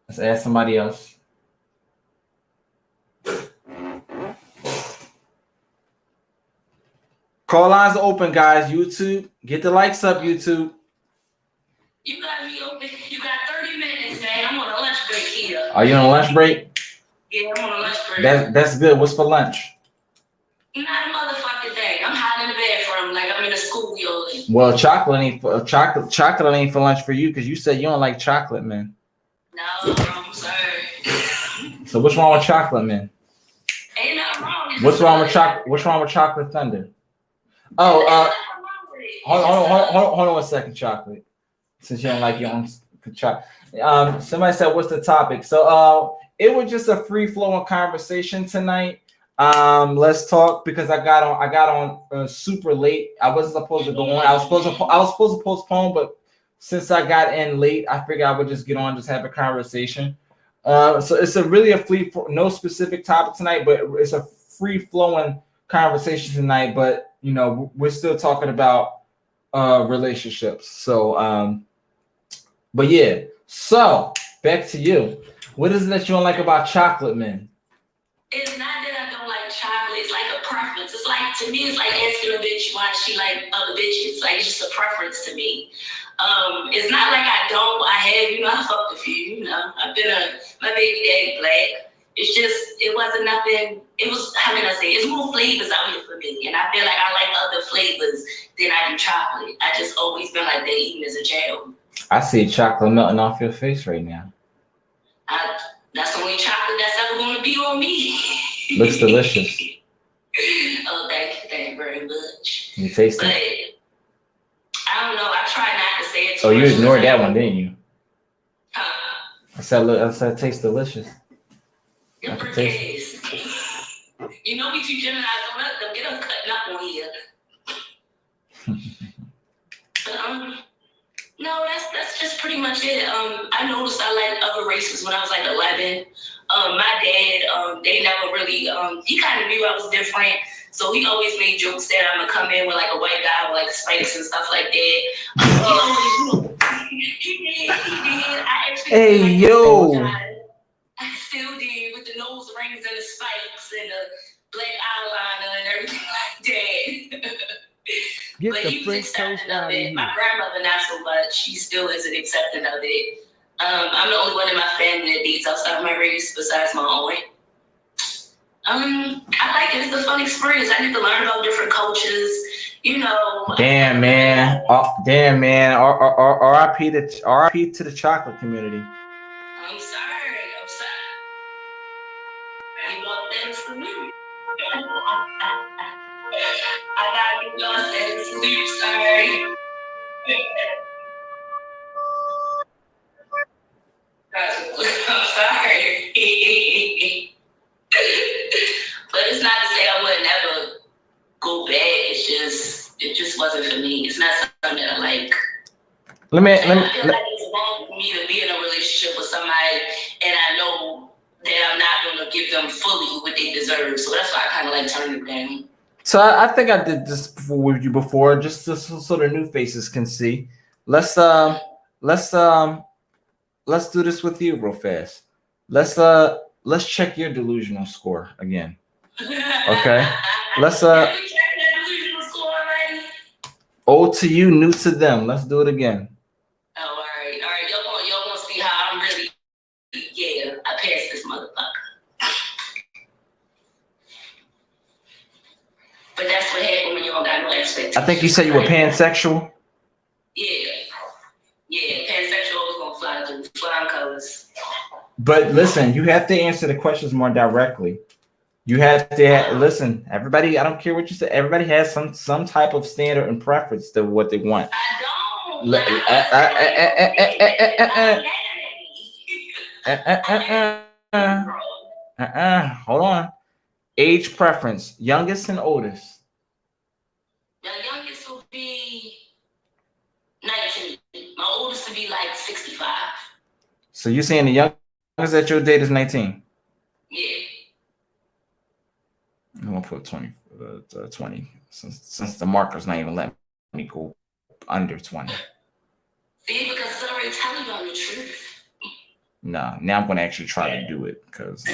Let's add somebody else. Call lines are open, guys. YouTube, get the likes up, YouTube. You got me open. You got 30 minutes, man. I'm on a lunch break here. Are you on a lunch break? Yeah, I'm on a lunch break. That's good. What's for lunch? Not a motherfucking thing. I'm hiding in the bathroom like I'm in a schoolyard. Well, chocolate ain't for lunch for you because you said you don't like chocolate, man. No, I'm sorry. So what's wrong with chocolate, man? Ain't nothing wrong. What's wrong with chocolate thunder? Oh, hold on a second, chocolate. Since you don't like your own chocolate. Somebody said, "What's the topic?" So, it was just a free flowing conversation tonight. Let's talk because I got on super late. I wasn't supposed to go on. I was supposed to postpone, but since I got in late, I figured I would just get on, just have a conversation. So it's no specific topic tonight, but it's a free flowing conversation tonight. But you know, we're still talking about relationships. So, but yeah. So back to you. What is it that you don't like about chocolate, man? It's not that I don't like chocolate. It's like a preference. It's like, to me, it's like asking a bitch why she like other bitches. Like, it's just a preference to me. It's not like I don't. I have, I fucked a few, I've been my baby daddy black. It's just, it wasn't nothing. It was, how can I say, it's more flavors out here for me. And I feel like I like other flavors than I do chocolate. I just always been like that, even as a child. I see chocolate melting off your face right now. That's the only chocolate that's ever going to be on me. Looks delicious. Oh, thank you very much. You taste but, it? I don't know. I try not to say it too much. Oh, you ignored that one, didn't you? Huh? I said it tastes delicious. Your birthdays. You know we two Gemini, don't let them get them cutting up on here. But, no, that's just pretty much it. I noticed I liked other races when I was like 11. My dad, they never really, he kind of knew I was different. So he always made jokes that I'm gonna come in with like a white guy with like spikes and stuff like that. He did. I actually hey, yo. I still did with the nose rings and the spikes and the black eyeliner and everything like that. Get but the he was French accepting toast of out of it. here. My grandmother not so much. She still isn't accepting of it. I'm the only one in my family that dates outside of my race besides my aunt. I like it. It's a fun experience. I get to learn about different cultures. You know. Damn, man. Oh, damn, man. R.I.P. to the chocolate community. I'm sorry. You know things for me. I gotta get lost and sleep. Sorry. I'm sorry. But it's not to say I would never go bad. It just wasn't for me. It's not something that I like. I feel like it's wrong for me to be in a relationship with somebody and I know that I'm not going to give them fully what they deserve. So that's why I kind of like turning it down. So I think I did this with you before, just so the new faces can see. Let's do this with you real fast. Let's check your delusional score again. Okay. Let's old to you, new to them. Let's do it again. Oh, all right. Y'all gonna see how I'm really. Yeah, I passed this motherfucker. But that's what happened when you don't got no expectations. I think you said you were pansexual. Yeah, pansexual was gonna fly through flying colors. But listen, you have to answer the questions more directly. You have to listen. Everybody, I don't care what you say. Everybody has some type of standard and preference to what they want. Hold on. Age preference, youngest and oldest. The youngest will be 19. My oldest will be like 65. So you're saying the youngest at your date is 19? Yeah. I'm gonna put 20 since the marker's not even letting me go under 20. See, because it's already telling you the truth. No, now I'm gonna actually try to do it because.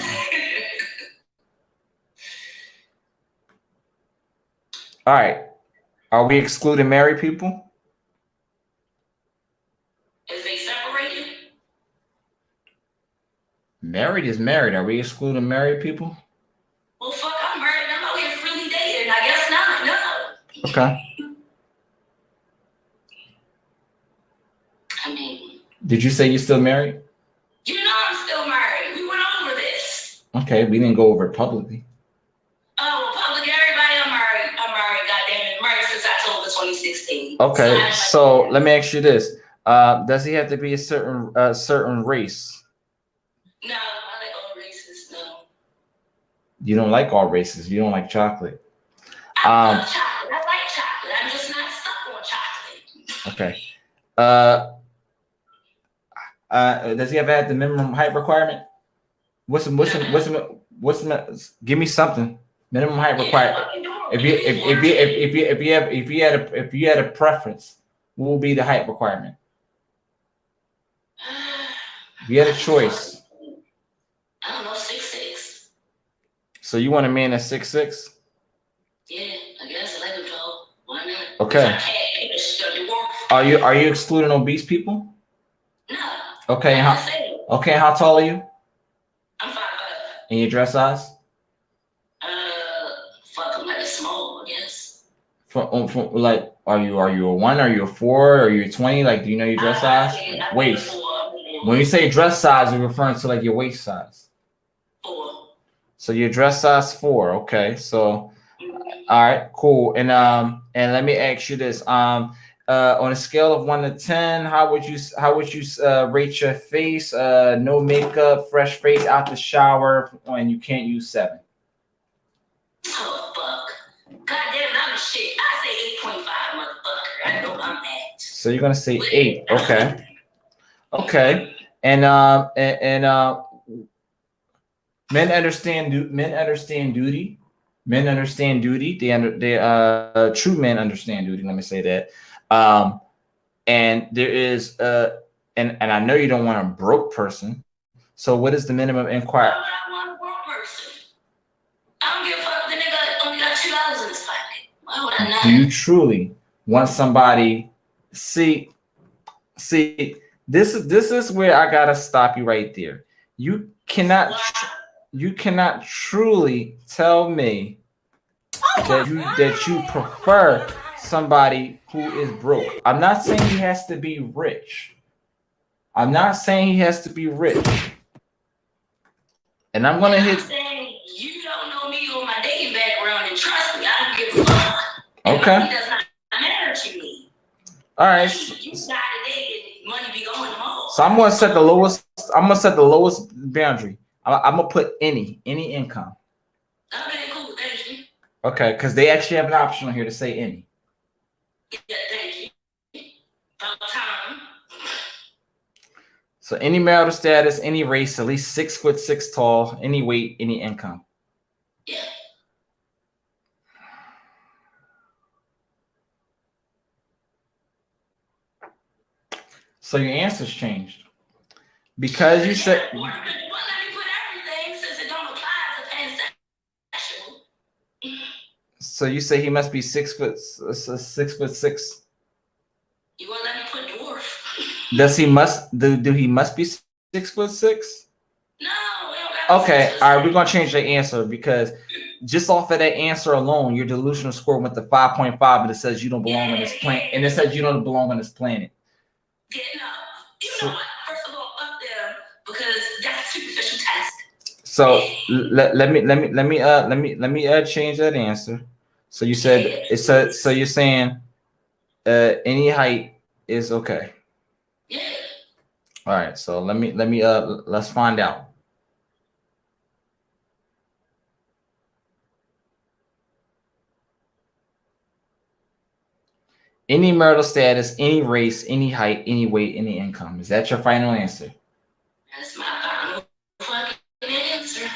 All right, are we excluding married people? Is they separated? Married is married. Are we excluding married people? Well, fuck, I'm married. I'm out here freely dating. I guess not. No. Okay. I mean. Did you say you're still married? You know I'm still married. We went over this. Okay, we didn't go over it publicly. Oh, well, public, everybody, I'm married. Goddamn it. Married since October 2016. Okay, so let me ask you this. Does he have to be a certain race? No, I like all races. No. You don't like all races. You don't like chocolate. I love chocolate. I like chocolate. I'm just not stuck on chocolate. Okay. Does he ever have the minimum height requirement? What's the give me something minimum height requirement? If you had a preference, what would be the height requirement? If you had a choice. I don't know, 6'6". So you want a man that's 6'6"? Yeah, I guess I like him tall. Why not? Okay. Are you excluding obese people? No. Okay. How tall are you? I'm 5'5". And your dress size? Fuck, I'm like a small, I guess. Like, are you a 1? Are you a 4? Are you a 20? Like, do you know your dress size? Waist. When you say dress size, you're referring to like your waist size. 4. So your dress size 4. Okay. So, all right, cool. And let me ask you this. On a scale of 1 to 10, how would you rate your face? No makeup, fresh face, out the shower, and you can't use 7. Oh fuck! God damn, I'm a shit. I say 8.5, motherfucker. I know I'm at. So you're gonna say 8. Okay. Okay. And men understand duty. Men understand duty. They true men understand duty. Let me say that. And there is and I know you don't want a broke person. So what is the minimum inquiry? Why would I want a broke person? I don't give a fuck. The nigga only got $2 in his pocket. Why would I not? Do you truly want somebody? See, this is where I gotta stop you right there. You cannot truly tell me that you prefer somebody who is broke. I'm not saying he has to be rich. I'm not saying he has to be rich. And I'm gonna hit. Saying you don't know me or my dating background, and trust me, I don't give a fuck. Okay. Money does not matter to me. All right. You got a day and money be going home. So I'm gonna set the lowest. I'm gonna set the lowest boundary. I'm gonna put any income. Okay, cool. Thank you. Okay, because they actually have an option on here to say any. Yeah, thank you. About time. So any marital status, any race, at least 6'6" tall, any weight, any income. Yeah. So your answers changed because you said. Well, let me put everything since it don't apply as a pansexual. So you say he must be 6'6". You won't let me put dwarf. Does he must do he must be 6'6"? No, we don't got Okay, all right, we're gonna change the answer because just off of that answer alone, your delusional score went to 5.5, and it says you don't belong on this planet, and it says you don't belong on this planet. Yeah, no. You know what? First of all, up there because that's a superficial test. So let me change that answer. So you said it said so you're saying any height is okay. Yeah. All right, so let's find out. Any marital status, any race, any height, any weight, any income. Is that your final answer? That's my final fucking answer.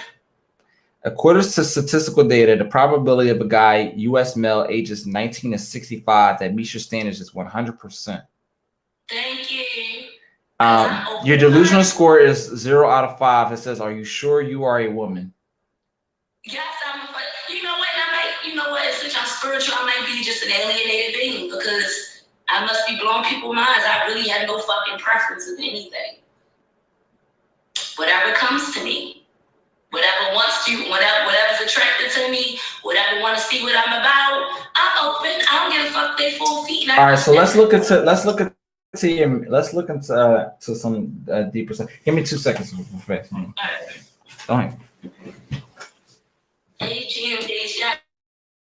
According to statistical data, the probability of a guy, U.S. male, ages 19 to 65, that meets your standards is 100%. Thank you. Your delusional score is 0 out of 5. It says, "Are you sure you are a woman?" Yes, I'm a. You know what? You know what? Since I'm spiritual, I might be just an alienated being because I must be blowing people's minds. I really have no fucking preference of anything. Whatever comes to me, whatever wants to, whatever's attracted to me, whatever want to see what I'm about, I'm open. I don't give a fuck. They full feet. All right, so let's look into to some deeper stuff. Give me 2 seconds. Fast. Go ahead. AGM days, yeah,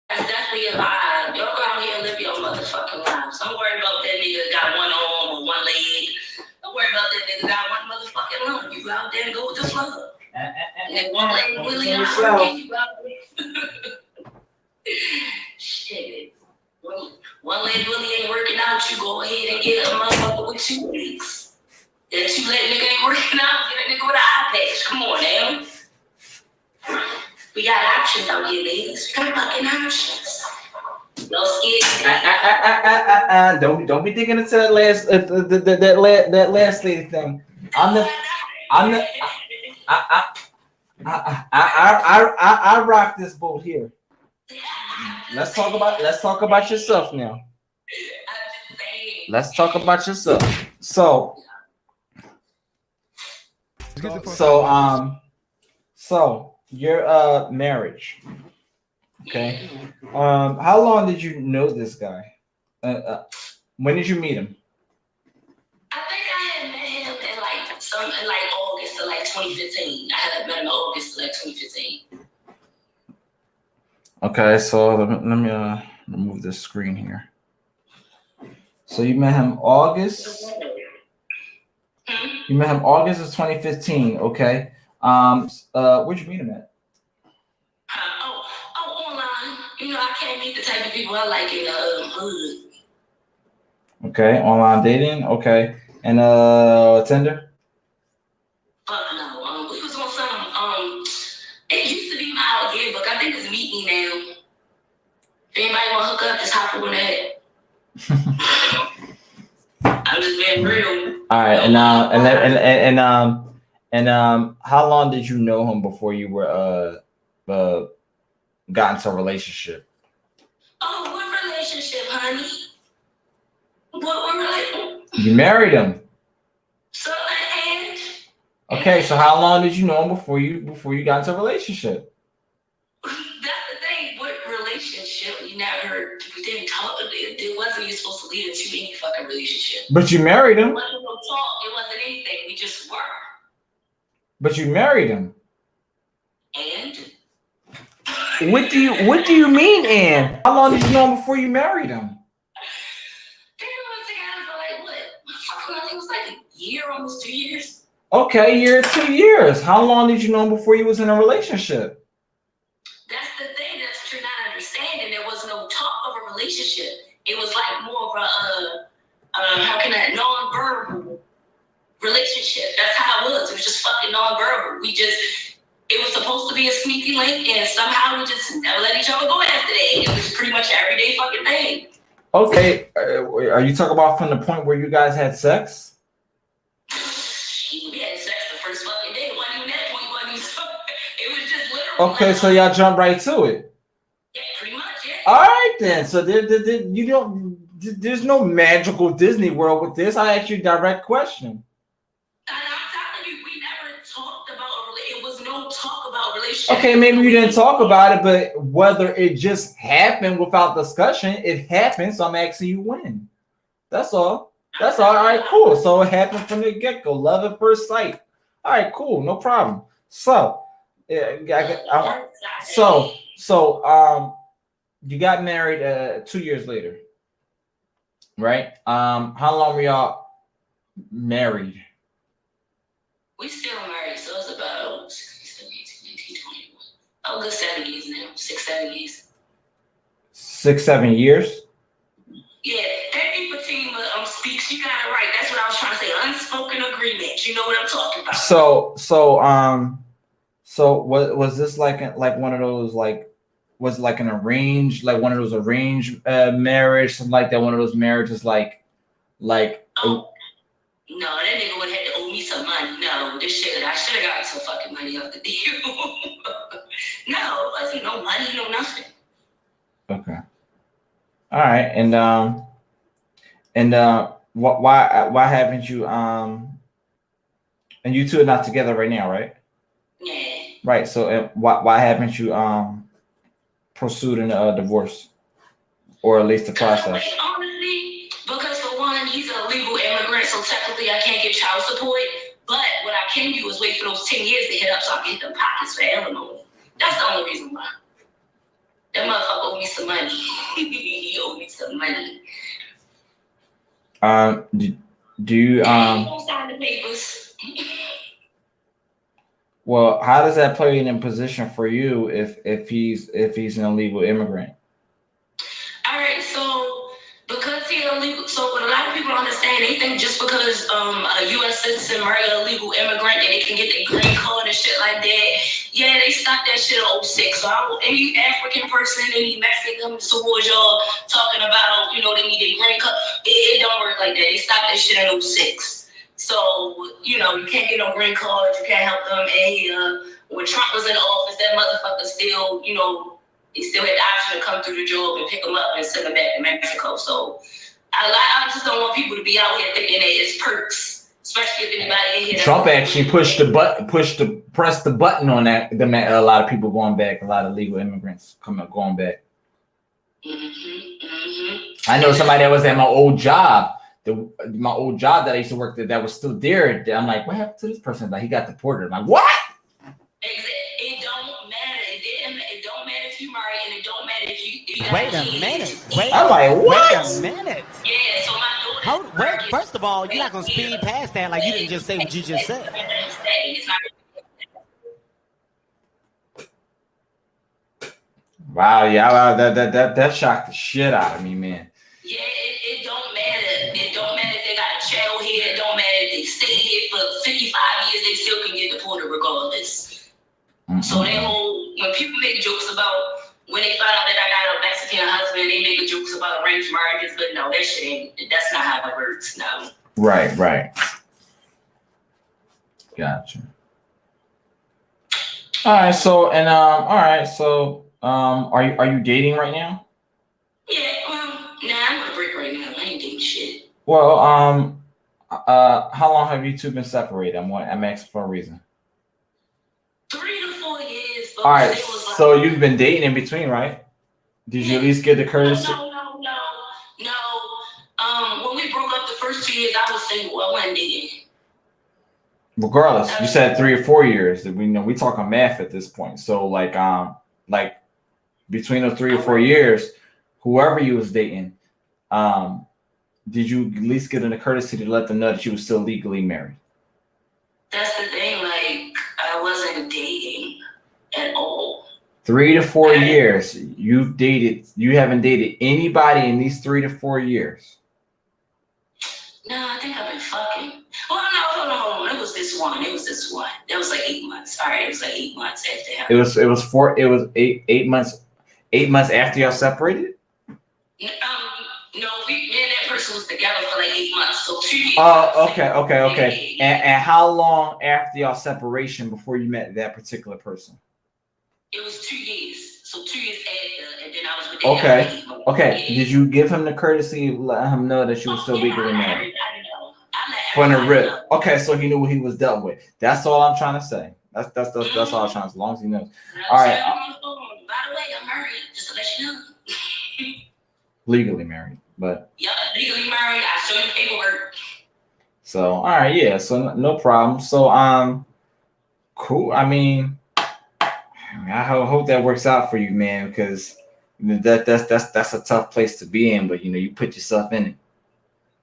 that's definitely a vibe. Y'all go out here and live your motherfucking lives. Don't worry about that nigga got one arm or one leg. Don't worry about that nigga got one motherfucking lung. You go out there and go with the flow. And then one leg really out there, you go out there. Shit. One leg really ain't working out, you go ahead and get a motherfucker with 2 legs. That 2 leg nigga ain't working out, get a nigga with an eye patch. Come on now. We got options out here, ladies. We got fucking options. No scared. Don't be digging into that last lady thing. I rock this boat here. Let's talk about yourself now. Let's talk about yourself. So your marriage. Okay. How long did you know this guy? When did you meet him? I think I had met him in like August of like 2015. I had met him in August of like 2015. Okay, so let me remove this screen here. So you met him August. You met him August of 2015. Okay. Where'd you meet him at? Online. You know, I can't meet the type of people I like in the hood. Okay, online dating. Okay, and Tinder. No. We was on some. It used to be my out yearbook. I think it's Meet Me now. If anybody want to hook up, just hop on that. I'm just being real. All right, and how long did you know him before you were got into a relationship? Oh, what relationship, honey? What relationship? You married him. So and. Okay, so how long did you know him before you got into a relationship? That's the thing. What relationship? We didn't talk. to lead into any fucking relationship. But you married him. It wasn't no talk. It wasn't anything. We just were. But you married him. And What do you mean, and? How long did you know him before you married him? they were together for like what? I think it was like a year, almost 2 years. Okay, year, 2 years. How long did you know him before you was in a relationship? That's the thing that you're not understanding. There was no talk of a relationship. It was like more of a how can I non-verbal relationship. That's how it was. It was just fucking non-verbal. It was supposed to be a sneaky link, and somehow we just never let each other go after that. It was pretty much everyday fucking thing. Okay, are you talking about from the point where you guys had sex? We had sex the first fucking day. It wasn't even that point. It was just literally. Okay, so y'all jump right to it. Yeah, pretty much, yeah. All right then. So there's no magical Disney World with this. I asked you a direct question. And I'm telling you, we never talked about it was no talk about relationship. Okay, maybe you didn't talk about it, but whether it just happened without discussion, it happened. So I'm asking you when. That's all. That's all. All right, cool. So it happened from the get-go. Love at first sight. All right, cool. No problem. So, you got married 2 years later, right? How long were y'all married? We still married, so it's about 7 years now. 6, 7 years. 6, 7 years? Yeah, thank you for team speaks. You got it right. That's what I was trying to say. Unspoken agreement. You know what I'm talking about. So was this like one of those was it like an arranged, like one of those arranged marriage, something like that? One of those marriages like oh. No, that nigga would have to owe me some money. No, I should have gotten some fucking money off the deal. No, it wasn't no money, no nothing. Okay. All right, and why haven't you and you two are not together right now, right? Yeah. Right. So why haven't you pursued a divorce, or at least the process? Honestly, because for one, he's a legal immigrant, so technically I can't get child support. But what I can do is wait for those 10 years to hit up so I can get them pockets for alimony. That's the only reason why. That motherfucker owe me some money. He owe me some money. Do you don't sign the papers. Well, how does that play in a position for you if he's an illegal immigrant? All right, so because he's illegal, so what a lot of people don't understand, they think just because a U.S. citizen marry an illegal immigrant that they can get their green card and shit like that. Yeah, they stopped that shit in 06. So any African person, any Mexican comes towards y'all talking about, they need their green card, it don't work like that. They stopped that shit in 06. So, you can't get no green card, you can't help them. And when Trump was in office, that motherfucker still, he still had the option to come through the job and pick them up and send them back to Mexico. So I just don't want people to be out here thinking that it's perks, especially if anybody in here. Trump actually pressed the button on that. A lot of people going back, a lot of legal immigrants going back. I know somebody that was at my old job. My old job that I used to work at that was still there. I'm like, what happened to this person? Like, he got deported. I'm like, what? It don't matter. It don't matter if you marry, and it don't matter if you Wait a minute. I'm like, what? Wait a minute. Yeah, so my daughter. First of all, you're not gonna speed past that like you didn't just say what you just said. Wow, yeah, that shocked the shit out of me, man. Yeah, it don't matter. It don't matter if they got a child here. It don't matter if they stay here for 55 years. They still can get deported regardless. Mm-hmm. So when people make jokes about when they find out that I got a Mexican husband, they make jokes about arranged marriages. But no, that shit ain't. That's not how it works. No. Right. Gotcha. All right. So are you dating right now? Yeah. I'm on a break right now. I ain't dating shit. Well, how long have you two been separated? I'm asking for a reason. 3 to 4 years. All right, so you've been dating in between, right? Did you at least get the courtesy? No. 2 years I was single. I wasn't dating. Regardless, you said 3 or 4 years. We know we talking math at this point. So like between those 3 or 4 years, whoever you was dating, did you at least get in a courtesy to let them know that you was still legally married? That's the thing. Like I wasn't dating at all. 3 to 4 years. You haven't dated anybody in these 3 to 4 years. No, I think I've been fucking. Well, no, hold on. It was this one. That was like 8 months. All right, it was like 8 months after him. It was 8 months. 8 months after y'all separated? No, me and that person was together for like 8 months. So 2 years. Oh, okay. And how long after y'all separation before you met that particular person? It was 2 years. So 2 years after, and then I was with that guy. Okay. Did you give him the courtesy of letting him know that you were still legally married? From the rip. Okay, so he knew what he was dealt with. That's all I'm trying to say. That's all I'm trying to say, as long as he knows. All right. By the way, I'm married, just to let you know. Legally married, but. Yeah, legally married. I showed you paperwork. So, all right, yeah. So no problem. So, cool. I mean, I hope that works out for you, man, because that's a tough place to be in, but you put yourself in it.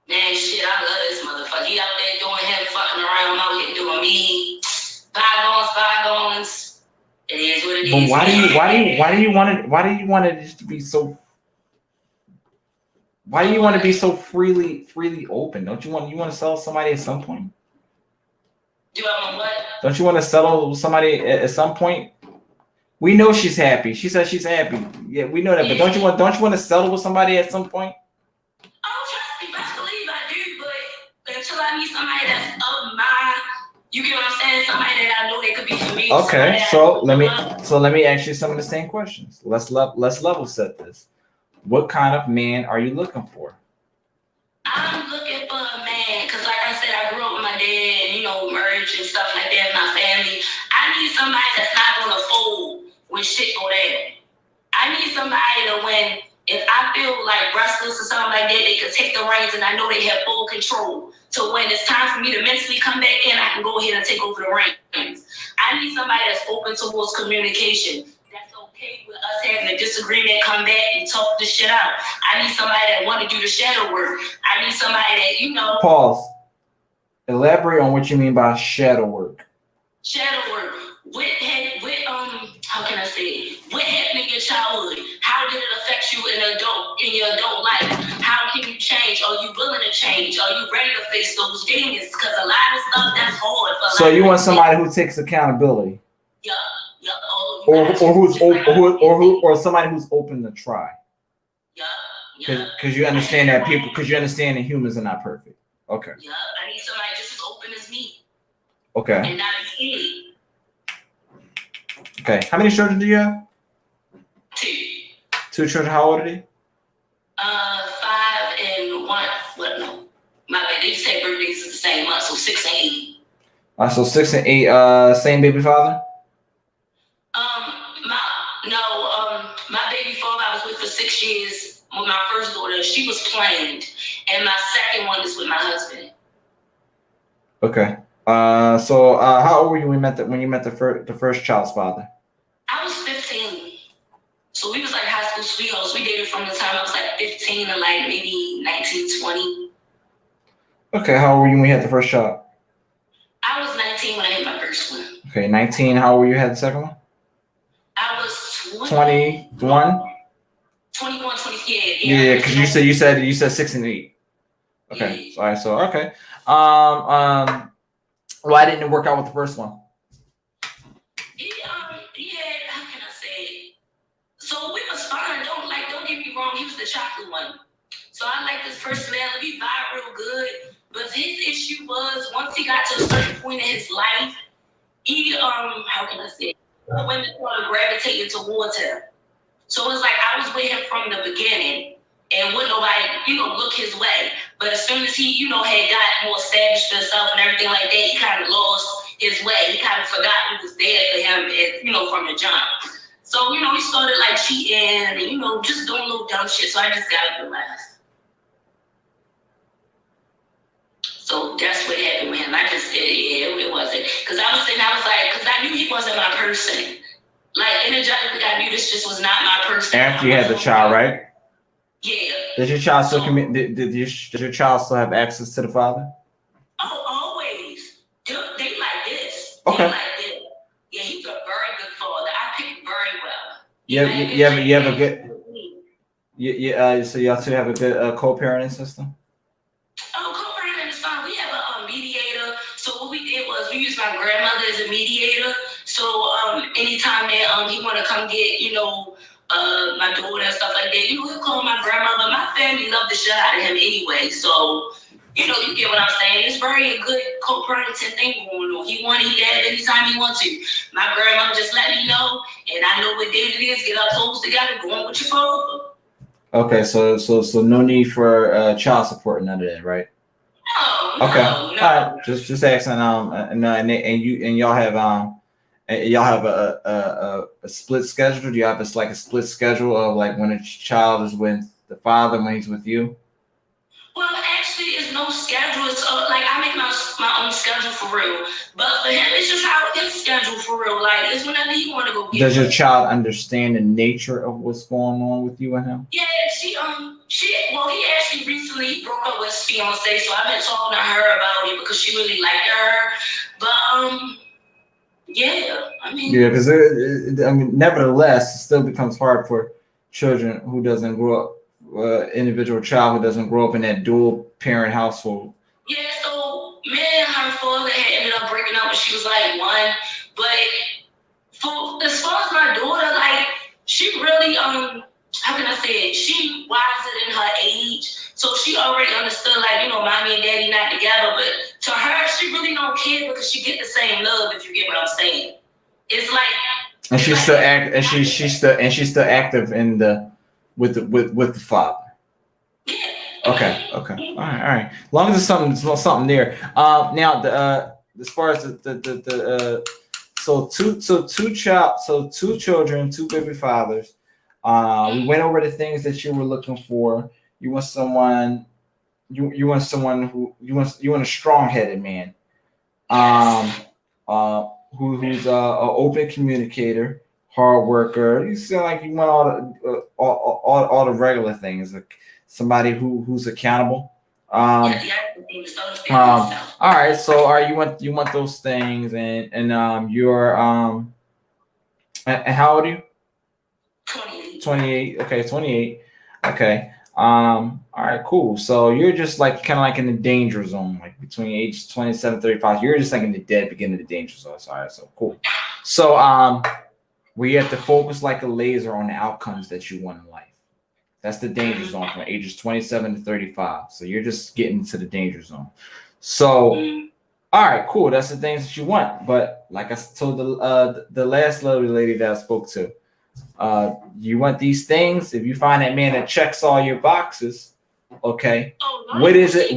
Man, shit, I love this motherfucker. He out there doing him, fucking around. I'm out here doing me. Bygones. It is what it is. But why do you want it just to be so? Why do you want to be so freely open? Don't you want to settle somebody at some point? Do I want what? Don't you want to settle somebody at some point? We know she's happy. She says she's happy. Yeah, we know that. But don't you want to settle with somebody at some point? Oh, trust me, best believe I do. But until I meet somebody that's of my, you get what I'm saying? Somebody that I know that could be for me. Okay, so let me ask you some of the same questions. Let's level set this. What kind of man are you looking for? I'm looking for a man, because like I said, I grew up with my dad, and, merge and stuff like that, my family. I need somebody that's not going to fold when shit go down. I need somebody that if I feel like restless or something like that, they can take the reins and I know they have full control. So when it's time for me to mentally come back in, I can go ahead and take over the reins. I need somebody that's open towards communication. That's okay with us having a disagreement, come back and talk this shit out. I need somebody that want to do the shadow work. I need somebody that, Pause. Elaborate on what you mean by shadow work. Shadow work. How can I say it? What happened in your childhood? How did it affect you in your adult life? How can you change? Are you willing to change? Are you ready to face those demons? Because a lot of stuff that's hard. So you want somebody who takes accountability. Yeah. Or somebody who's open to try. Yeah. Because you understand that humans are not perfect. Okay. Yeah, I need somebody just as open as me. Okay. And not as me. Okay. How many children do you have? 2. 2 children. How old are they? 5 and 1. What? No. My bad. They just had birthdays the same month, so 6 and 8. So 6 and 8. Same baby father. My baby father I was with for 6 years. With my first daughter, she was planned, and my second one is with my husband. Okay. So how old were you when you met the first child's father? I was 15. So we was like high school sweethearts. We dated from the time I was like 15 to like maybe 19, 20. Okay. How old were you when you had the first child? I was 19 when I had my first one. Okay, 19. How old were you had the second one? I was 21. 21, 20. Yeah, because you said 6 and 8. Okay. Yeah. All right. So okay. Why didn't it work out with the first one? How can I say it? So we was fine. Don't get me wrong. He was the chocolate one. So I like his personality. He vibe real good. But his issue was once he got to a certain point in his life, he how can I say it? Women started gravitating towards him. So it was like I was with him from the beginning. And wouldn't nobody, look his way. But as soon as he, had got more established himself and everything like that, he kind of lost his way. He kind of forgot who was there for him, from the jump. So, he started like cheating and, just doing little dumb shit. So I just got up and left. So that's what happened with him. I just said, yeah, it wasn't. Because I was like, because I knew he wasn't my person. Like, energetically, I knew this just was not my person. After you had the child, right? Yeah. Does your child still does your child still have access to the father? Oh, always. They like this. Okay. They like this. Yeah, he's a very good father. I picked very well. You have a good. So y'all two have a good co-parenting system. Oh, co-parenting is fine. We have a mediator. So what we did was we used my grandmother as a mediator. So anytime that he want to come get my daughter and stuff like that, he'll call my grandmother. My family loved the shit out of him anyway. So you get what I'm saying. It's very a good co-parenting thing going on. He want his dad anytime he wants to. My grandmother just let me know, and I know what day it is. Get our clothes together, go on with your father. Okay, so no need for child support, none of that, right? No. Okay, all right. Just asking. And y'all have a split schedule. Do you have like a split schedule of like when a child is with the father, when he's with you? Well, actually, it's no schedule. It's like I make my own schedule for real. But for him, it's just how it's scheduled for real. Like it's whenever he want to go get. Does your child understand the nature of what's going on with you and him? Yeah, he actually recently broke up with his fiance, so I've been talking to her about it because she really liked her. But yeah, I mean. Yeah, because nevertheless, it still becomes hard for children who doesn't grow up. Individual child who doesn't grow up in that dual parent household. Yeah, so me and her father had ended up breaking up when she was like 1. But as far as my daughter, like she really how can I say it? She wiser than her age, so she already understood like mommy and daddy not together. But to her, she really don't care because she get the same love. If you get what I'm saying, it's like. And she's still she's still active in the. With the father. Okay. All right. As long as it's something there. Now as far as two children, two baby fathers. We went over the things that you were looking for. You want someone. You want a strong-headed man. Who's an open communicator. Hard worker. You sound like you want all the regular things. Like somebody who's accountable. All right. So you want those things, and you're and how old are you? 28. 28. Okay, 28. Okay. All right, cool. So you're just like kind of like in the danger zone, like between age 27, 35. You're just like in the dead beginning of the danger zone. All right, so cool. So where you have to focus like a laser on the outcomes that you want in life. That's the danger zone from ages 27 to 35. So you're just getting to the danger zone. So, all right, cool. That's the things that you want. But like I told the last lovely lady that I spoke to, you want these things. If you find that man that checks all your boxes, okay. What is it?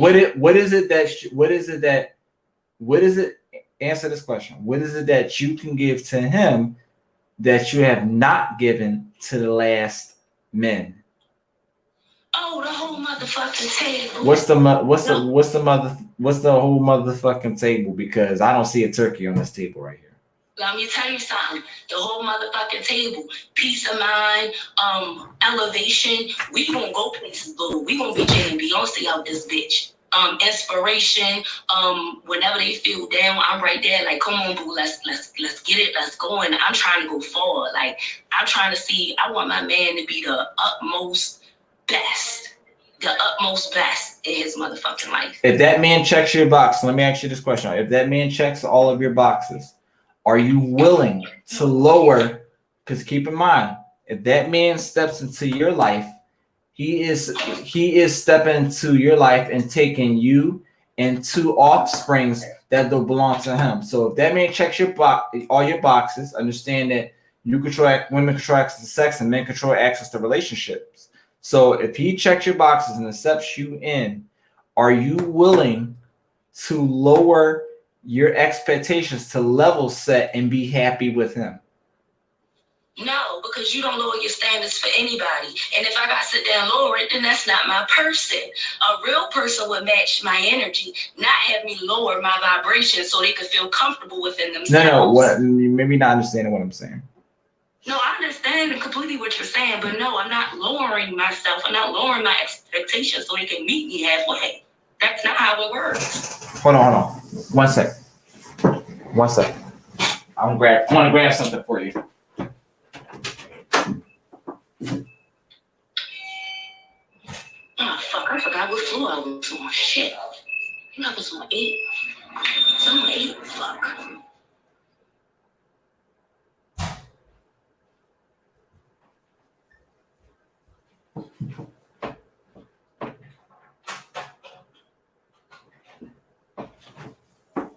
Answer this question. What is it that you can give to him that you have not given to the last men? Oh, the whole motherfucking table. What's the whole motherfucking table? Because I don't see a turkey on this table right here. Let me tell you something. The whole motherfucking table. Peace of mind, elevation. We gonna go places, boo. We gonna be Jay and Beyonce out this bitch. Inspiration. Whenever they feel down, I'm right there. Like, come on, boo. Let's get it. Let's go. And I'm trying to go forward. Like, I'm trying to see. I want my man to be the utmost best in his motherfucking life. If that man checks your box, let me ask you this question. If that man checks all of your boxes, are you willing to lower? Because keep in mind, if that man steps into your life, he is stepping into your life and taking you and 2 offsprings that don't belong to him. So if that man checks all your boxes, understand that women control access to sex and men control access to relationships. So if he checks your boxes and accepts you in, are you willing to lower your expectations to level set and be happy with him? No, No, because you don't lower your standards for anybody. And if I got to sit there and lower it, then that's not my person. A real person would match my energy, not have me lower my vibration so they could feel comfortable within themselves. No, you maybe not understanding what I'm saying. No, I understand completely what you're saying, but no, I'm not lowering myself. I'm not lowering my expectations so they can meet me halfway. That's not how it works. Hold on. 1 sec. 1 sec. I want to grab something for you. Oh, fuck, I forgot what floor I was on. Shit. I was on 8. So I'm on 8. Fuck.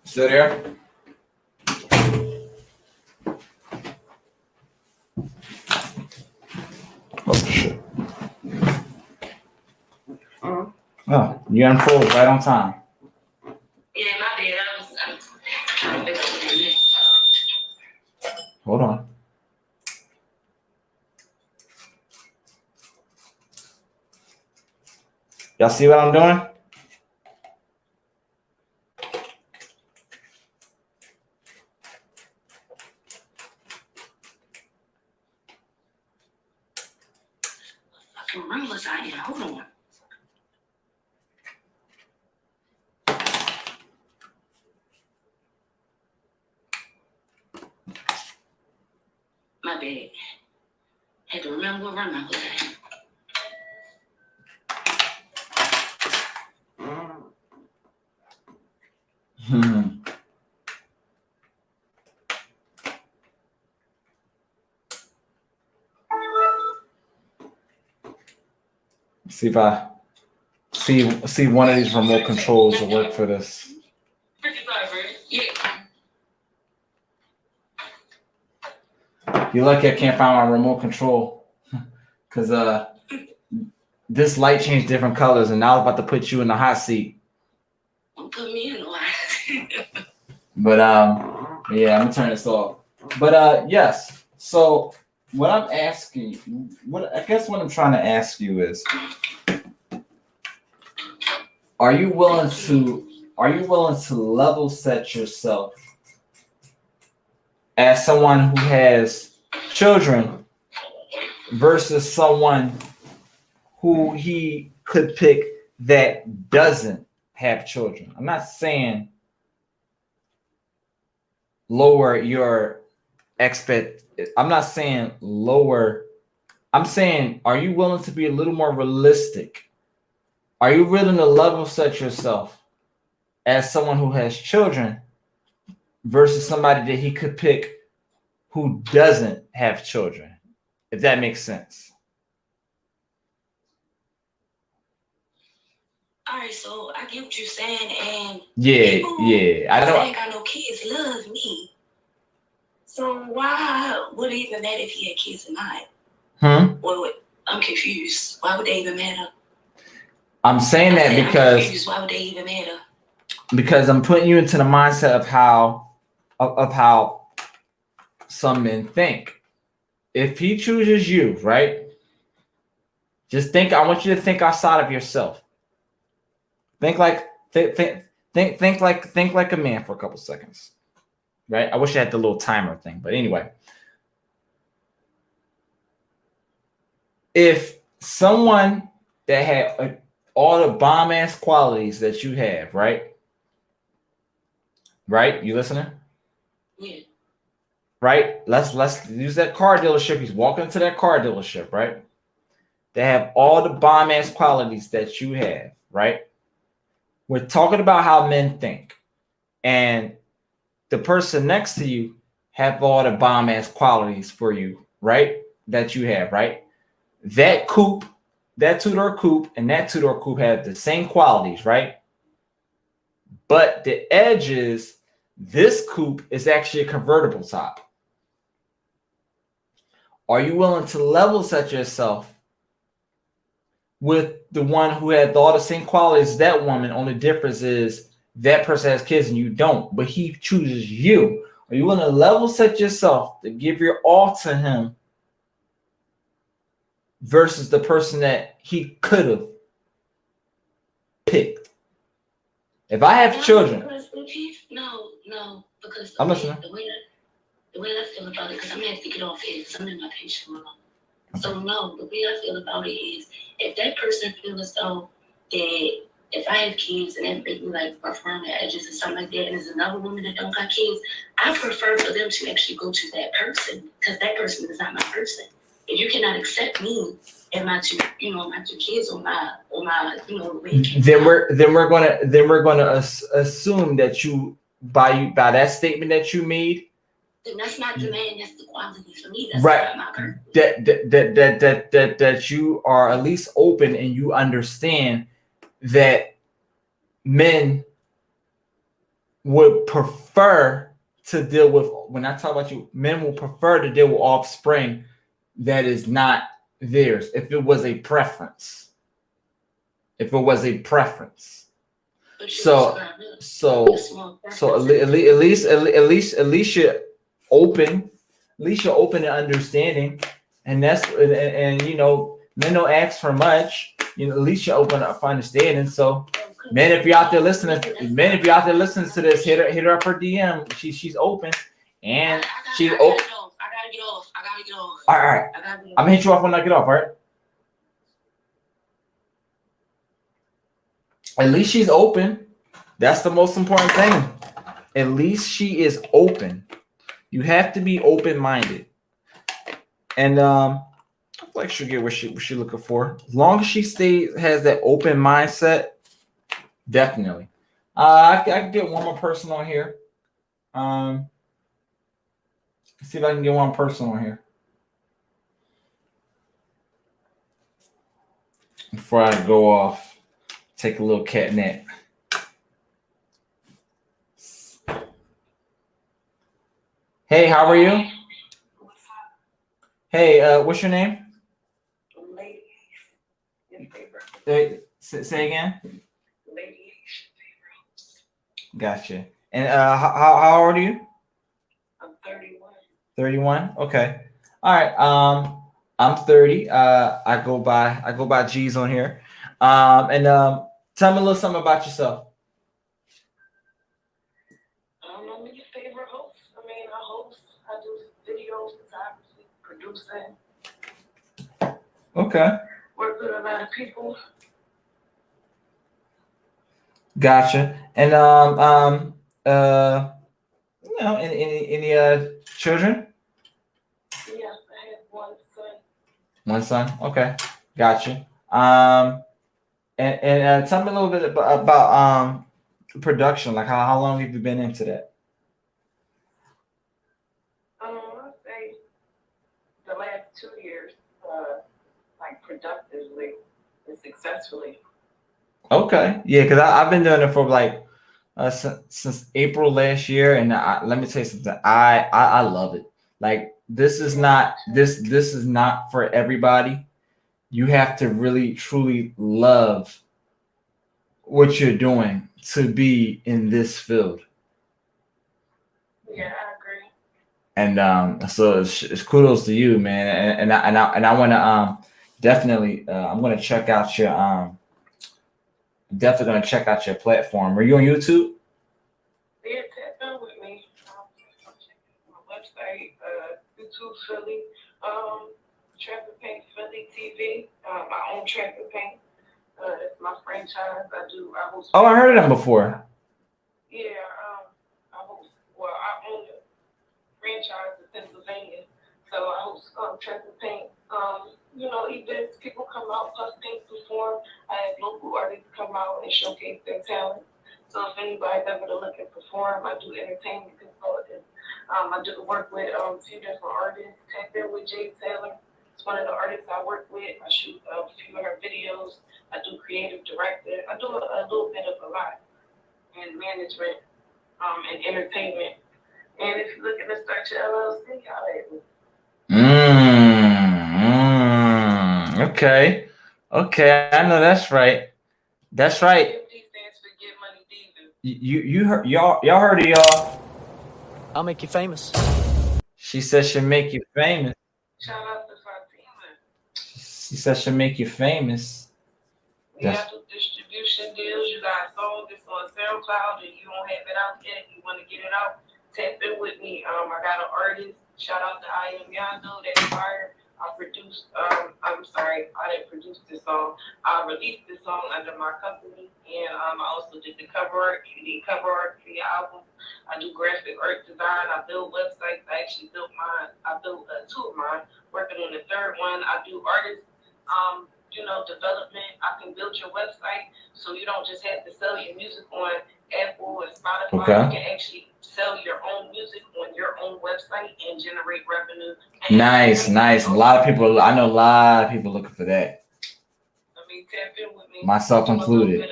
Still there? Oh, shit. Oh, you unfold right on time. Yeah, my bad. I'm trying to figure out what it is. Hold on. Y'all see what I'm doing? Fucking room was I in? Hold on. My bad. Had to remember what room I was in. See if I see one of these remote controls will work for this. Yeah. You're lucky I can't find my remote control, cause this light changed different colors, and now I'm about to put you in the hot seat. Don't put me in the hot. But yeah, I'm gonna turn this off. But yes. So what I'm asking, what I'm trying to ask you is, are you willing to level set yourself as someone who has children versus someone who he could pick that doesn't have children? I'm not saying lower your I'm not saying lower. I'm saying, are you willing to be a little more realistic? Are you willing to level set yourself as someone who has children versus somebody that he could pick who doesn't have children? If that makes sense. All right, so I get what you're saying, and yeah. I ain't got no kids love me. So why would it even matter if he had kids or not? Well, I'm confused. Why would they even matter? I'm saying that because why would they even matter? Because I'm putting you into the mindset of how some men think. If he chooses you, right? Just think. I want you to think outside of yourself. Think like a man for a couple seconds, right? I wish I had the little timer thing, but anyway. If someone that had all the bomb ass qualities that you have, right? Right? You listening? Yeah. Right? Let's use that car dealership. He's walking into that car dealership, right? They have all the bomb ass qualities that you have, right? We're talking about how men think. And the person next to you have all the bomb ass qualities for you, right? That you have, right? That coupe, that two-door coupe, and that two-door coupe have the same qualities, right? But the edge is this coupe is actually a convertible top. Are you willing to level set yourself with the one who had all the same qualities as that woman? Only difference is that person has kids and you don't, but he chooses you. Are you willing to level set yourself to give your all to him versus the person that he could have picked. If I have children, no, because I'm listening. The way I feel about it, because I'm gonna have to get off here because I'm in my patient room. So no, the way I feel about it is, if that person feels as though that if I have kids and that make me like prefer my edges or something like that, and there's another woman that don't got kids, I prefer for them to actually go to that person because that person is not my person. If you cannot accept me and my two kids on my then we're gonna assume that you by that statement that you made. Then that's not the man, that's the quality for me. That's right. not my That you are at least open and you understand that men would prefer to deal with, when I talk about you, men will prefer to deal with offspring that is not theirs if it was a preference. At least you're open. At least you're open and understanding, and that's and you know, men don't ask for much. You know, at least you're open up for understanding. So, men, if you're out there listening, to this, hit her up her DM. She's open, and she's open. I gotta get off. All right. I'm gonna hit you off when I get off. All right. At least she's open. That's the most important thing. At least she is open. You have to be open-minded, and like she'll get what she's looking for. As long as she has that open mindset, definitely. I can get one more person on here. Let's see if I can get one person on here before I go off. Take a little cat nap. Hey, how are you? Hey, what's your name? Say again. Gotcha. And how old are you? I'm 31. 31. Okay. All right. I'm 30. I go by G's on here. And tell me a little something about yourself. I'm your favorite host. I mean, I host. I do videos, photography, producing. Okay. Work with a lot of people. Gotcha. And you know, any children? Yes, I have one son. One son. Okay. Gotcha. And tell me a little bit about production. Like how long have you been into that? I'd say the last 2 years, like productively and successfully. Okay. Yeah, because I've been doing it for like since April last year, and let me tell you something. I love it. Like this is not for everybody. You have to really truly love what you're doing to be in this field. Yeah, I agree. And so it's kudos to you, man. And I want to definitely I'm going to check out your definitely going to check out your platform. Are you on YouTube? Yeah, tap in with me. My website, YouTube Philly, Traffic Paint Philly TV, my own Traffic Paint. It's my franchise. I host. Oh, I heard of them before. Yeah, I host. Well, I own a franchise in Pennsylvania, so I host Traffic Paint. You know, events, people come out, plus paint perform. I have local artists come out and showcase their talent. So if anybody's ever to look and perform, I do entertainment consulting. I do work with a few different artists. Tap in with Jay Taylor. It's one of the artists I work with. I shoot a few of her videos. I do creative director. I do a little bit of a lot in management and entertainment. And if you're looking to start your LLC, holla at me. Okay. I know that's right. That's right. GMD stands for Get Money Diva. You heard y'all heard of y'all. I'll make you famous. She said she'll make you famous. Shout out to Fatima. She said she'll make you famous. We have to distribution deals. You got a song that's on SoundCloud and you don't have it out yet. You want to get it out? Tap in with me. I got an artist. Shout out to A1Geez. That's fire. I produced. I'm sorry, I didn't produce this song. I released this song under my company, and I also did the cover art. You need cover art for your album. I do graphic art design. I build websites. I actually built mine. I built 2 of mine. Working on the 3rd one. I do artist. Development. I can build your website so you don't just have to sell your music on Apple and Spotify. Okay. You can actually sell your own music on your own website and generate revenue. Nice. I know a lot of people looking for that. I mean, tap in with me. Myself included.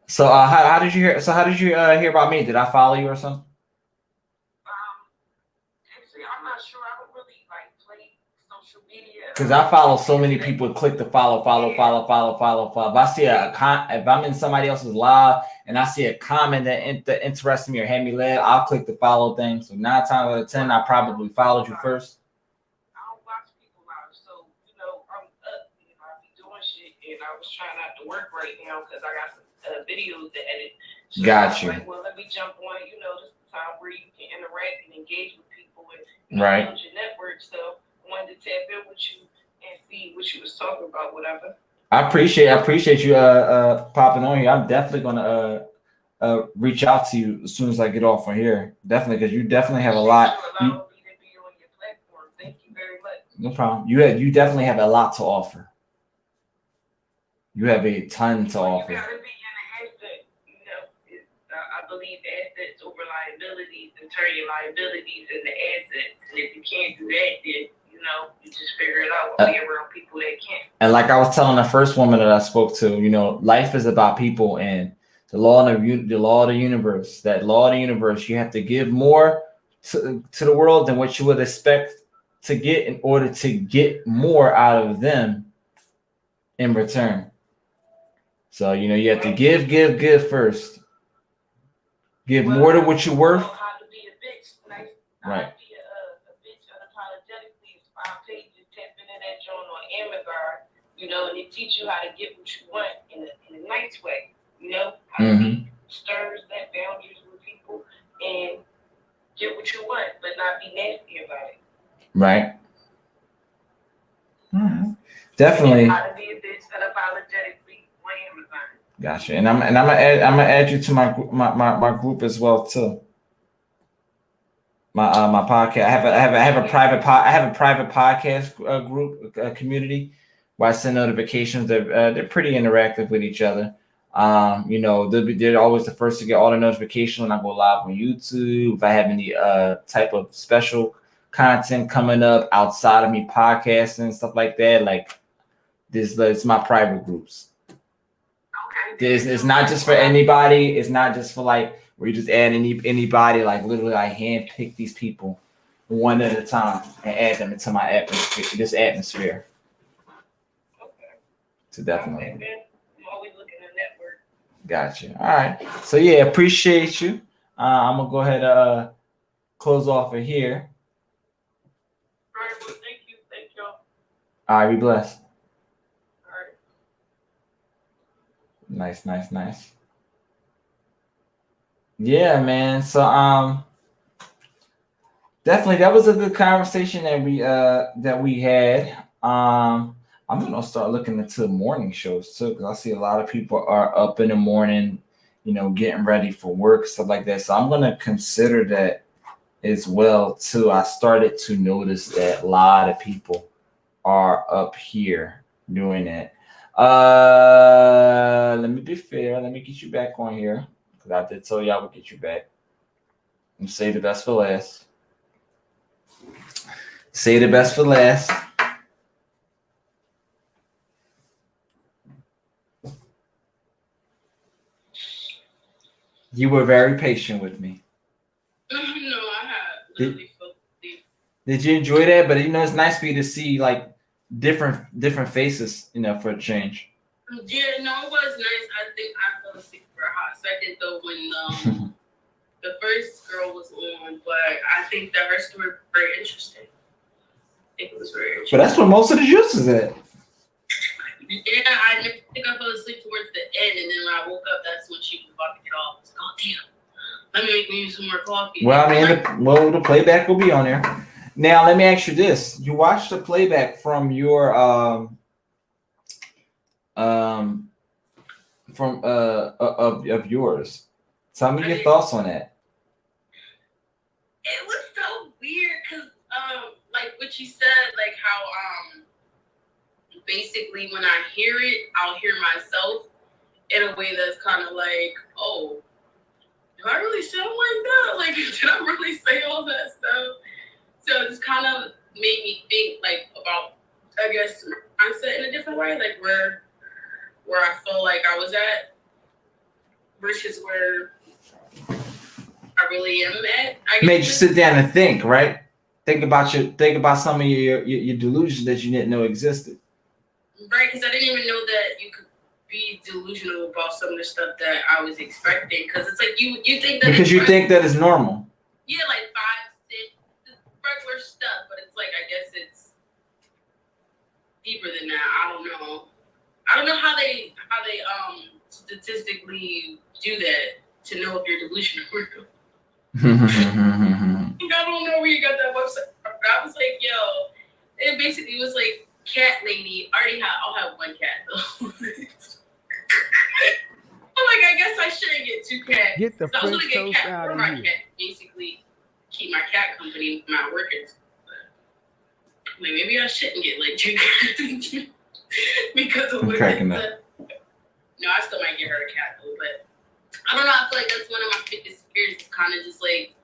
So how did you hear? So how did you hear about me? Did I follow you or something? Actually, I'm not sure. I don't really play social media. Because I follow so many people. Click the follow. If I see if I'm in somebody else's live and I see a comment that interests me or had me led, I'll click the follow thing. So 9 times out of 10, I probably followed you first. I don't watch people live, so I'm up. I be doing shit, and I was trying not to work right now because I got some videos to edit. So Got you. Well, let me jump on. This is the time where you can interact and engage with people and build your network. So I wanted to tap in with you and see what you was talking about, whatever. I appreciate you popping on here. I'm definitely gonna reach out to you as soon as I get off from here. Definitely, because you definitely have a lot. Thank you very much. No problem. You definitely have a lot to offer. You have a ton to offer. You gotta be in an asset. I believe assets over liabilities, and turn your liabilities into assets. And if you can't do that, then you just figure it out. Be around people that can't. And like I was telling the first woman that I spoke to, life is about people and the law of the universe. That law of the universe, you have to give more to the world than what you would expect to get in order to get more out of them in return. So you have to give first. Give more than what you're worth. How to be a bitch, Right. Be a bitch unapologetically. It's 5 pages. Tap into that joint on Amazon. And it teach you how to get what you want in a nice way. How to be stirs that boundaries with people and get what you want, but not be nasty about it. Right. Definitely. How to be a bitch unapologetically on Amazon. Gotcha. And I'm gonna add you to my group as well too. My podcast. I have a private podcast group community where I send notifications. They're pretty interactive with each other. They're always the first to get all the notifications when I go live on YouTube. If I have any type of special content coming up outside of me podcasting and stuff like that, like this, it's my private groups. It's not just for anybody. It's not just for where you just add anybody. Literally, I handpick these people one at a time and add them into my atmosphere. This atmosphere. Okay. So definitely. I'm always looking at network. Gotcha. All right. So yeah, appreciate you. I'm gonna go ahead and close off of here. All right. Well, thank you. Thank y'all. All right. Be blessed. Nice. Yeah, man. So definitely that was a good conversation that we had. I'm gonna start looking into morning shows too, because I see a lot of people are up in the morning, getting ready for work, stuff like that. So I'm gonna consider that as well too. I started to notice that a lot of people are up here doing it. Let me be fair. Let me get you back on here, because I did tell you I would get you back. And say the best for last. Say the best for last. You were very patient with me. No, I had literally so deep. Did you enjoy that? But it's nice for you to see different faces, for a change. Yeah, no, it was nice. I think I fell asleep for a hot second though when the first girl was on, but I think that her story was very interesting. It was very But that's where most of the juice is at. Yeah, I think I fell asleep towards the end, and then when I woke up, that's when she was about to get off. I was like, oh, damn. Let me make me some more coffee. Well, I mean, the playback will be on there. Now, let me ask you this. You watched the playback from your of yours. Tell me your thoughts on that. It was so weird because like what you said, like how basically when I hear it, I'll hear myself in a way that's kind of like, oh, do I really sound like that? Like, did I really say all that stuff? So it's kind of made me think like about, I guess, mindset in a different way, like where I feel like I was at versus where I really am at. Made you sit down and think, right? Think about some of your delusions that you didn't know existed. Right, because I didn't even know that you could be delusional about some of the stuff that I was expecting. Because it's like you think that because you think that is normal. Yeah, like 5, 6, regular stuff, but it's like I guess it's deeper than that. I don't know how they statistically do that to know if you're delusional or not. I don't know where you got that website from. I was like, yo, it basically was like cat lady. I'll have one cat though. I'm like, I guess I shouldn't get 2 cats. Get the I was French gonna get toast cat out for of my here. cat, basically keep my cat company with my workers. But, like maybe I shouldn't get like 2 cats because of what it is. No, I still might get her a cat though, but I don't know. I feel like that's one of my biggest fears. Is kind of just like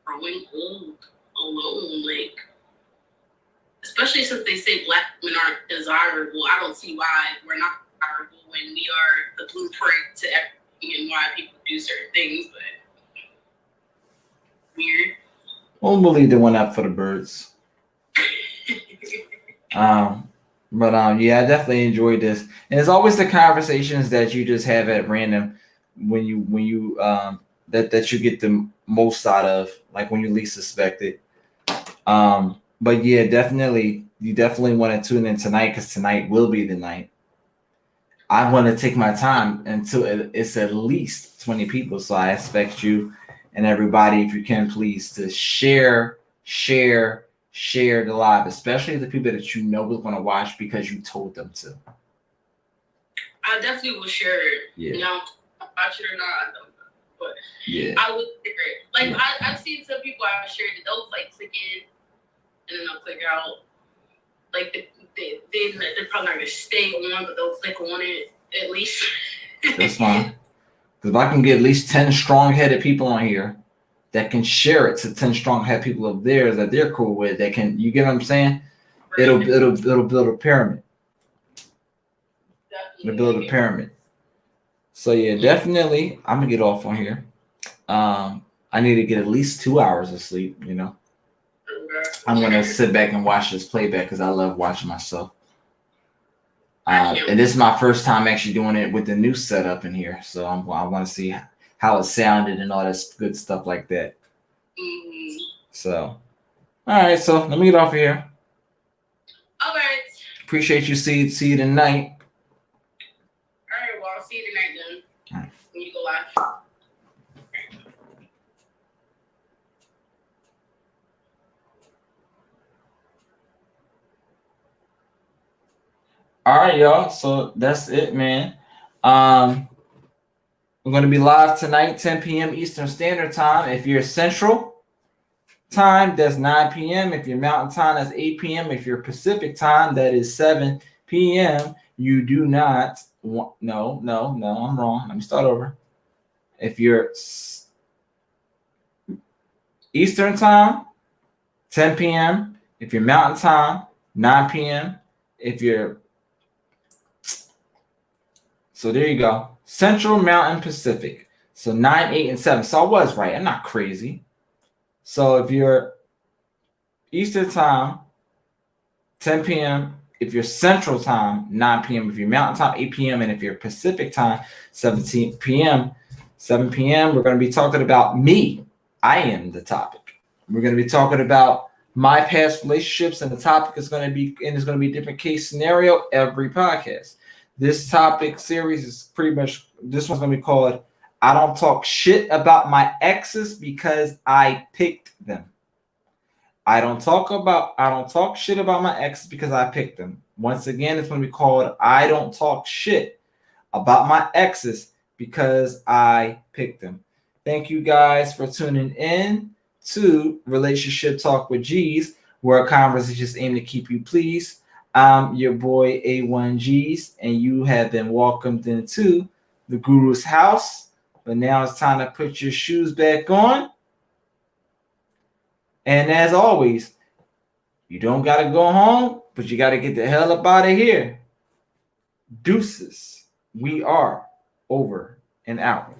growing old alone, like especially since they say Black women aren't desirable. I don't see why we're not desirable when we are the blueprint to everything and why people do certain things. But weird. We'll believe they went up for the birds. Yeah, I definitely enjoyed this. And it's always the conversations that you just have at random when you that you get the most out of, like when you least suspect it. But yeah, you definitely want to tune in tonight because tonight will be the night. I want to take my time until it's at least 20 people. So I expect you and everybody, if you can, please, to share the live, especially the people that you know will want to watch because you told them to. I definitely will share it. Yeah. You know, watch it or not, I don't know. But yeah, I would share it. Like yeah. I've seen some people I shared it, they'll like click in and then they'll click out. Like they're probably not gonna stay on, but they'll click on it at least. That's fine. Because if I can get at least 10 strong-headed people on here that can share it to 10 strong-headed people of theirs that they're cool with, that can, you get what I'm saying? Right. It'll build a pyramid. It'll build a pyramid. So yeah, definitely, I'm gonna get off on here. I need to get at least 2 hours of sleep. You know, I'm gonna sit back and watch this playback because I love watching myself. And this is my first time actually doing it with the new setup in here, so I want to see how it sounded and all that good stuff like that. Mm-hmm. So, all right, so let me get off of here. All right. Appreciate you. See you tonight. All right. Well, I'll see you tonight then. All right. When you go live. All right, y'all. So that's it, man. We're going to be live tonight, 10 p.m. Eastern Standard Time. If you're Central Time, that's 9 p.m. If you're Mountain Time, that's 8 p.m. If you're Pacific Time, that is 7 p.m. You do not want... No, I'm wrong. Let me start over. If you're Eastern Time, 10 p.m. If you're Mountain Time, 9 p.m. If you're... So there you go. Central, Mountain, Pacific. So 9, 8, and 7. So I was right. I'm not crazy. So if you're Eastern Time, 10 p.m. If you're Central Time, 9 p.m. If you're Mountain Time, 8 p.m. And if you're Pacific Time, 17 p.m. 7 p.m. We're going to be talking about me. I am the topic. We're going to be talking about my past relationships, and the topic is going to be, and it's going to be a different case scenario every podcast. This topic series is pretty much, this one's going to be called I Don't Talk Shit About My Exes Because I Picked Them. I don't talk shit about my exes because I picked them. Once again, it's going to be called I Don't Talk Shit About My Exes Because I Picked Them. Thank you guys for tuning in to Relationship Talk with G's, where a conversation is aimed to keep you pleased. I'm your boy A1Geez, and you have been welcomed into the Guru's house. But now it's time to put your shoes back on. And as always, you don't got to go home, but you got to get the hell up out of here. Deuces. We are over and out.